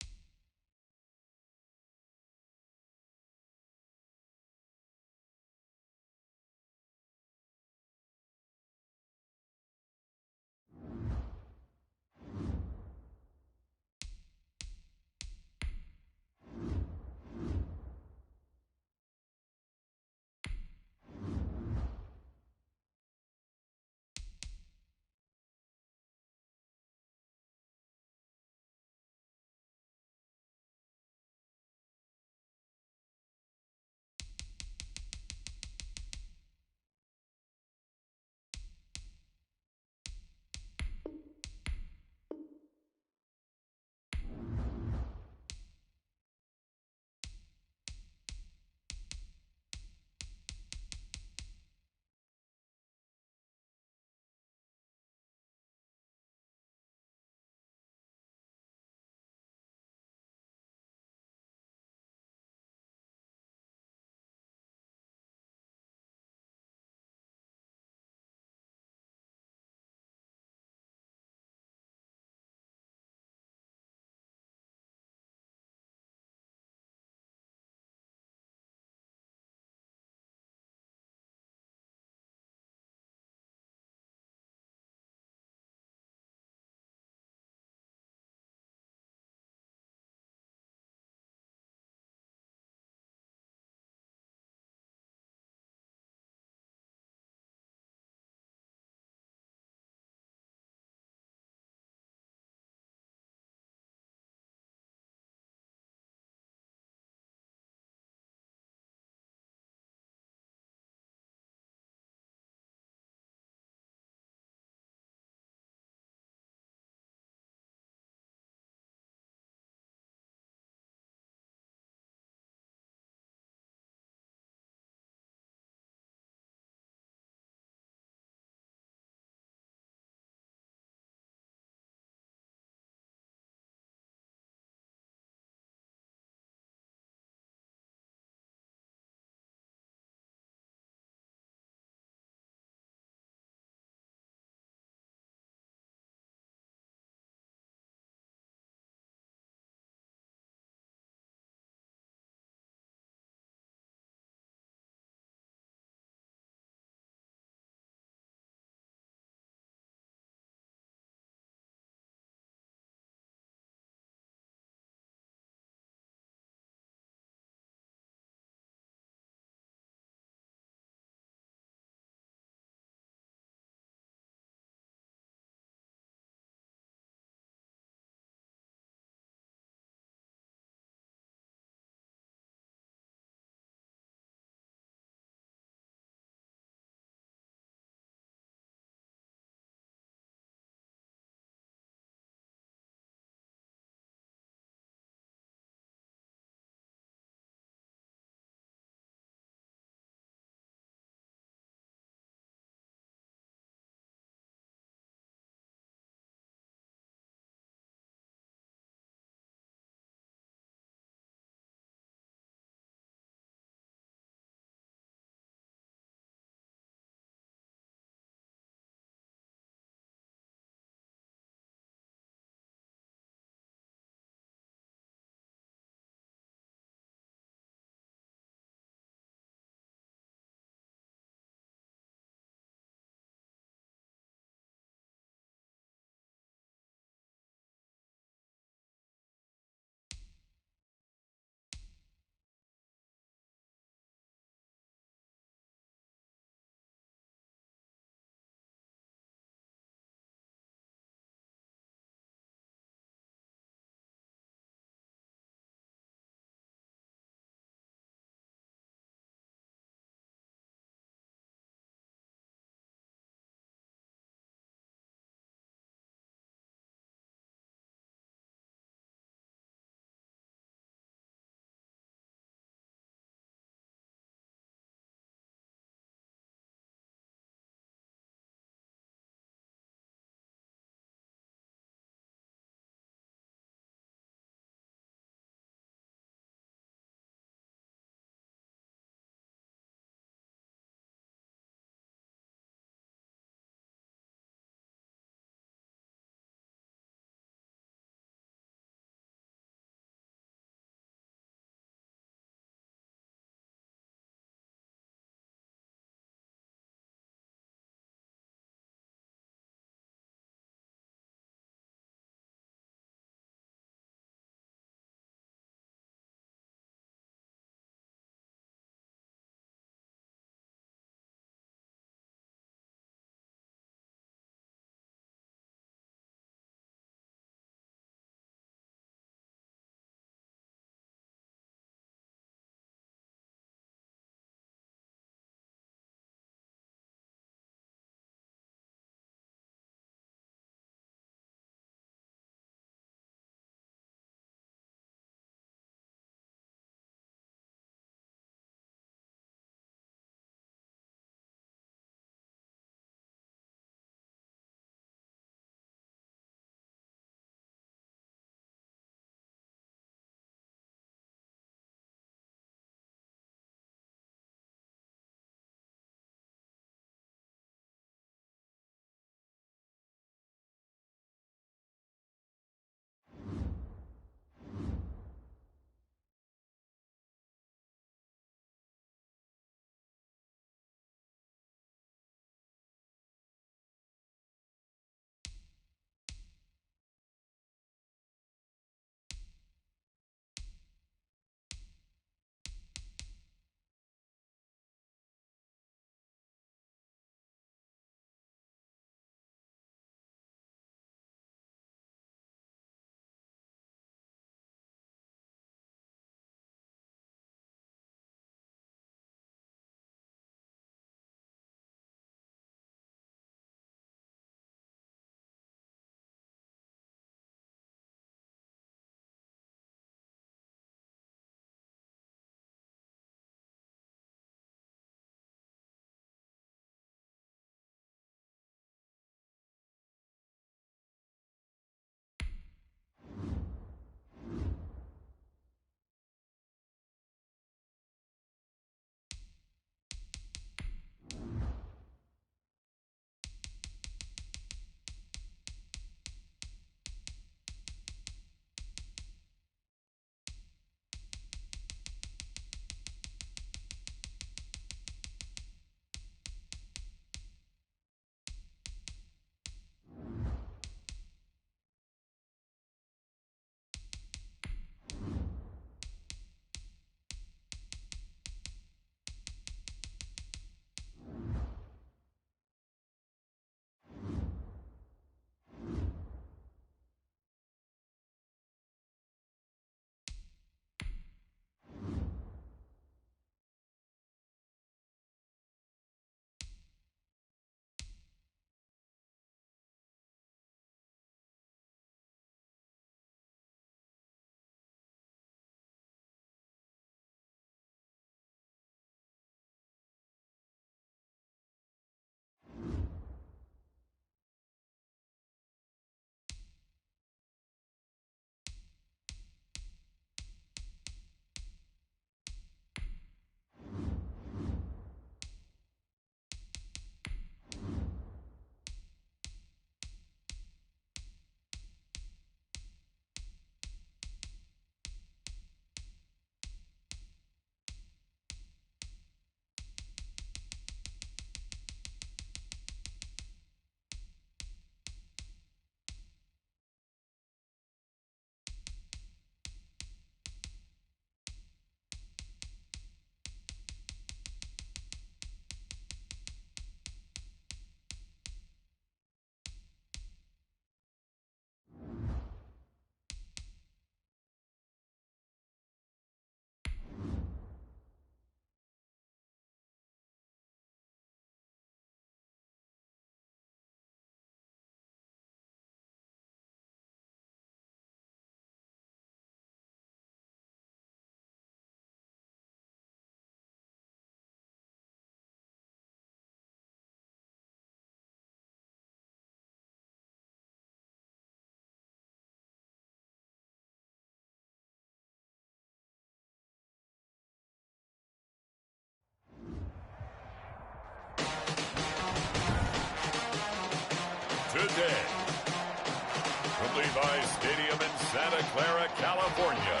Clara, California.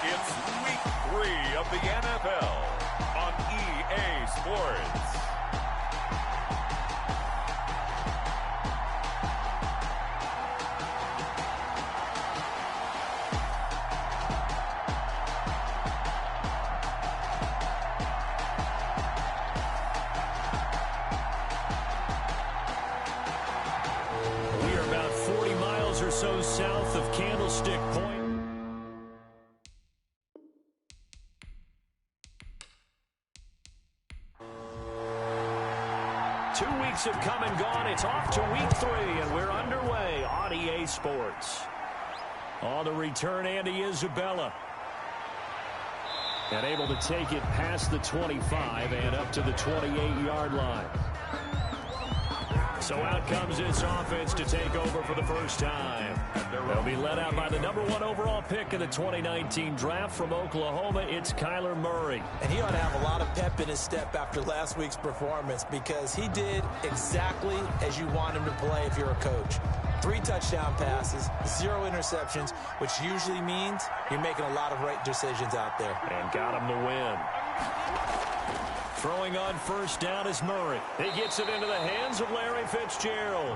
It's week 3 of the NFL on EA Sports. Or so south of Candlestick Point. Two weeks have come and gone. It's off to week 3, and we're underway on EA Sports. On the return, Andy Isabella. And able to take it past the 25 and up to the 28-yard line. So out comes this offense to take over for the first time. They'll be led out by the #1 overall pick in the 2019 draft from Oklahoma. It's Kyler Murray. And he ought to have a lot of pep in his step after last week's performance because he did exactly as you want him to play if you're a coach. 3 touchdown passes, 0 interceptions, which usually means you're making a lot of right decisions out there. And got him to win. Throwing on first down is Murray. He gets it into the hands of Larry Fitzgerald.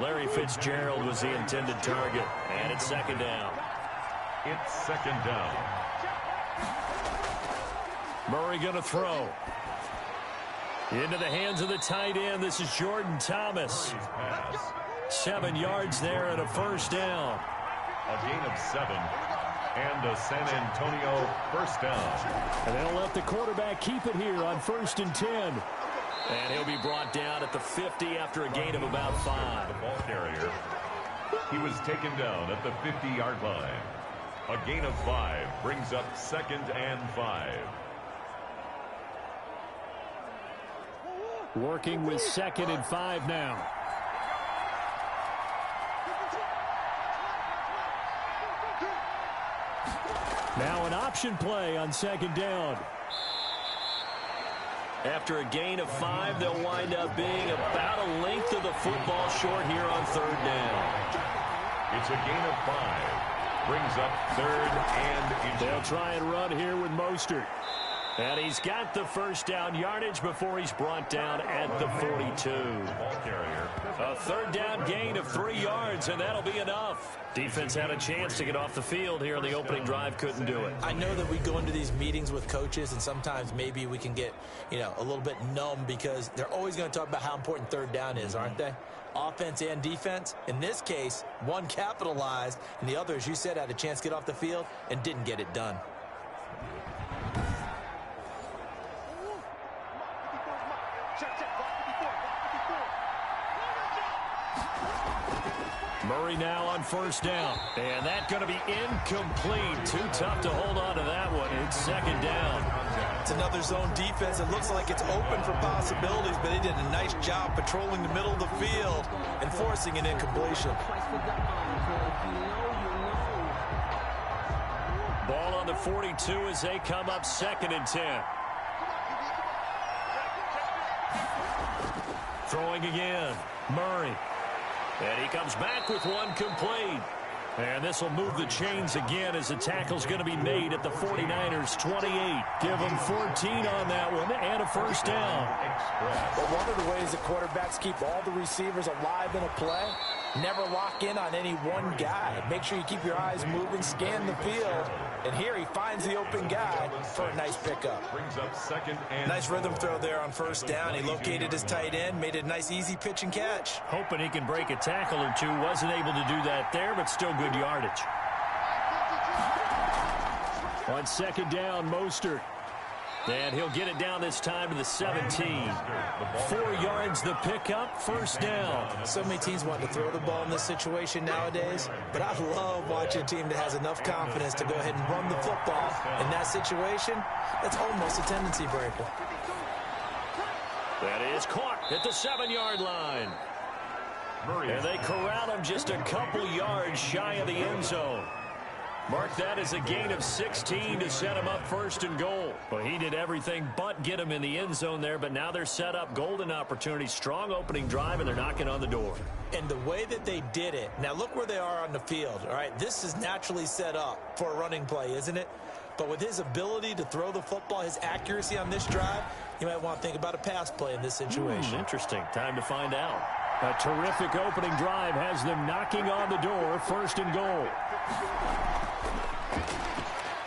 Larry Fitzgerald was the intended target. And it's second down. It's second down. Murray going to throw. Into the hands of the tight end. This is Jordan Thomas. 7 yards there and a first down. A gain of 7. And a San Antonio first down. And they'll let the quarterback keep it here on 1st and 10. And he'll be brought down at the 50 after a gain of about 5. The ball carrier. He was taken down at the 50-yard line. A gain of 5 brings up 2nd and 5. Working with 2nd and 5 now. Now an option play on 2nd down. After a gain of 5, they'll wind up being about a length of the football short here on 3rd down. It's a gain of 5. Brings up 3rd and inches. They'll try and run here with Mostert. And he's got the first down yardage before he's brought down at the 42. Ball carrier. A 3rd down gain of 3 yards, and that'll be enough. Defense had a chance to get off the field here in the opening drive, couldn't do it. I know that we go into these meetings with coaches, and sometimes maybe we can get, a little bit numb because they're always going to talk about how important 3rd down is, aren't they? Offense and defense. In this case, one capitalized, and the other, as you said, had a chance to get off the field and didn't get it done. Murray now on 1st down. And that's going to be incomplete. Too tough to hold on to that one. It's 2nd down. It's another zone defense. It looks like it's open for possibilities, but they did a nice job patrolling the middle of the field and forcing an incompletion. Ball on the 42 as they come up 2nd and 10. Throwing again. Murray. And he comes back with one complete. And this will move the chains again as the tackle's going to be made at the 49ers 28. Give them 14 on that one and a first down. But one of the ways the quarterbacks keep all the receivers alive in a play, never lock in on any one guy. Make sure you keep your eyes moving, scan the field. And here he finds the open guy for a nice pickup. Brings up 2nd and nice rhythm throw there on 1st down. He located his tight end, made a nice easy pitch and catch. Hoping he can break a tackle or two. Wasn't able to do that there, but still good yardage. On 2nd down, Mostert. And he'll get it down this time to the 17. 4 yards the pickup, 1st down. So many teams want to throw the ball in this situation nowadays, but I love watching a team that has enough confidence to go ahead and run the football. In that situation, that's almost a tendency breaker. That is caught at the 7-yard line. And they corral him just a couple yards shy of the end zone. Mark that as a gain of 16 to set him up first and goal. Well, he did everything but get him in the end zone there, but now they're set up. Golden opportunity, strong opening drive, and they're knocking on the door. And the way that they did it, now look where they are on the field, all right? This is naturally set up for a running play, isn't it? But with his ability to throw the football, his accuracy on this drive, you might want to think about a pass play in this situation. Interesting. Time to find out. A terrific opening drive has them knocking on the door, first and goal.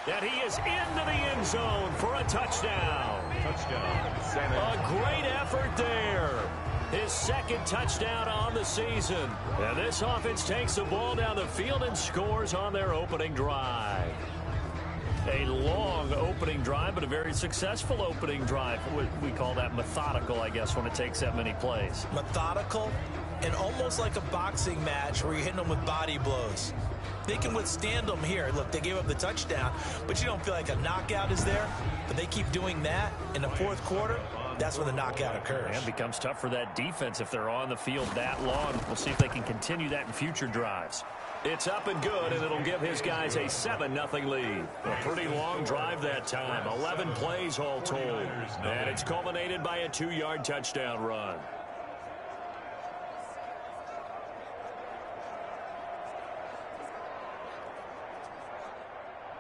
And he is into the end zone for a touchdown. A great effort there. His second touchdown on the season. And this offense takes the ball down the field and scores on their opening drive. A long opening drive, but a very successful opening drive. We call that methodical, I guess, when it takes that many plays. Methodical and almost like a boxing match where you're hitting them with body blows. They can withstand them here. Look, they gave up the touchdown, but you don't feel like a knockout is there. But they keep doing that in the fourth quarter. That's when the knockout occurs. And it becomes tough for that defense if they're on the field that long. We'll see if they can continue that in future drives. It's up and good, and it'll give his guys a 7-0 lead. A pretty long drive that time. 11 plays all told. And it's culminated by a 2-yard touchdown run.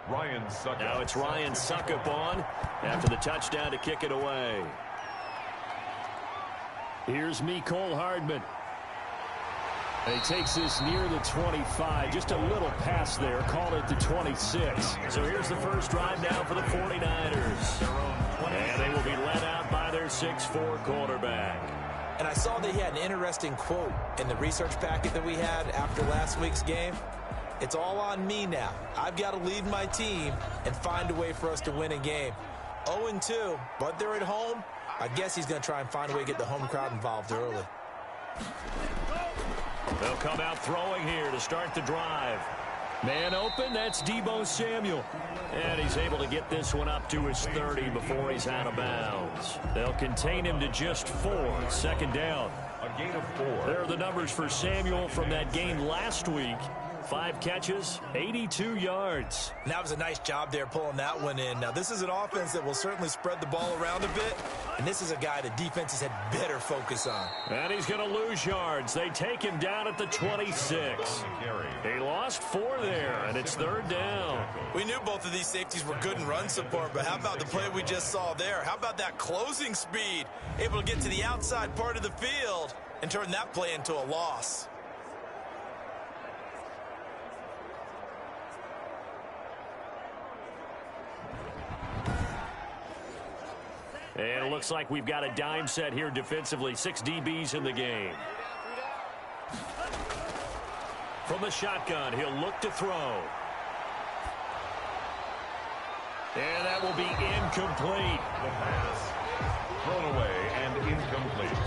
Ryan Suckup. Now it's Ryan Suckup on after the touchdown to kick it away. Here's Mecole Hardman. He takes this near the 25. Just a little pass there. Call it the 26. So here's the first drive now for the 49ers. And they will be led out by their 6'4" quarterback. And I saw that he had an interesting quote in the research packet that we had after last week's game. It's all on me now. I've got to lead my team and find a way for us to win a game. 0-2, but they're at home. I guess he's going to try and find a way to get the home crowd involved early. They'll come out throwing here to start the drive. Man open, that's Deebo Samuel. And he's able to get this one up to his 30 before he's out of bounds. They'll contain him to just 4. Second down. A gain of 4. There are the numbers for Samuel from that game last week. 5 catches, 82 yards. And that was a nice job there pulling that one in. Now, this is an offense that will certainly spread the ball around a bit. And this is a guy the defenses had better focus on. And he's going to lose yards. They take him down at the 26. He lost 4 there, and it's third down. We knew both of these safeties were good in run support, but how about the play we just saw there? How about that closing speed? Able to get to the outside part of the field and turn that play into a loss. And it looks like we've got a dime set here defensively. 6 DBs in the game. From the shotgun, he'll look to throw. And that will be incomplete. The pass thrown away and incomplete.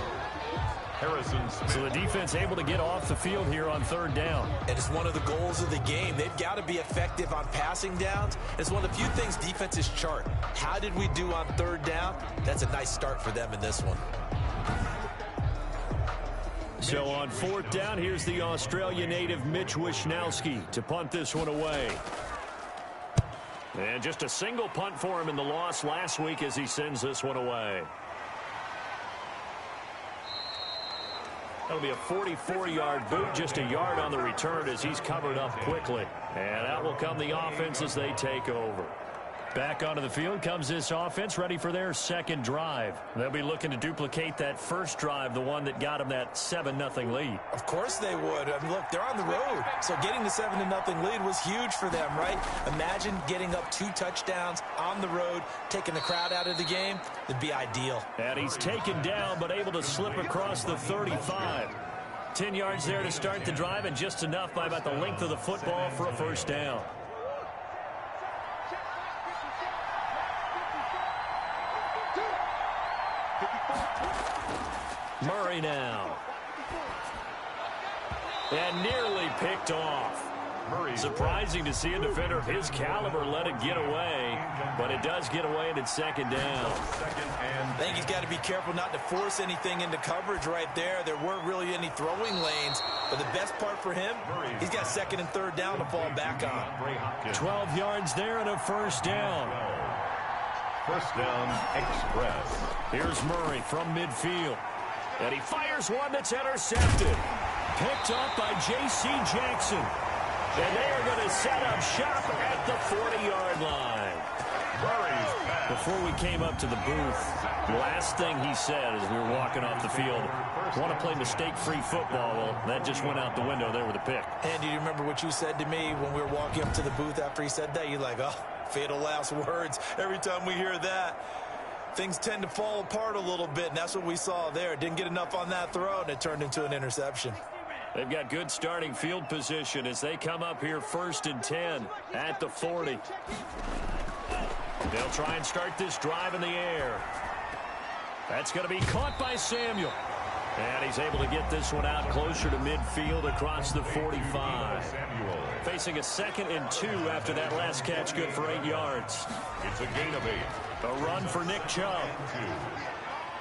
Harrison Smith. So the defense able to get off the field here on third down. And it's one of the goals of the game. They've got to be effective on passing downs. It's one of the few things defenses chart. How did we do on third down? That's a nice start for them in this one. So on fourth down, here's the Australia native Mitch Wishnowsky to punt this one away. And just a single punt for him in the loss last week as he sends this one away. That'll be a 44-yard boot, just a yard on the return as he's covered up quickly. And out will come the offense as they take over. Back onto the field comes this offense, ready for their second drive. They'll be looking to duplicate that first drive, the one that got them that 7-0 lead. Of course they would. I mean, look, they're on the road. So getting the 7-0 lead was huge for them, right? Imagine getting up 2 touchdowns on the road, taking the crowd out of the game. It'd be ideal. And he's taken down, but able to slip across the 35. 10 yards there to start the drive, and just enough by about the length of the football for a first down. Murray now. And nearly picked off. Surprising to see a defender of his caliber let it get away, but it does get away and it's second down. I think he's got to be careful not to force anything into coverage right there. There weren't really any throwing lanes, but the best part for him, he's got second and third down to fall back on. 12 yards there and a first down. First down express. Here's Murray from midfield. And he fires one that's intercepted. Picked up by J.C. Jackson. And they are going to set up shop at the 40-yard line. Before we came up to the booth, the last thing he said as we were walking off the field, want to play mistake-free football. Well, that just went out the window there with a pick. And do you remember what you said to me when we were walking up to the booth after he said that? You're like, oh, fatal last words. Every time we hear that, things tend to fall apart a little bit, and that's what we saw there. Didn't get enough on that throw, and it turned into an interception. They've got good starting field position as they come up here 1st and 10 at the 40. They'll try and start this drive in the air. That's going to be caught by Samuel. And he's able to get this one out closer to midfield across the 45. Facing a 2nd and 2 after that last catch, good for 8 yards. It's a gain of 8. A run for Nick Chubb.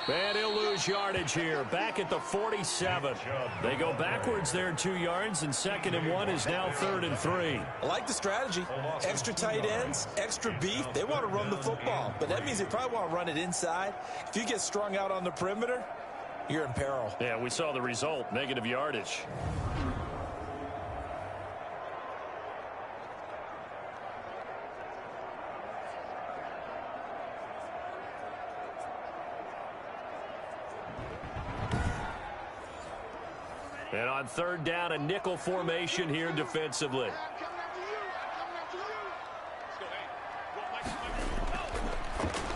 And he'll lose yardage here, back at the 47. They go backwards there 2 yards, and 2nd and 1 is now 3rd and 3. I like the strategy. Extra tight ends, extra beef. They want to run the football, but that means they probably want to run it inside. If you get strung out on the perimeter, you're in peril. Yeah, we saw the result, negative yardage. And on 3rd down, a nickel formation here defensively.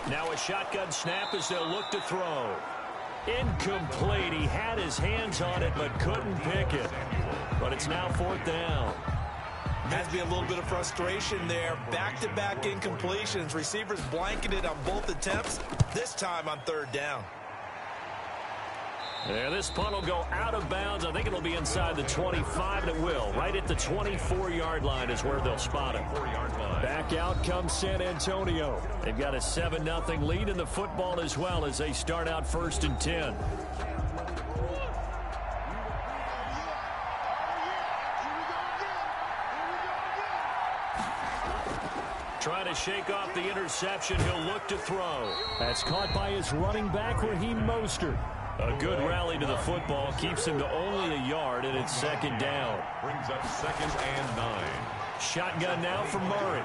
Now a shotgun snap as they'll look to throw. Incomplete. He had his hands on it but couldn't pick it. But it's now 4th down. Has to be a little bit of frustration there. Back-to-back incompletions. Receivers blanketed on both attempts, this time on 3rd down. Yeah, this punt will go out of bounds. I think it'll be inside the 25, and it will. Right at the 24-yard line is where they'll spot it. Back out comes San Antonio. They've got a 7-0 lead in the football as well as they start out 1st and 10. Trying to shake off the interception. He'll look to throw. That's caught by his running back, Raheem Mostert. A good rally to the football keeps him to only a yard, and it's 2nd down. Brings up 2nd and 9. Shotgun now for Murray.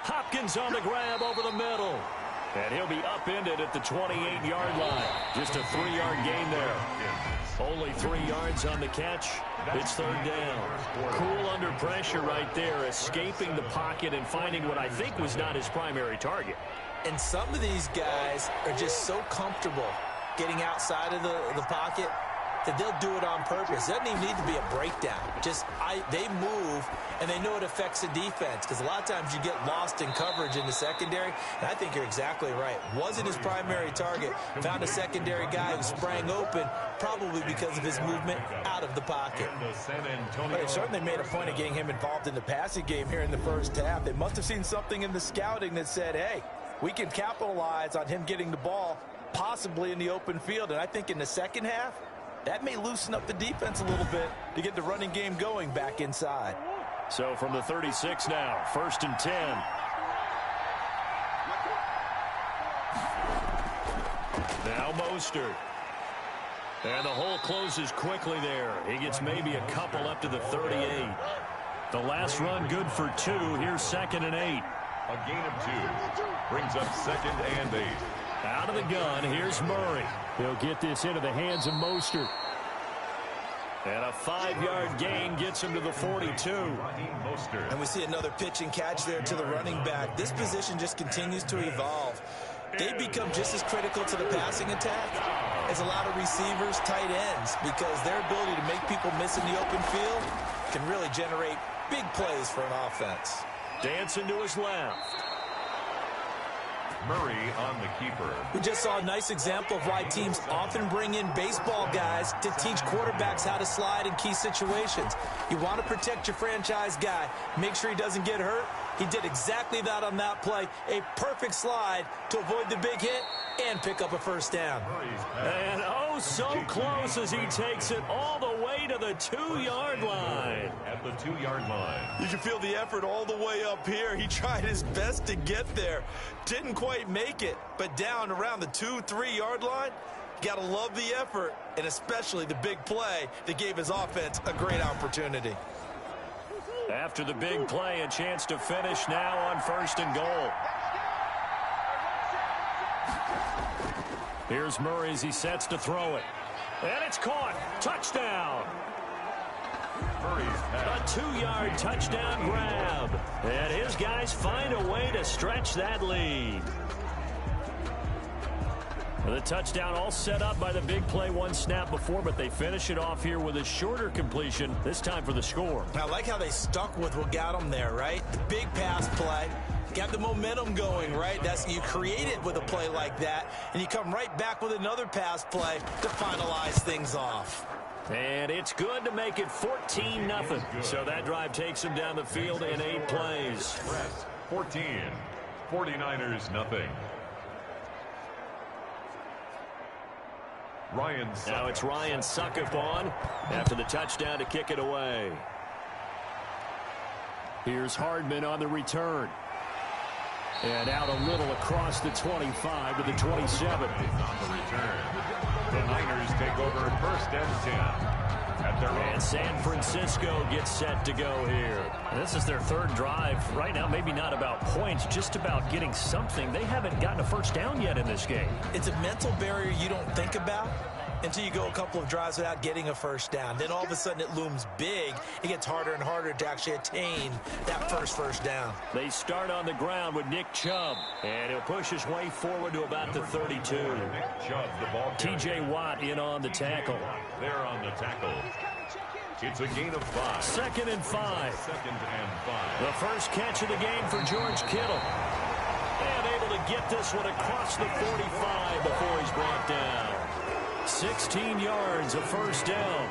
Hopkins on the grab over the middle. And he'll be upended at the 28-yard line. Just a 3-yard gain there. Only 3 yards on the catch. It's 3rd down. Cool under pressure right there, escaping the pocket and finding what I think was not his primary target. And some of these guys are just so comfortable getting outside of the pocket that they'll do it on purpose. It doesn't even need to be a breakdown. They move, and they know it affects the defense because a lot of times you get lost in coverage in the secondary, and I think you're exactly right. Wasn't his primary target. Found a secondary guy who sprang open, probably because of his movement out of the pocket. But they certainly made a point of getting him involved in the passing game here in the first half. They must have seen something in the scouting that said, hey, we can capitalize on him getting the ball possibly in the open field. And I think in the second half, that may loosen up the defense a little bit to get the running game going back inside. So from the 36 now, 1st and 10. Now Mostert. And the hole closes quickly there. He gets maybe a couple up to the 38. The last run good for 2. Here's 2nd and 8. A gain of 2. Brings up 2nd and 8. Out of the gun, here's Murray. He'll get this into the hands of Mostert. And a 5-yard gain gets him to the 42. And we see another pitch and catch there to the running back. This position just continues to evolve. They become just as critical to the passing attack as a lot of receivers, tight ends, because their ability to make people miss in the open field can really generate big plays for an offense. Dancing to his left. Murray on the keeper. We just saw a nice example of why teams often bring in baseball guys to teach quarterbacks how to slide in key situations. You want to protect your franchise guy. Make sure he doesn't get hurt. He did exactly that on that play. A perfect slide to avoid the big hit and pick up a first down. And oh, so close as he takes it all the way to the 2-yard line. At the 2-yard line. You can feel the effort all the way up here. He tried his best to get there. Didn't quite make it, but down around the 2-3-yard line, got to love the effort, and especially the big play that gave his offense a great opportunity. After the big play, a chance to finish now on 1st and goal. Here's Murray as he sets to throw it. And it's caught. Touchdown. A 2-yard touchdown grab. And his guys find a way to stretch that lead. The touchdown all set up by the big play one snap before, but they finish it off here with a shorter completion, this time for the score. I like how they stuck with what got them there, right? The big pass play. Got the momentum going, right? You create it with a play like that, and you come right back with another pass play to finalize things off. And it's good to make it 14-0. So that drive takes them down the field in 8 plays. 14. 49ers nothing. Now it's Ryan Suckup on after the touchdown to kick it away. Here's Hardman on the return. And out a little across the 25 to the 27. On the return. The Niners take over 1st and 10. At their and San Francisco gets set to go here. And this is their 3rd drive. Right now, maybe not about points, just about getting something. They haven't gotten a first down yet in this game. It's a mental barrier you don't think about until you go a couple of drives without getting a first down. Then all of a sudden it looms big. It gets harder and harder to actually attain that first down. They start on the ground with Nick Chubb. And he'll push his way forward to about the 32. Nick Chubb, the ball carrier. T.J. Watt in on the tackle. There on the tackle. It's a gain of 5. 2nd and 5. 2nd and 5. The first catch of the game for George Kittle. And able to get this one across the 45 before he's brought down. 16 yards, a first down.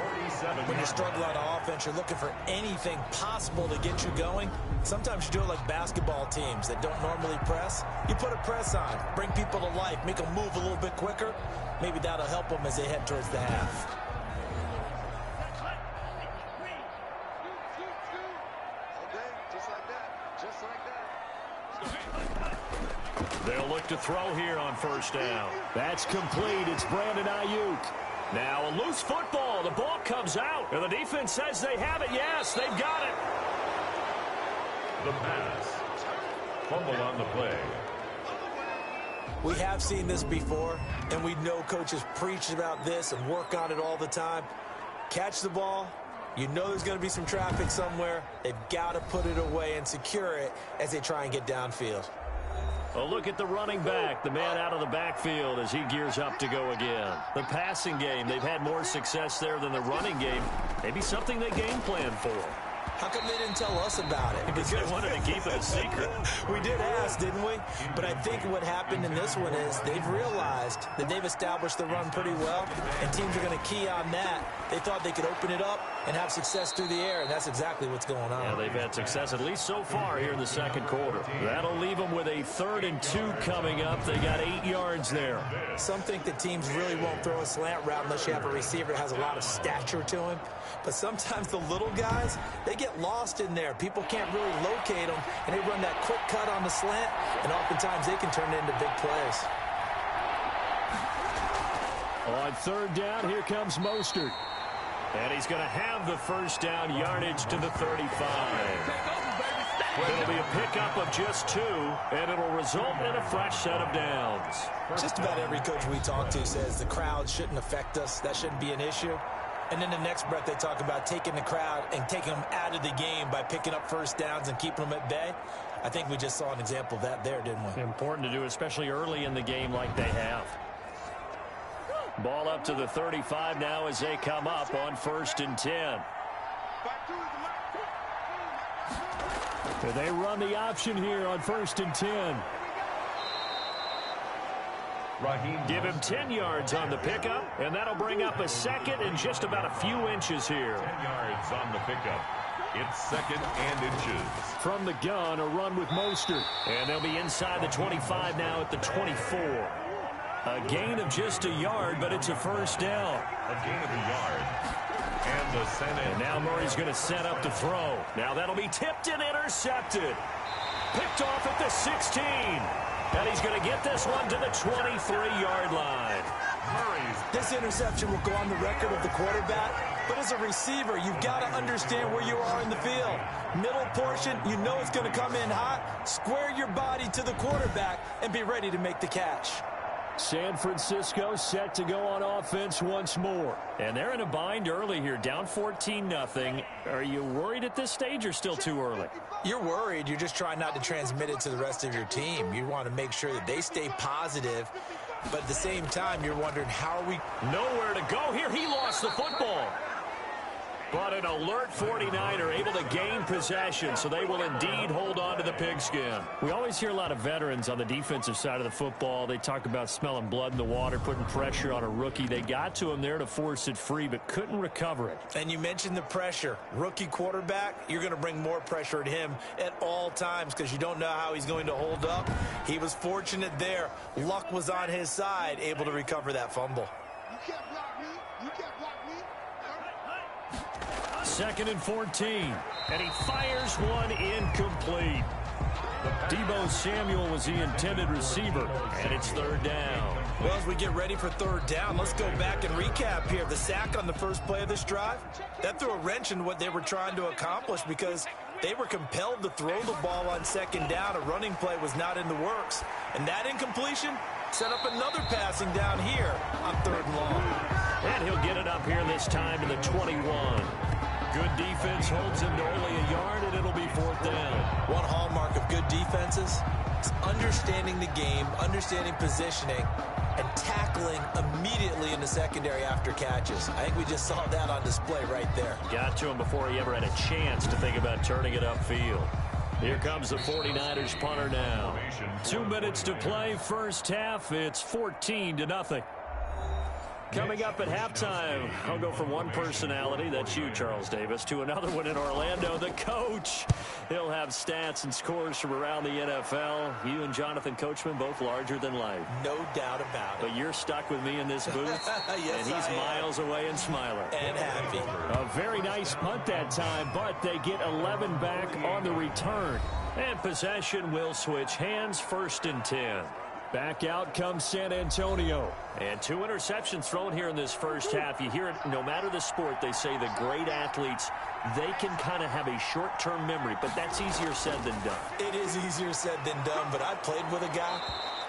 When you struggle on offense, you're looking for anything possible to get you going. Sometimes you do it like basketball teams that don't normally press. You put a press on, bring people to life, make them move a little bit quicker. Maybe that'll help them as they head towards the half. They'll look to throw here on 1st down. That's complete. It's Brandon Ayuk. Now a loose football. The ball comes out. And the defense says they have it. Yes, they've got it. The pass. Fumble on the play. We have seen this before, and we know coaches preach about this and work on it all the time. Catch the ball. You know there's going to be some traffic somewhere. They've got to put it away and secure it as they try and get downfield. A look at the running back, the man out of the backfield as he gears up to go again. The passing game, they've had more success there than the running game. Maybe something they game plan for. How come they didn't tell us about it? Because they wanted to keep it a secret. We did ask, didn't we? But I think what happened in this one is they've realized that they've established the run pretty well, and teams are going to key on that. They thought they could open it up and have success through the air, and that's exactly what's going on. Yeah, they've had success at least so far here in the 2nd quarter. That'll leave them with a 3rd and 2 coming up. They got 8 yards there. Some think that teams really won't throw a slant route unless you have a receiver that has a lot of stature to him. But sometimes the little guys, they get lost in there. People can't really locate them, and they run that quick cut on the slant, and oftentimes they can turn it into big plays. On 3rd down, here comes Mostert. And he's going to have the first down, yardage to the 35. It'll be a pickup of just 2, and it'll result in a fresh set of downs. Just about every coach we talk to says the crowd shouldn't affect us. That shouldn't be an issue. And then the next breath they talk about taking the crowd and taking them out of the game by picking up first downs and keeping them at bay. I think we just saw an example of that there, didn't we? Important to do, especially early in the game like they have. Ball up to the 35 now as they come up on 1st and 10. They run the option here on 1st and 10. Give him 10 yards on the pickup, and that'll bring up a second and just about a few inches here. 10 yards on the pickup. It's second and inches. From the gun, a run with Mostert. And they'll be inside the 25 now at the 24. A gain of just a yard, but it's a first down. A gain of a yard. And the send in. And now Murray's going to set up to throw. Now that'll be tipped and intercepted. Picked off at the 16. And he's going to get this one to the 23-yard line. This interception will go on the record of the quarterback, but as a receiver, you've got to understand where you are in the field. Middle portion, you know it's going to come in hot. Square your body to the quarterback and be ready to make the catch. San Francisco set to go on offense once more. And they're in a bind early here, down 14-0. Are you worried at this stage or still too early? You're worried. You're just trying not to transmit it to the rest of your team. You want to make sure that they stay positive, but at the same time, you're wondering how are we... Nowhere to go here. He lost the football. But an alert 49er able to gain possession, so they will indeed hold on to the pigskin. We always hear a lot of veterans on the defensive side of the football. They talk about smelling blood in the water, putting pressure on a rookie. They got to him there to force it free, but couldn't recover it. And you mentioned the pressure. Rookie quarterback, you're going to bring more pressure at him at all times because you don't know how he's going to hold up. He was fortunate there. Luck was on his side, able to recover that fumble. You can't block me. You can't block me. Second and 14, and he fires one incomplete. Deebo Samuel was the intended receiver, and it's third down. Well, as we get ready for third down, let's go back and recap here. The sack on the first play of this drive, that threw a wrench in what they were trying to accomplish because they were compelled to throw the ball on second down. A running play was not in the works. And that incompletion set up another passing down here on third and long. And he'll get it up here this time to the 21. Good defense holds him to only a yard, and it'll be fourth down. One hallmark of good defenses is understanding the game, understanding positioning, and tackling immediately in the secondary after catches. I think we just saw that on display right there. Got to him before he ever had a chance to think about turning it upfield. Here comes the 49ers punter now. 2 minutes to play, first half. It's 14-0. Coming up at halftime, I'll go from one personality, that's you, Charles Davis, to another one in Orlando, the coach. He'll have stats and scores from around the NFL. You and Jonathan Coachman, both larger than life. No doubt about it. But you're stuck with me in this booth, yes, and he's miles away and smiling. And happy. A very nice punt that time, but they get 11 back on the return. And possession will switch hands, first and 10. Back out comes San Antonio. And 2 interceptions thrown here in this first half. You hear it, no matter the sport, they say the great athletes, they can kind of have a short-term memory, but that's easier said than done. It is easier said than done, but I played with a guy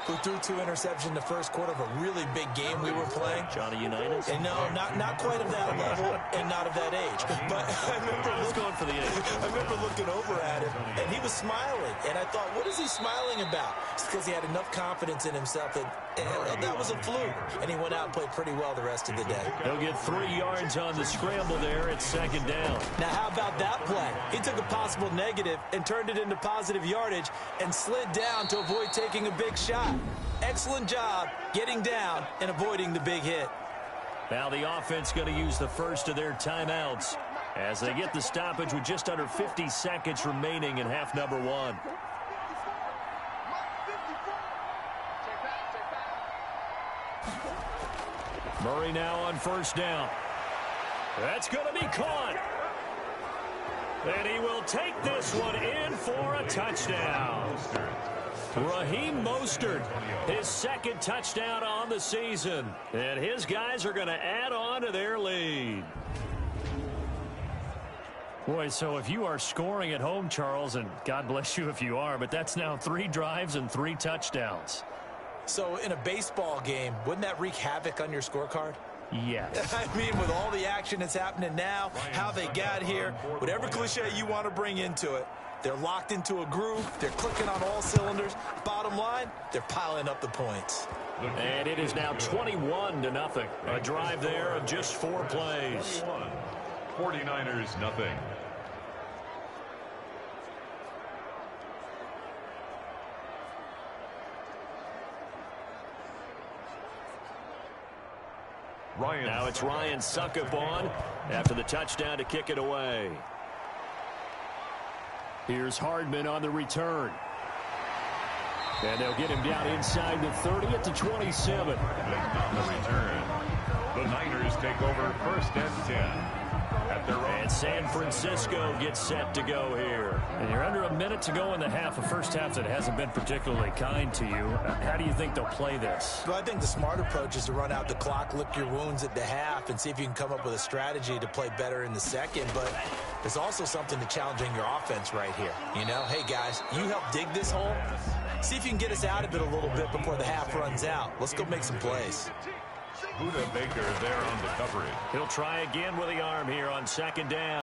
who threw 2 interceptions in the first quarter of a really big game we were playing. Johnny Unitas? And no, not quite of that level and not of that age. But I remember looking over at him, and he was smiling. And I thought, what is he smiling about? It's because he had enough confidence in himself that was a fluke. And he went out and played pretty well the rest of the day. He'll get 3 yards on the scramble there at second down. Now, how about that play? He took a possible negative and turned it into positive yardage and slid down to avoid taking a big shot. Excellent job getting down and avoiding the big hit. Now the offense going to use the first of their timeouts as they get the stoppage with just under 50 seconds remaining in half number 1. Murray now on first down. That's going to be caught. And he will take this one in for a touchdown. Raheem Mostert, his second touchdown on the season. And his guys are going to add on to their lead. Boy, so if you are scoring at home, Charles, and God bless you if you are, but that's now 3 drives and 3 touchdowns. So in a baseball game, wouldn't that wreak havoc on your scorecard? Yes. I mean, with all the action that's happening now, how they got here, whatever cliche you want to bring into it, they're locked into a groove. They're clicking on all cylinders. Bottom line, they're piling up the points. And it is now 21-0. A drive there of just 4 plays. 49ers nothing. Now it's Ryan Suckup on after the touchdown to kick it away. Here's Hardman on the return. And they'll get him down inside the 30 at the 27. On the return, the Niners take over 1st and 10. At their own. And San Francisco gets set to go here. And you're under a minute to go in the half, a first half that hasn't been particularly kind to you. How do you think they'll play this? Well, I think the smart approach is to run out the clock, lick your wounds at the half, and see if you can come up with a strategy to play better in the second. But there's also something to challenging your offense right here. You know, hey, guys, you help dig this hole. See if you can get us out of it a little bit before the half runs out. Let's go make some plays. Buda Baker there on the coverage. He'll try again with the arm here on 2nd down.